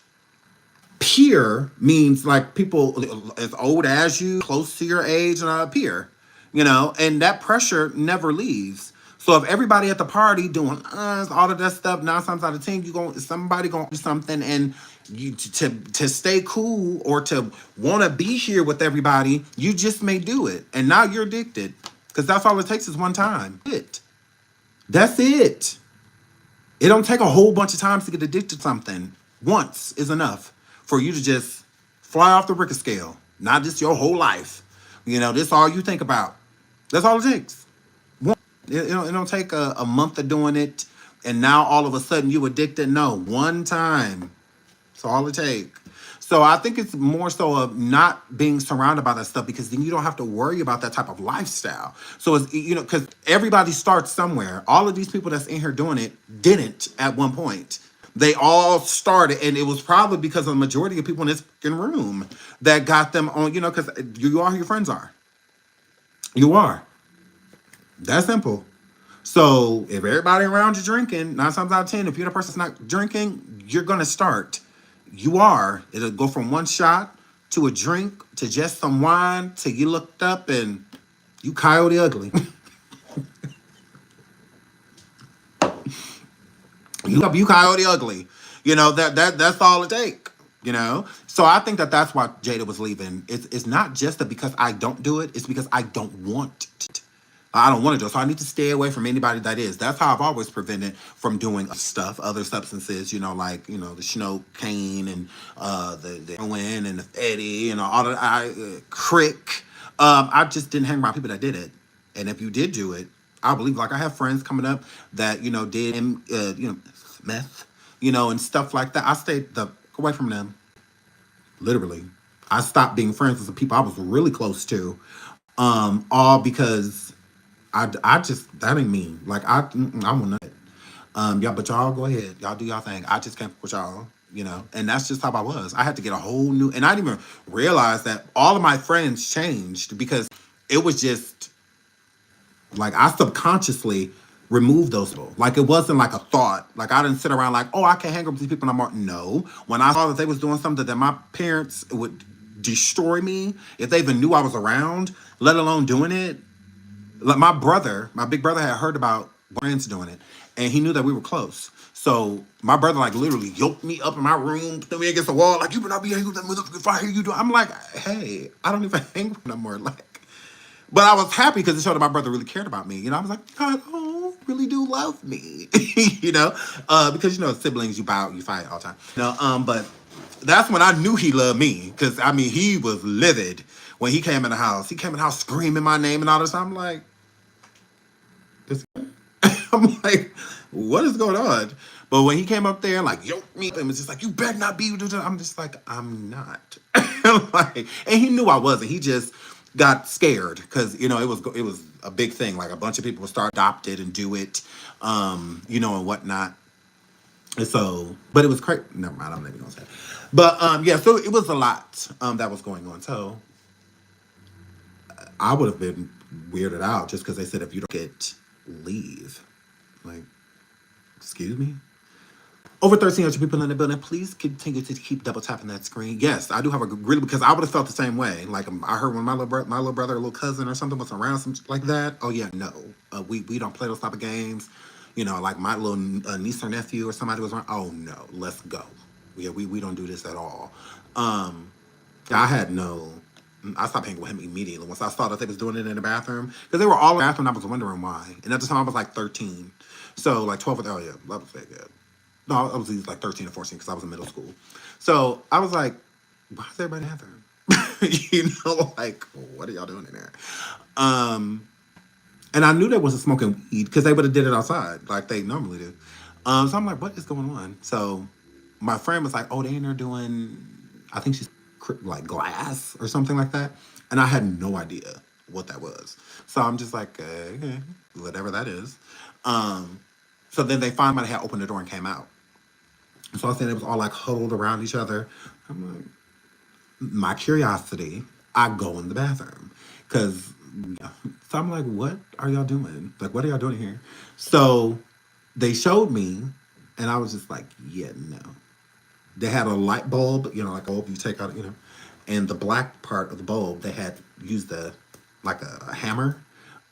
Peer means like people as old as you, close to your age, and a peer, you know, and that pressure never leaves. So if everybody at the party doing all of that stuff, 9 times out of 10, somebody gonna do something, and you to stay cool or to want to be here with everybody, you just may do it, and now you're addicted because that's all it takes is one time. That's it. It don't take a whole bunch of times to get addicted to something. Once is enough for you to just fly off the Richter scale. Not just your whole life. You know, this all you think about. That's all it takes. It don't take a month of doing it, and now all of a sudden you addicted. No, one time. That's all it takes. So I think it's more so of not being surrounded by that stuff, because then you don't have to worry about that type of lifestyle. So it's, you know, because everybody starts somewhere. All of these people that's in here doing it didn't at one point. They all started, and it was probably because of the majority of people in this fucking room that got them on, you know, because you are who your friends are. You are. That's simple. So if everybody around you drinking, 9 times out of 10, if you're the person that's not drinking, you're going to start. You are. It'll go from one shot to a drink to just some wine till you looked up and you Coyote Ugly. You Coyote Ugly. You know, that's all it takes. You know? So I think that's why Jada was leaving. It's not just that because I don't do it. It's because I don't want it. I don't want to do it. So I need to stay away from anybody that is. That's how I've always prevented from doing stuff, other substances, you know, like, you know, the Cane and the heroin and the Eddie and all the crick. I just didn't hang around people that did it. And if you did do it, I believe, like I have friends coming up that, you know, did, you know, meth, you know, and stuff like that. I stayed away from them. Literally. I stopped being friends with the people I was really close to. All because I just, that ain't me. Like, I want nothing. Yeah, but y'all go ahead. Y'all do y'all thing. I just can't fuck with y'all, you know? And that's just how I was. I had to get a whole new, and I didn't even realize that all of my friends changed because it was just Like, I subconsciously removed those people. Like, it wasn't like a thought. Like, I didn't sit around like, oh, I can't hang with these people no more. No. When I saw that they was doing something that my parents would destroy me if they even knew I was around, let alone doing it. Like, my big brother had heard about friends doing it, and he knew that we were close. So my brother, like, literally yoked me up in my room, threw me against the wall, like, you better not be hanging with that motherfucker if I hear you do. I'm like, hey, I don't even hang with him no more. Like, but I was happy because it showed that my brother really cared about me. You know, I was like, God, oh, really do love me. You know, because, you know, siblings, you fight all the time. You know, but that's when I knew he loved me, because, I mean, he was livid when he came in the house. He came in the house screaming my name and all this. I'm like, I'm like, what is going on? But when he came up there, like, yoked me and was just like, you better not be. I'm just like, I'm not. Like, and he knew I wasn't. He just got scared because, you know, it was a big thing. Like, a bunch of people would start adopt it and do it, you know, and whatnot. And so, but it was crazy. Never mind, I'm not even gonna say it. But yeah, so it was a lot that was going on. So I would have been weirded out just because they said if you don't get, leave. Like, excuse me? Over 1,300 people in the building. Please continue to keep double tapping that screen. Yes, I do have a really, because I would have felt the same way. Like, I heard when my little brother or little cousin or something was around, something like that. Oh yeah, no, we don't play those type of games. You know, like my little niece or nephew or somebody was around. Oh no, let's go. Yeah, we don't do this at all. I had no. I stopped hanging with him immediately once I saw that they was doing it in the bathroom, because they were all in the bathroom. And I was wondering why. And at the time I was like 13, so like 12. Oh yeah, that was very good. No, I was like 13 or 14 because I was in middle school. So I was like, why is everybody in the bathroom? You know, like, what are y'all doing in there? And I knew they wasn't smoking weed because they would have did it outside like they normally do. So I'm like, what is going on? So my friend was like, oh, they in there doing, I think she's like glass or something like that. And I had no idea what that was. So I'm just like, okay, whatever that is. So then they finally had opened the door and came out. So I said it was all like huddled around each other. I'm like, my curiosity, I go in the bathroom. So I'm like, what are y'all doing? Like, what are y'all doing here? So they showed me, and I was just like, yeah, no. They had a light bulb, you know, like a bulb you take out, you know, and the black part of the bulb, they had used a hammer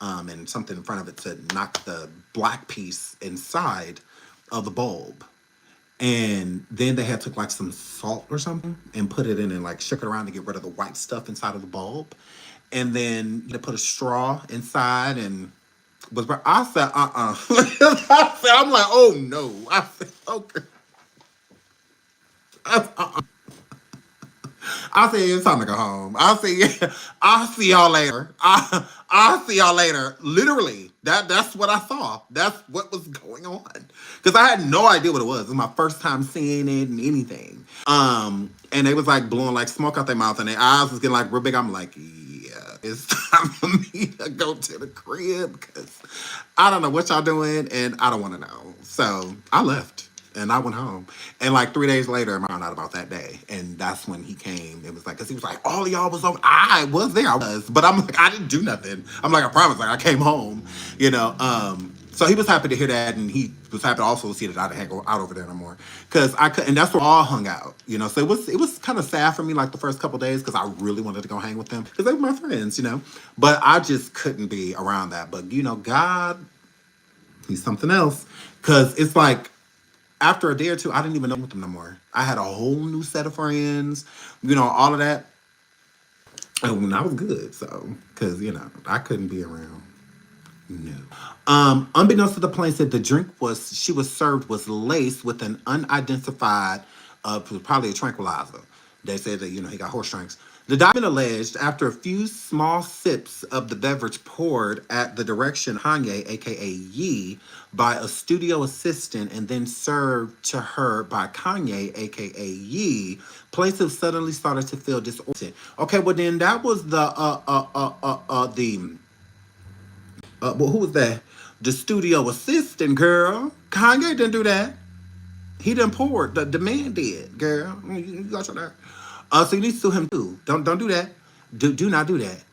and something in front of it to knock the black piece inside of the bulb. And then they had took like some salt or something and put it in and like shook it around to get rid of the white stuff inside of the bulb. And then they put a straw inside and was. I said, I'm like, oh no. I said, okay. I said, it's time to go home. I said, yeah, I'll see y'all later. I'll see y'all later. Literally, that's what I saw. That's what was going on. Because I had no idea what it was. It was my first time seeing it and anything. And they was like blowing like smoke out their mouth and their eyes was getting like real big. I'm like, yeah, it's time for me to go to the crib because I don't know what y'all doing and I don't want to know. So I left. And I went home. And like 3 days later, I found out about that day. And that's when he came. It was like, because he was like, all of y'all was over. I was there. I was. But I'm like, I didn't do nothing. I'm like, I promise. Like, I came home, you know. So he was happy to hear that. And he was happy to also see that I didn't hang out over there no more. Because I could, and that's where we all hung out, you know. So it was kind of sad for me, like the first couple days, because I really wanted to go hang with them. Because they were my friends, you know. But I just couldn't be around that. But, you know, God, he's something else. Because it's like, after a day or two, I didn't even know with them no more. I had a whole new set of friends, you know, all of that. And I was good, so, because, you know, I couldn't be around. No. Unbeknownst to the plaintiff, the drink she was served was laced with an unidentified, probably a tranquilizer. They said that, you know, he got horse drinks. The document alleged after a few small sips of the beverage poured at the direction Kanye, aka Yee, by a studio assistant and then served to her by Kanye, aka Yee, plaintiff suddenly started to feel disoriented. Okay, well then that was well, who was that? The studio assistant, girl. Kanye didn't do that. He didn't pour it. The man did, girl. You got your nerve. So you need to sue him too. Don't do that. Do not do that.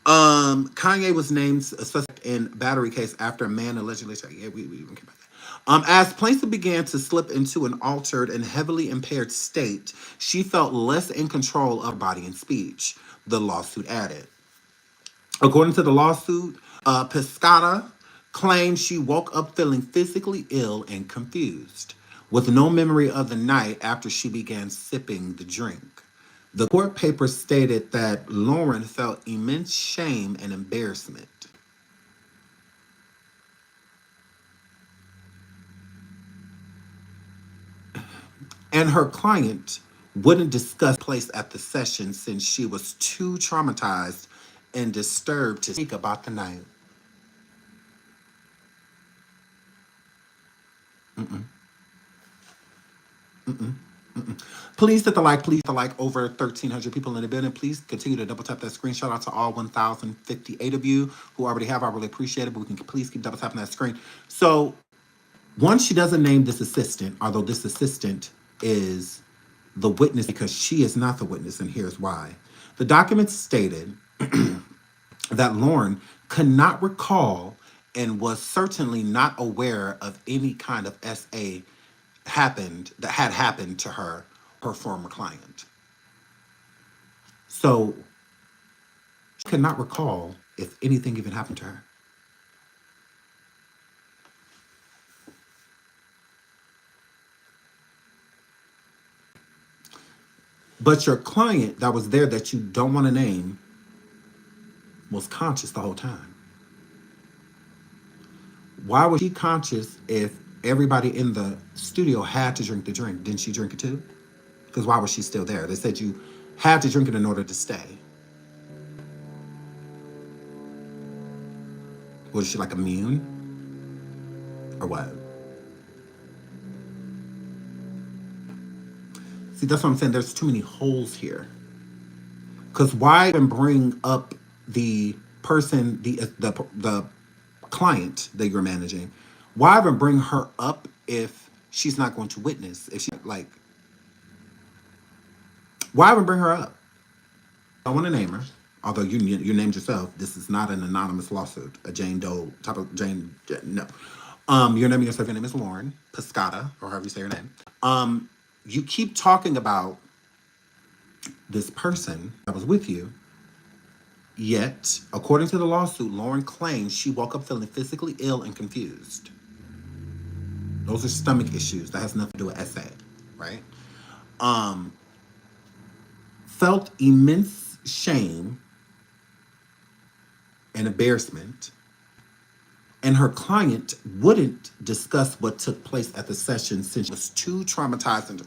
Kanye was named a suspect in battery case after a man allegedly... Yeah, we don't care about that. As plaintiff began to slip into an altered and heavily impaired state, she felt less in control of her body and speech, the lawsuit added. According to the lawsuit, Piscata claimed she woke up feeling physically ill and confused, with no memory of the night after she began sipping the drink. The court papers stated that Lauren felt immense shame and embarrassment. And her client wouldn't discuss place at the session since she was too traumatized and disturbed to speak about the night. Please hit the like, over 1,300 people in the building. Please continue to double tap that screenshot out to all 1,058 of you who already have. I really appreciate it, but we can please keep double tapping that screen. So once she doesn't name this assistant, although this assistant is the witness because she is not the witness, and here's why. The documents stated that Lauren could not recall and was certainly not aware of any kind of SA that had happened to her former client. So she could not recall if anything even happened to her. But your client that was there that you don't want to name was conscious the whole time. Why was she conscious if everybody in the studio had to drink the drink? Didn't she drink it too? Because why was she still there? They said you had to drink it in order to stay. Was she like immune? Or what? See, that's what I'm saying. There's too many holes here. Because why even bring up the person, the client that you're managing? Why even bring her up if she's not going to witness? If she why even bring her up? I want to name her, although you named yourself. This is not an anonymous lawsuit, a Jane Doe type of Jane. No, you're naming yourself. Your name is Lauren Piscata, or however you say your name. You keep talking about this person that was with you, yet, according to the lawsuit, Lauren claims she woke up feeling physically ill and confused. Those are stomach issues. That has nothing to do with SA, right? Felt immense shame and embarrassment, and her client wouldn't discuss what took place at the session since she was too traumatized.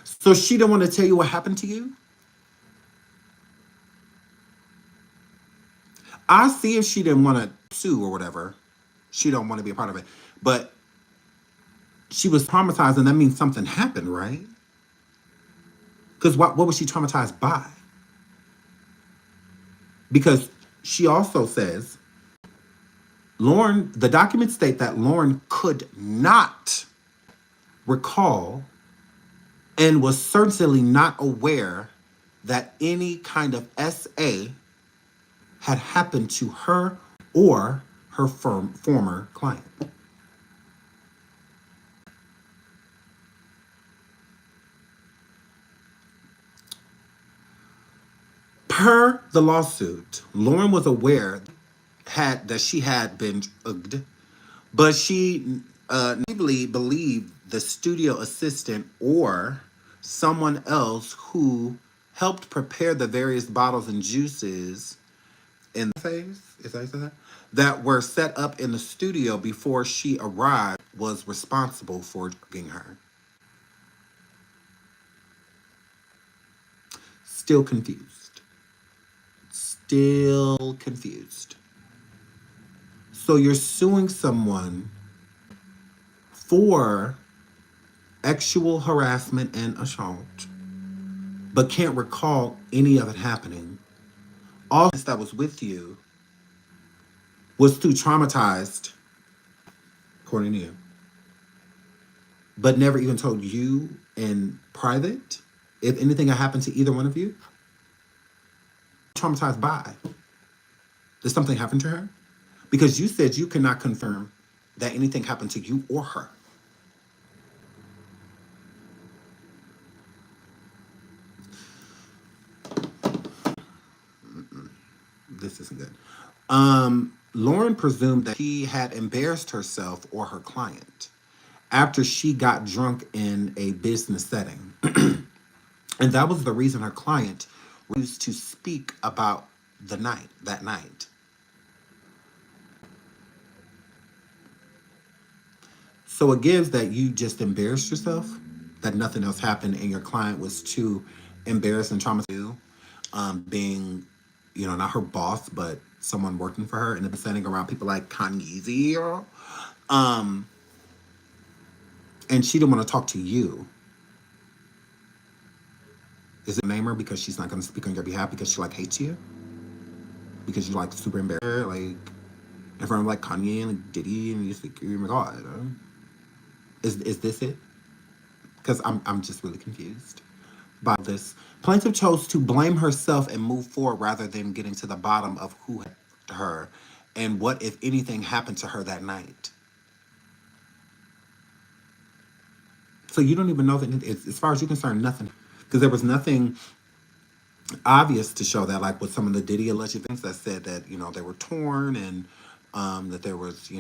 So she didn't want to tell you what happened to you? I see if she didn't want to sue or whatever. She don't want to be a part of it. But she was traumatized, and that means something happened, right? Because what was she traumatized by? Because she also says, the documents state that Lauren could not recall and was certainly not aware that any kind of SA had happened to her or her former client. Per the lawsuit, Lauren was aware that she had been drugged, but she naively believed the studio assistant or someone else who helped prepare the various bottles and juices in the phase, is that how you say that? That were set up in the studio before she arrived was responsible for drugging her. Still confused. Still confused. So you're suing someone for sexual harassment and assault, but can't recall any of it happening. All that was with you was too traumatized, according to you, but never even told you in private if anything had happened to either one of you? traumatized by? Did something happen to her? Because you said you cannot confirm that anything happened to you or her. This isn't good. Lauren presumed that she had embarrassed herself or her client after she got drunk in a business setting. And that was the reason her client refused to speak about that night. So it gives that you just embarrassed yourself, that nothing else happened, and your client was too embarrassed and traumatized you, being, not her boss, but someone working for her, and then sending around people like Kanye, and she didn't want to talk to you. Is it name her because she's not going to speak on your behalf because she hates you? Because you super embarrassed, in front of Kanye and Diddy, and you just oh my God. Is this it? Because I'm just really confused by this. Plaintiff chose to blame herself and move forward rather than getting to the bottom of who hurt her and what, if anything, happened to her that night. So you don't even know that, as far as you're concerned, nothing. Because there was nothing obvious to show that, with some of the Diddy alleged things that said that, they were torn and that there was,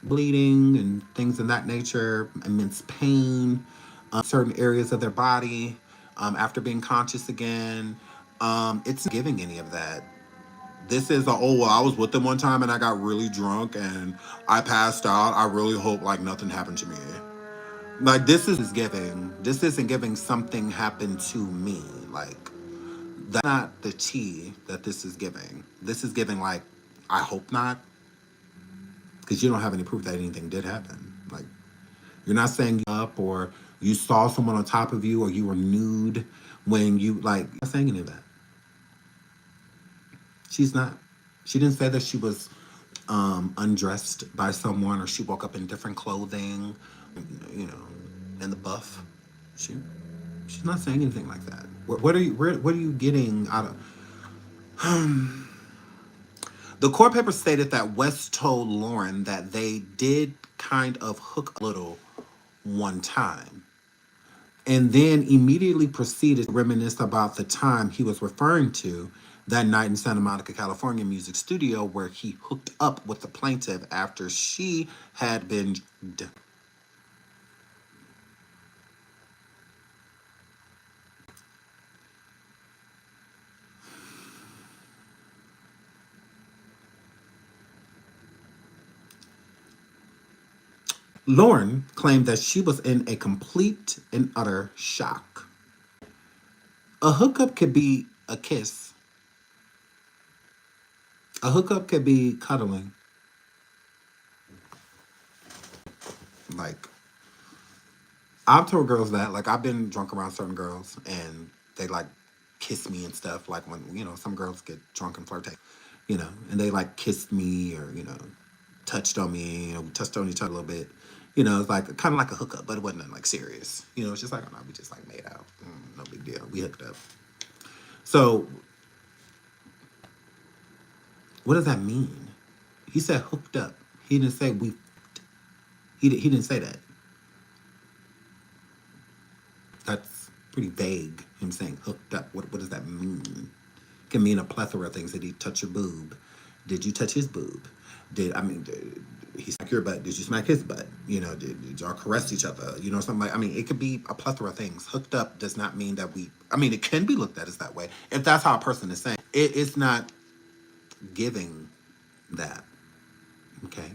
bleeding and things of that nature, immense pain, certain areas of their body after being conscious again. It's not giving any of that. This is I was with them one time and I got really drunk and I passed out. I really hope nothing happened to me. This isn't giving something happened to me. That's not the tea that this is giving. This is giving I hope not. Because you don't have any proof that anything did happen. You're not saying you up or you saw someone on top of you or you were nude when you, you're not saying any of that. She's not. She didn't say that she was undressed by someone or she woke up in different clothing, in the buff. She's not saying anything like that. What are you getting out of... The court paper stated that West told Lauren that they did kind of hook a little one time, and then immediately proceeded to reminisce about the time he was referring to that night in Santa Monica, California music studio where he hooked up with the plaintiff after she had been... Lauren claimed that she was in a complete and utter shock. A hookup could be a kiss. A hookup could be cuddling. I've told girls that. I've been drunk around certain girls and they kiss me and stuff. When, some girls get drunk and flirtate, and they kissed me or, touched on me, we touched on each other a little bit. It's kind of like a hookup, but it wasn't serious. It's just oh no, we just made out. No big deal. We hooked up. So, what does that mean? He said hooked up. He didn't say we. He didn't say that. That's pretty vague. Him saying hooked up. What does that mean? It can mean a plethora of things. Did he touch your boob? Did you touch his boob? Did he smack your butt? Did you smack his butt? Did y'all caress each other? Something it could be a plethora of things. Hooked up does not mean that we... it can be looked at as that way. If that's how a person is saying. It's not giving that. Okay?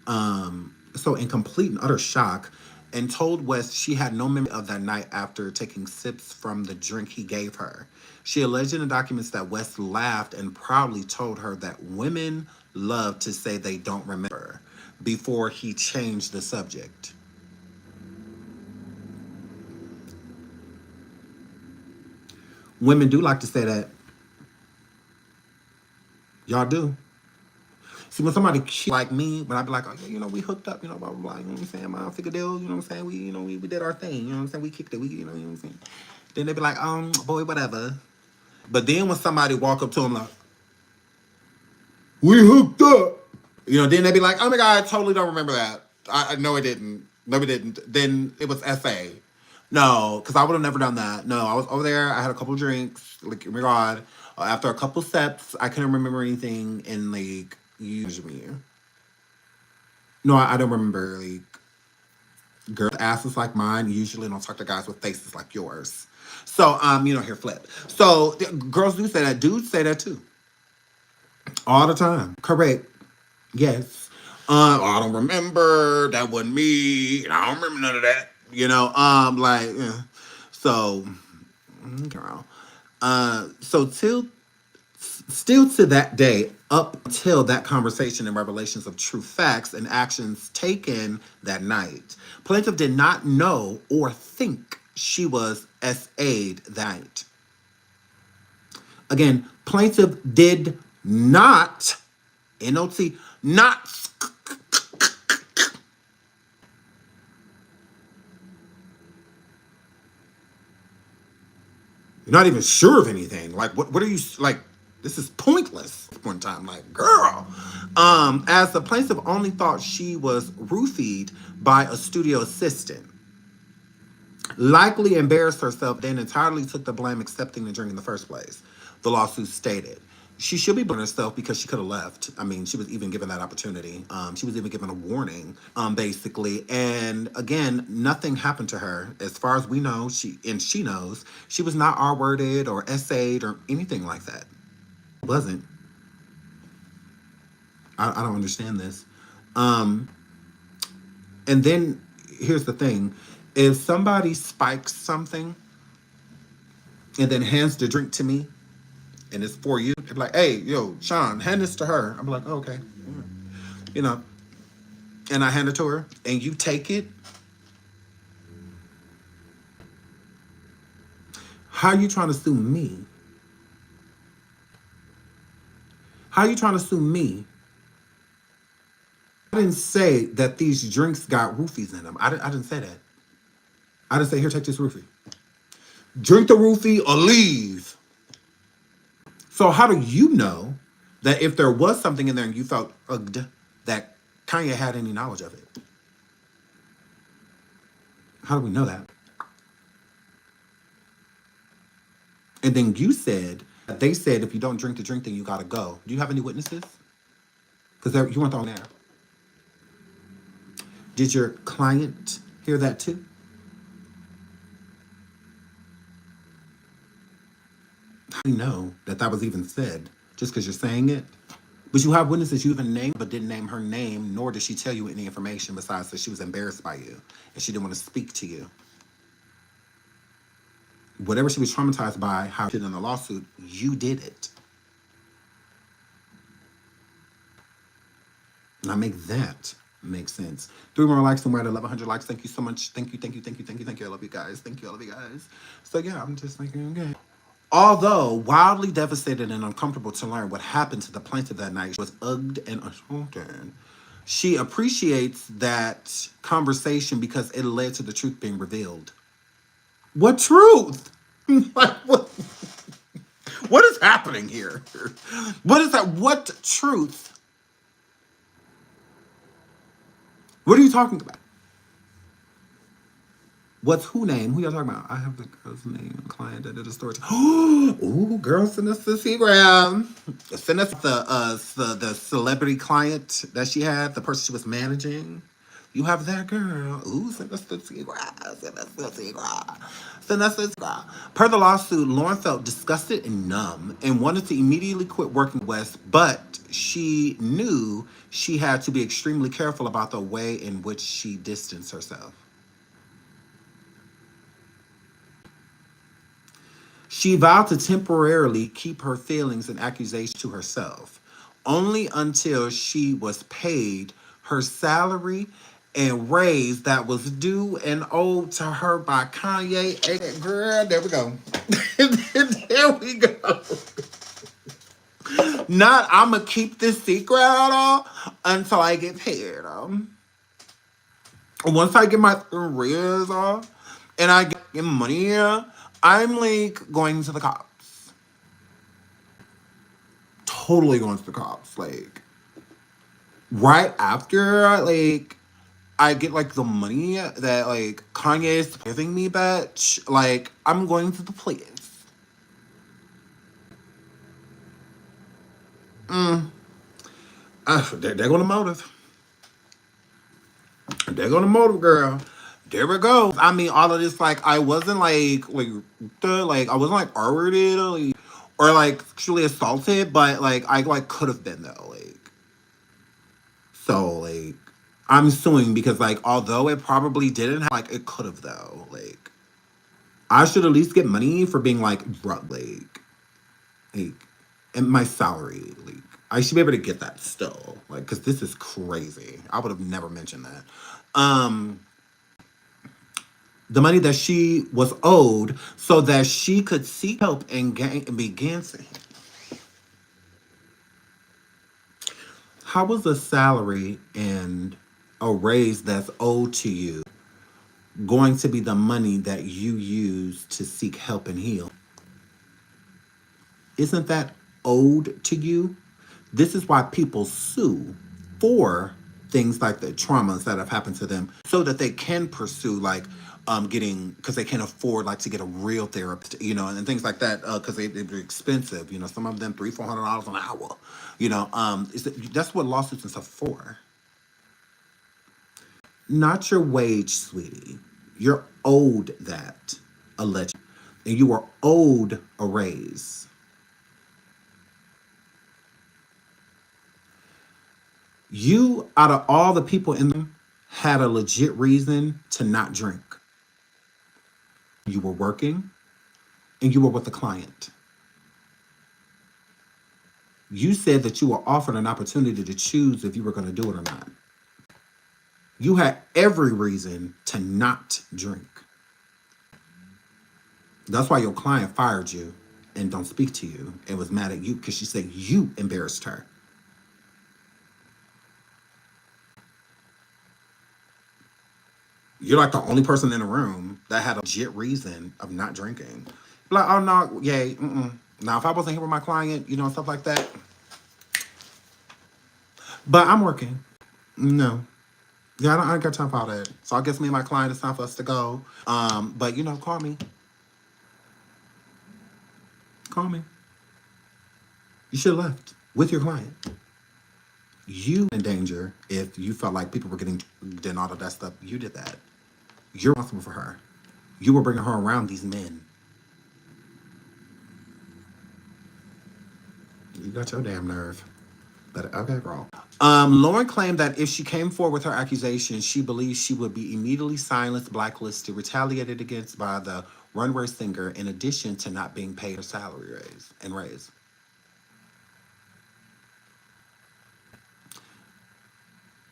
So in complete and utter shock, and told West she had no memory of that night after taking sips from the drink he gave her. She alleged in the documents that West laughed and proudly told her that women love to say they don't remember before he changed the subject. Women do like to say that. Y'all do. See, when somebody like me, when I be like, oh, yeah, we hooked up, blah, blah, blah, you know what I'm saying? My figure deal, you know what I'm saying? We did our thing, you know what I'm saying? We kicked it, you know what I'm saying? Then they be like, boy, whatever. But then when somebody walk up to him like, we hooked up. You know, then they be like, oh my God, I totally don't remember that. I know it didn't. No, we didn't. Then it was SA. No, because I would have never done that. No, I was over there. I had a couple drinks. Like, oh my God. After a couple steps, I couldn't remember anything. And, like, usually. No, I don't remember, like, girls' asses like mine usually don't talk to guys with faces like yours. So, you know, here, flip. So, girls do say that. Dudes say that, too. All the time. Correct. Yes. I don't remember. That wasn't me. I don't remember none of that. You know, like, yeah. So, girl. Still to that day, up till that conversation and revelations of true facts and actions taken that night, plaintiff did not know or think she was SA'd that night. Again, plaintiff did not, NOT, not. You're not even sure of anything. Like, what are you, like, this is pointless. One time, like, girl. As the plaintiff only thought she was roofied by a studio assistant. Likely embarrassed herself, then entirely took the blame accepting the drink in the first place. The lawsuit stated. She should be blaming herself because she could have left. I mean, she was even given that opportunity. She was even given a warning, basically. And again, nothing happened to her. As far as we know, she knows, she was not R-worded or SA'd or anything like that. It wasn't. I don't understand this. And then, here's the thing. If somebody spikes something and then hands the drink to me, and it's for you, they're like, hey, yo, Sean, hand this to her. I'm like, oh, okay. You know, and I hand it to her, and you take it. How are you trying to sue me? How are you trying to sue me? I didn't say that these drinks got roofies in them. I didn't say that. I didn't say, here, take this roofie. Drink the roofie or leave. So how do you know that if there was something in there and you felt ugged, that Kanye had any knowledge of it? How do we know that? And then you said, they said if you don't drink the drink, then you gotta go. Do you have any witnesses? Because you weren't on there. Did your client hear that too? How do you know that that was even said? Just because you're saying it? But you have witnesses you even named, but didn't name her name, nor did she tell you any information besides that she was embarrassed by you and she didn't want to speak to you. Whatever she was traumatized by, how she did in the lawsuit, you did it. Now make that make sense. 3 more likes and we're at 1,100 likes. Thank you so much. Thank you. I love you guys. Thank you. I love you guys. So yeah, I'm just thinking, okay. Although wildly devastated and uncomfortable to learn what happened to the plaintiff that night, she was ugged and assaulted. She appreciates that conversation because it led to the truth being revealed. What truth? Like, what is happening here? What is that? What truth? What are you talking about? What's who name? Who y'all talking about? I have the girl's name. Client that did a story. Ooh, girl, send us the Instagram. Send us the celebrity client that she had, the person she was managing. You have that girl. Ooh, send us the Instagram. Send us the Instagram. Send us the Instagram. Per the lawsuit, Lauren felt disgusted and numb and wanted to immediately quit working with West, but she knew she had to be extremely careful about the way in which she distanced herself. She vowed to temporarily keep her feelings and accusations to herself, only until she was paid her salary and raise that was due and owed to her by Kanye. Girl, there we go. There we go. Not, I'm going to keep this secret at all until I get paid. Once I get my arrears off and I get money, I'm like going to the cops. totally going to the cops. Like, right after, like, I get, like, the money that, like, Kanye is giving me, bitch, like, I'm going to the police. They're going to motive. They're going to motive, girl. There we go. I mean, all of this, like, I wasn't, like, I wasn't, like, R-worded or, like, sexually assaulted, but, like, I, like, could have been, though, like. So, like, I'm suing because, like, although it probably didn't have, like, it could have, though. Like, I should at least get money for being, like, drug, like, and my salary. Like, I should be able to get that still. Like, because this is crazy. I would have never mentioned that. The money that she was owed so that she could seek help and begin to. How was a salary and a raise that's owed to you going to be the money that you use to seek help and heal? Isn't that owed to you? This is why people sue for things like the traumas that have happened to them so that they can pursue like getting, because they can't afford like to get a real therapist, you know, and things like that, because they're expensive, you know, some of them $300-400 an hour, you know. That's what lawsuits and stuff are for. Not your wage, sweetie. You're owed that, allegedly, and you are owed a raise. You, out of all the people in them, had a legit reason to not drink. You were working and you were with a client. You said that you were offered an opportunity to choose if you were going to do it or not. You had every reason to not drink. That's why your client fired you and don't speak to you and was mad at you because she said you embarrassed her. You're like the only person in the room that had a legit reason of not drinking. Like, oh no, yay, Now, if I wasn't here with my client, you know, stuff like that. But I'm working. No. Yeah, I ain't got time for all that. So I guess me and my client, it's time for us to go. But, you know, call me. Call me. You should have left with your client. You in danger if you felt like people were getting and all of that stuff. You did that. You're responsible for her. You were bringing her around these men. You got your damn nerve. But okay, girl. Lauren claimed that if she came forward with her accusation, she believes she would be immediately silenced, blacklisted, retaliated against by the runway singer, in addition to not being paid her salary raise.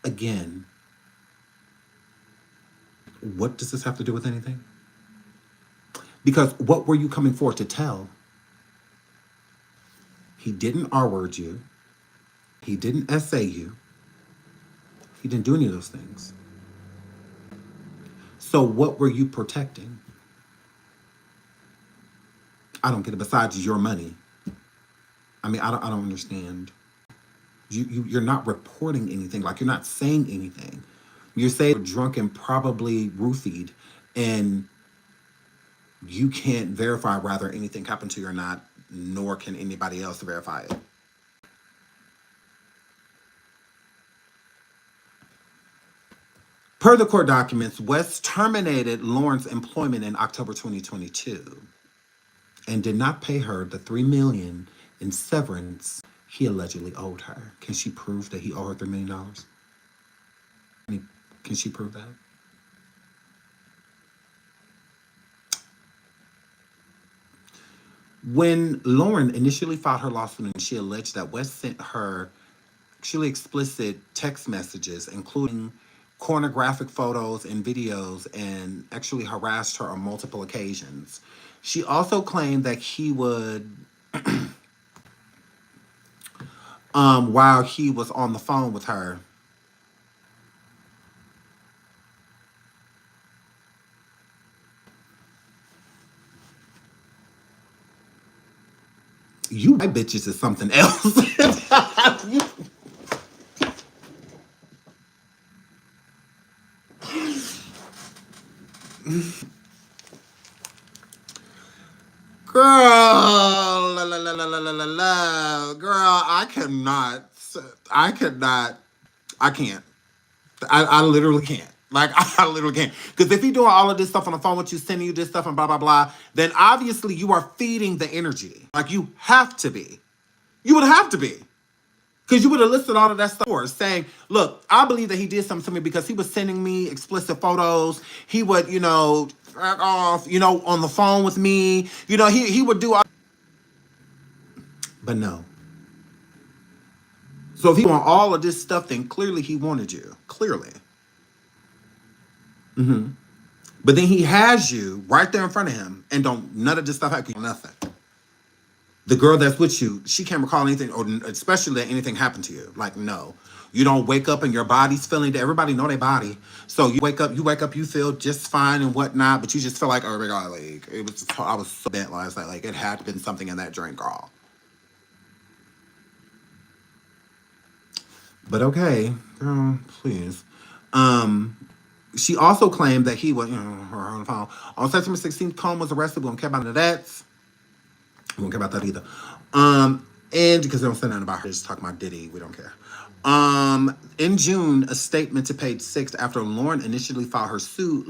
Again, what does this have to do with anything? Because what were you coming forward to tell? He didn't R-word you. He didn't essay you. He didn't do any of those things. So what were you protecting? I don't get it. Besides your money. I mean, I don't understand. You're not reporting anything. Like, you're not saying anything. You're saying you're drunk and probably roofied, and you can't verify whether anything happened to you or not, nor can anybody else verify it. Per the court documents, West terminated Lauren's employment in October 2022 and did not pay her the $3 million in severance he allegedly owed her. Can she prove that he owed her $3 million? Can she prove that? When Lauren initially filed her lawsuit, she alleged that West sent her actually explicit text messages, including pornographic photos and videos, and actually harassed her on multiple occasions. She also claimed that he would, while he was on the phone with her, You white bitches is something else. Girl, la, la, la, la, la, la, la, la. Girl, I cannot, I can't. I literally can't. Like, I literally can't. Because if he doing all of this stuff on the phone with you, sending you this stuff and blah, blah, blah, then obviously you are feeding the energy. Like, you have to be. You would have to be. Because you would have listed all of that stuff saying, look, I believe that he did something to me because he was sending me explicit photos. He would, back off, on the phone with me. He would do all. But no. So if he want all of this stuff, then clearly he wanted you. Clearly. Mm-hmm. But then he has you right there in front of him and none of this stuff happen. Nothing. The girl that's with you, she can't recall anything, or especially that anything happened to you. Like, no. You don't wake up and your body's feeling, everybody know their body. So you wake up, you feel just fine and whatnot, but you just feel like, oh my God, like, I was so bent last night. Like, it had been something in that drink, girl. But okay, girl, please. She also claimed that he was, her on the phone. On September 16th, Combs was arrested. We don't care about that. We won't care about that either. And because they don't say nothing about her, just talking about Diddy. We don't care. In June, a statement to Page 6 after Lauren initially filed her suit,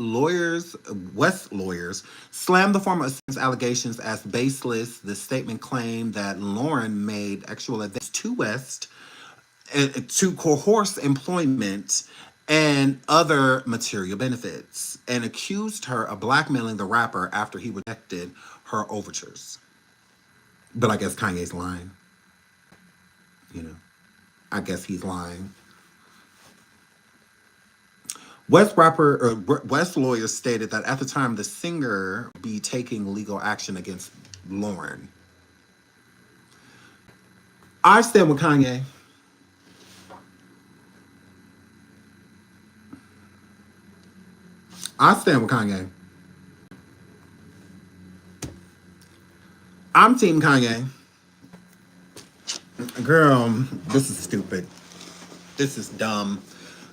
West lawyers slammed the former assistant's allegations as baseless. The statement claimed that Lauren made actual advances to West to coerce employment and other material benefits, and accused her of blackmailing the rapper after he rejected her overtures. But I guess Kanye's lying. I guess he's lying. West lawyers stated that at the time the singer would be taking legal action against Lauren. I stand with Kanye. I stand with Kanye. I'm Team Kanye. Girl, this is stupid. This is dumb.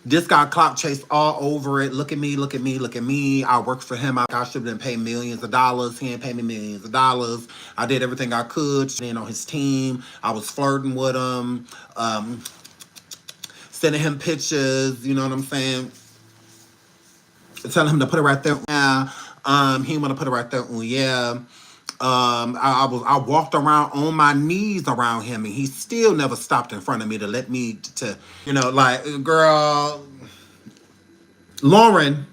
This got clout chased all over it. Look at me, look at me, look at me. I worked for him. I should have been paid millions of dollars. He didn't pay me millions of dollars. I did everything I could. In on his team. I was flirting with him. Sending him pictures. You know what I'm saying? Telling him to put it right there. Yeah. He want to put it right there. Oh, yeah. I walked around on my knees around him, and he still never stopped in front of me to let me girl, Lauren.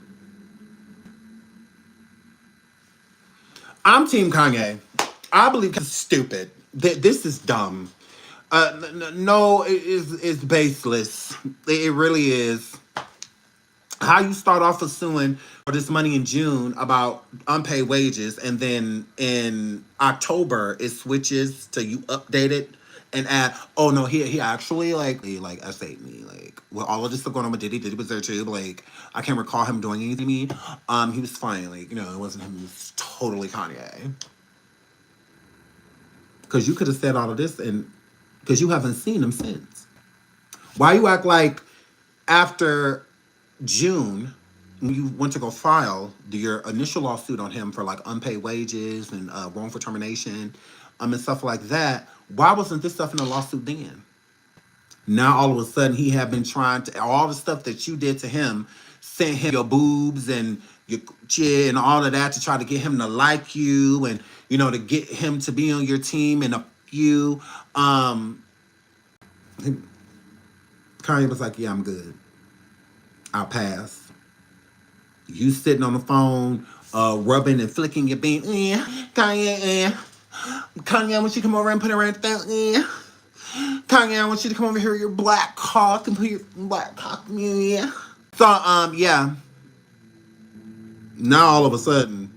I'm Team Kanye. I believe it's stupid. This is dumb. No, it's baseless. It really is. How you start off pursuing for this money in June about unpaid wages, and then in October it switches to you update it and add, oh no, he actually like essayed me, like, with all of this stuff going on with Diddy was there too. Like, I can't recall him doing anything to me. He was fine, like, it wasn't him, it was totally Kanye. Because you could have said all of this, and because you haven't seen him since. Why you act like after June, when you went to go file your initial lawsuit on him for like unpaid wages and wrongful termination, and stuff like that, why wasn't this stuff in the lawsuit then? Now all of a sudden he had been trying to, all the stuff that you did to him, sent him your boobs and your chin and all of that to try to get him to like you and, to get him to be on your team and a few. Kanye was like, yeah, I'm good. I'll pass. You sitting on the phone, rubbing and flicking your bean. Kanye, Kanye, I want you to come over and put it right there. Kanye, I want you to come over here with your black cock and put your black cock in me. So, yeah. Now all of a sudden,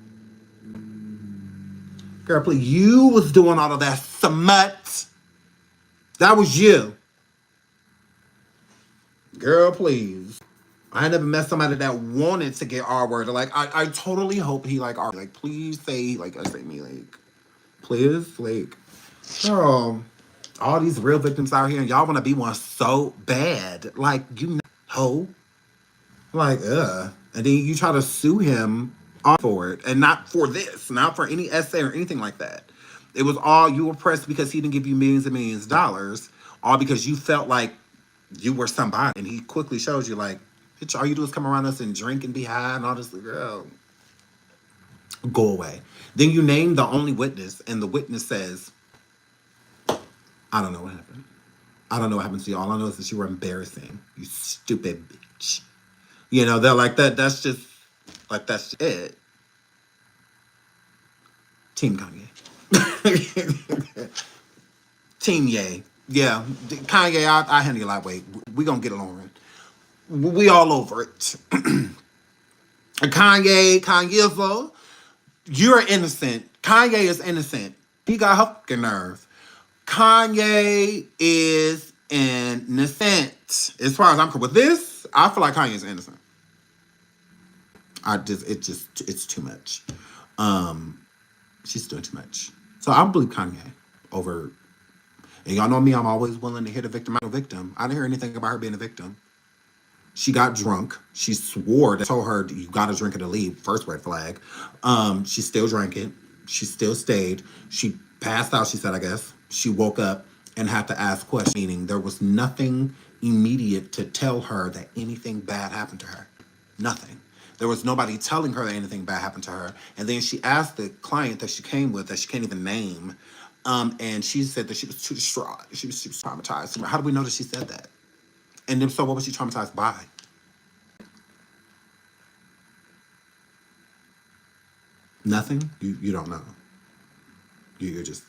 girl, please, you was doing all of that smut. That was you. Girl, please. I never met somebody that wanted to get R-word. Like, I totally hope he like R. Like, please say, like, I say me, like, please, like, Girl, all these real victims out here, and y'all want to be one so bad. Like, you know, ho. Like, and then you try to sue him for it, and not for this, not for any essay or anything like that. It was all you were pressed because he didn't give you millions and millions of dollars, all because you felt like you were somebody, and he quickly shows you like, bitch, all you do is come around us and drink and be high and all this. Girl, go away. Then you name the only witness, and the witness says, I don't know what happened. I don't know what happened to you. All I know is that you were embarrassing. You stupid bitch. You know, they're like that. That's just like, that's it. Team Kanye. Team Ye. Yeah. Kanye, I handle you lightweight. We gonna get along. We all over it. Kanye, you're innocent. Kanye is innocent. He got her fucking nerve. Kanye is innocent. As far as I'm concerned with this, I feel like Kanye is innocent. It's too much. She's doing too much. So I believe Kanye over. And y'all know me, I'm always willing to hit a victim out of a victim. I didn't hear anything about her being a victim. She got drunk. She swore that told her, you got to drink it to leave. First red flag. She still drank it. She still stayed. She passed out, she said, I guess. She woke up and had to ask questions, meaning there was nothing immediate to tell her that anything bad happened to her. Nothing. There was nobody telling her that anything bad happened to her. And then she asked the client that she came with, that she can't even name, and she said that she was too distraught. She was traumatized. How do we know that she said that? And then, so what was she traumatized by? Nothing? You don't know. You're just,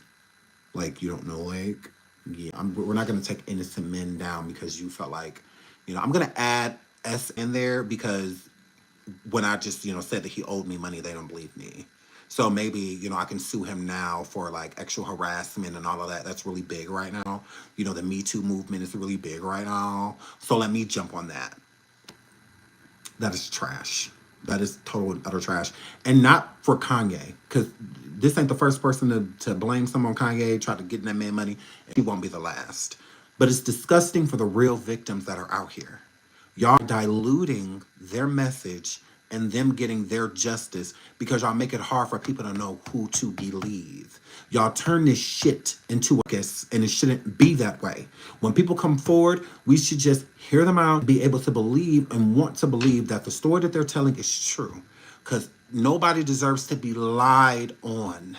like, you don't know, like, yeah. We're not going to take innocent men down because you felt like, you know, I'm going to add S in there because when I just, you know, said that he owed me money, they don't believe me. So maybe, you know, I can sue him now for like sexual harassment and all of that. That's really big right now. You know, the Me Too movement is really big right now. So let me jump on that. That is trash. That is total and utter trash. And not for Kanye, because this ain't the first person to blame someone on Kanye, try to get that man money. He won't be the last. But it's disgusting for the real victims that are out here. Y'all diluting their message and them getting their justice because y'all make it hard for people to know who to believe. Y'all turn this shit into a guess, and it shouldn't be that way. When people come forward, we should just hear them out, be able to believe and want to believe that the story that they're telling is true. Because nobody deserves to be lied on.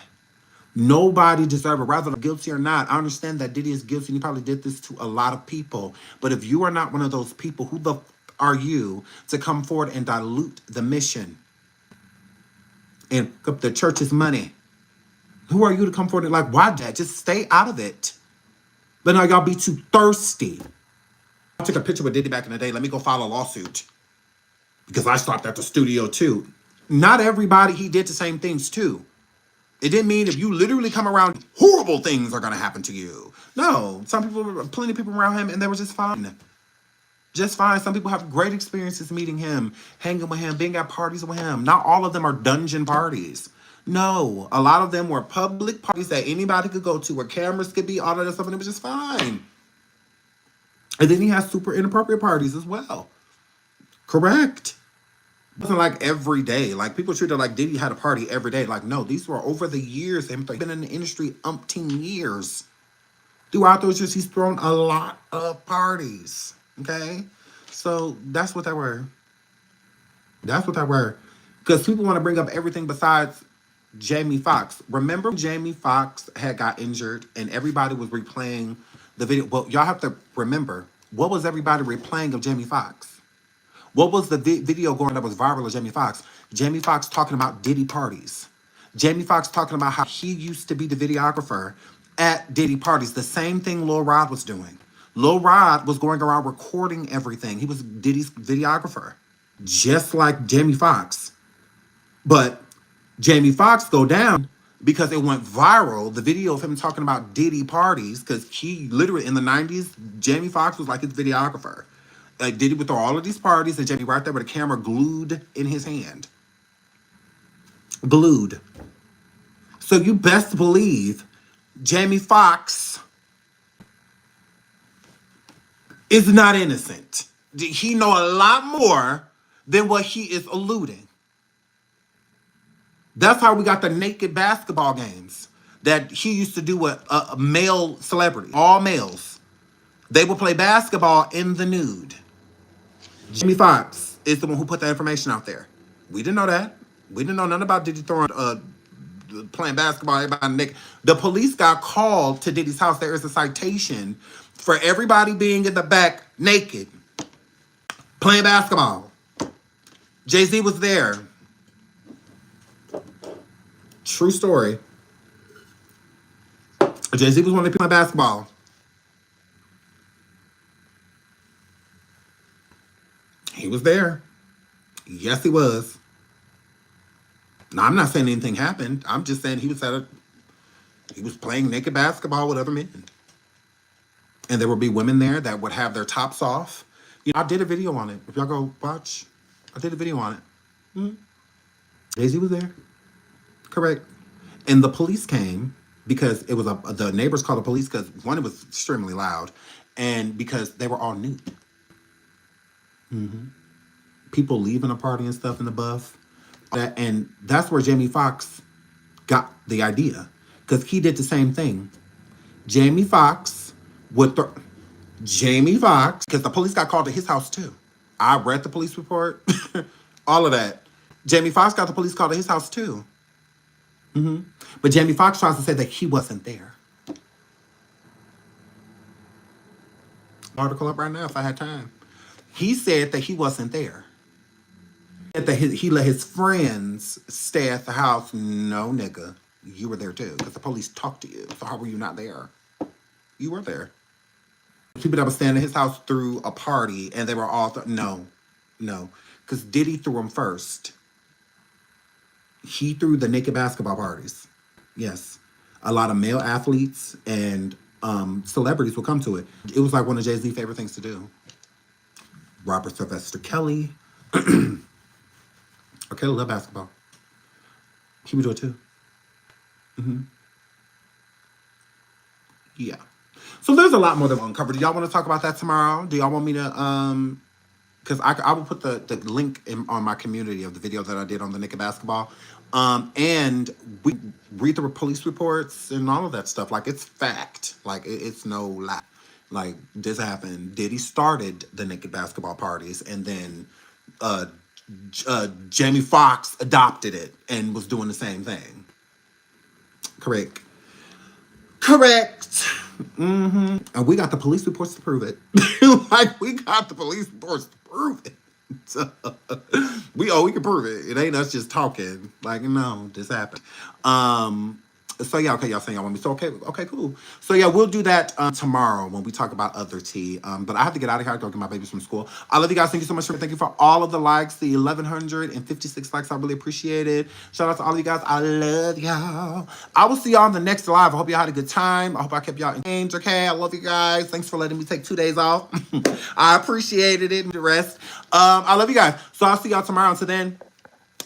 Nobody deserves it, rather guilty or not. I understand that Diddy is guilty and he probably did this to a lot of people. But if you are not one of those people, who the are you to come forward and dilute the mission and up the church's money? Who are you to come forward and like, why that? Just stay out of it. But now y'all be too thirsty. I took a picture with Diddy back in the day. Let me go file a lawsuit. Because I stopped at the studio too. Not everybody he did the same things too. It didn't mean if you literally come around, horrible things are going to happen to you. No, some people, plenty of people around him, and they were just fine. Just fine. Some people have great experiences meeting him, hanging with him, being at parties with him. Not all of them are dungeon parties. No, a lot of them were public parties that anybody could go to, where cameras could be, all of that stuff, and it was just fine. And then he has super inappropriate parties as well. Correct. It wasn't like every day. Like, people treated it like Diddy had a party every day. Like, no, these were over the years. They've been in the industry umpteen years. Throughout those years, he's thrown a lot of parties. Okay? So that's what they were. That's what they were. Because people want to bring up everything besides Jamie Foxx. Remember Jamie Foxx had got injured and everybody was replaying the video? Well, y'all have to remember, what was everybody replaying of Jamie Foxx? What was the video going that was viral of Jamie Foxx? Jamie Foxx talking about Diddy parties. Jamie Foxx talking about how he used to be the videographer at Diddy parties. The same thing Lil Rod was doing. Lil Rod was going around recording everything. He was Diddy's videographer, just like Jamie Foxx. But Jamie Foxx go down because it went viral. The video of him talking about Diddy parties, because he literally, in the 90s, Jamie Foxx was like his videographer. Diddy would throw all of these parties and Jamie right there with a camera glued in his hand. Glued. So you best believe Jamie Foxx is not innocent. He know a lot more than what he is alluding. That's how we got the naked basketball games that he used to do with a male celebrity, all males. They would play basketball in the nude. Jamie Foxx is the one who put that information out there. We didn't know that. We didn't know nothing about Diddy throwing, playing basketball, everybody naked. The police got called to Diddy's house. There is a citation for everybody being in the back naked, playing basketball. Jay-Z was there. True story. Jay-Z was one of the people playing basketball. He was there. Yes, he was. Now, I'm not saying anything happened. I'm just saying he was playing naked basketball with other men. And there would be women there that would have their tops off. You know, I did a video on it. If y'all go watch, I did a video on it. Mm-hmm. Jay-Z was there. Correct. And the police came because it was the neighbors called the police because one, it was extremely loud, and because they were all nude. Mm-hmm. People leaving a party and stuff in the buff. And that's where Jamie Foxx got the idea, because he did the same thing. Jamie Foxx would Jamie Foxx, because the police got called to his house too. I read the police report, all of that. Jamie Foxx got the police called to his house too. Mm-hmm. But Jamie Foxx tries to say that he wasn't there. Article up right now if I had time. He said that he wasn't there. That he let his friends stay at the house. No, nigga. You were there too. Because the police talked to you. So how were you not there? You were there. People that were staying at his house threw a party and they were all... No. Because Diddy threw them first. He threw the naked basketball parties. Yes. A lot of male athletes and celebrities would come to it. It was like one of Jay-Z's favorite things to do. Robert Sylvester Kelly. Okay, love basketball. He would do it too. Mm-hmm. Yeah. So there's a lot more that we'll uncover. Do y'all want to talk about that tomorrow? Do y'all want me to, because I will put the link on my community of the video that I did on the naked basketball. And we read the police reports and all of that stuff. Like, it's fact. Like, it's no lie. Like, this happened. Diddy started the naked basketball parties, and then Jamie Foxx adopted it and was doing the same thing. Correct. Mm-hmm. And we got the police reports to prove it. Like, we got the police reports to prove it. So, we can prove it. It ain't us just talking. Like, no, this happened. So yeah, okay, y'all saying y'all want me. So okay, cool. So yeah, we'll do that tomorrow when we talk about other tea. But I have to get out of here. I go get my babies from school. I love you guys. Thank you so much. Thank you for all of the likes, the 1,156 likes. I really appreciate it. Shout out to all of you guys. I love y'all. I will see y'all on the next live. I hope y'all had a good time. I hope I kept y'all engaged. Okay, I love you guys. Thanks for letting me take 2 days off. I appreciated it. The rest. I love you guys. So I'll see y'all tomorrow. Until then.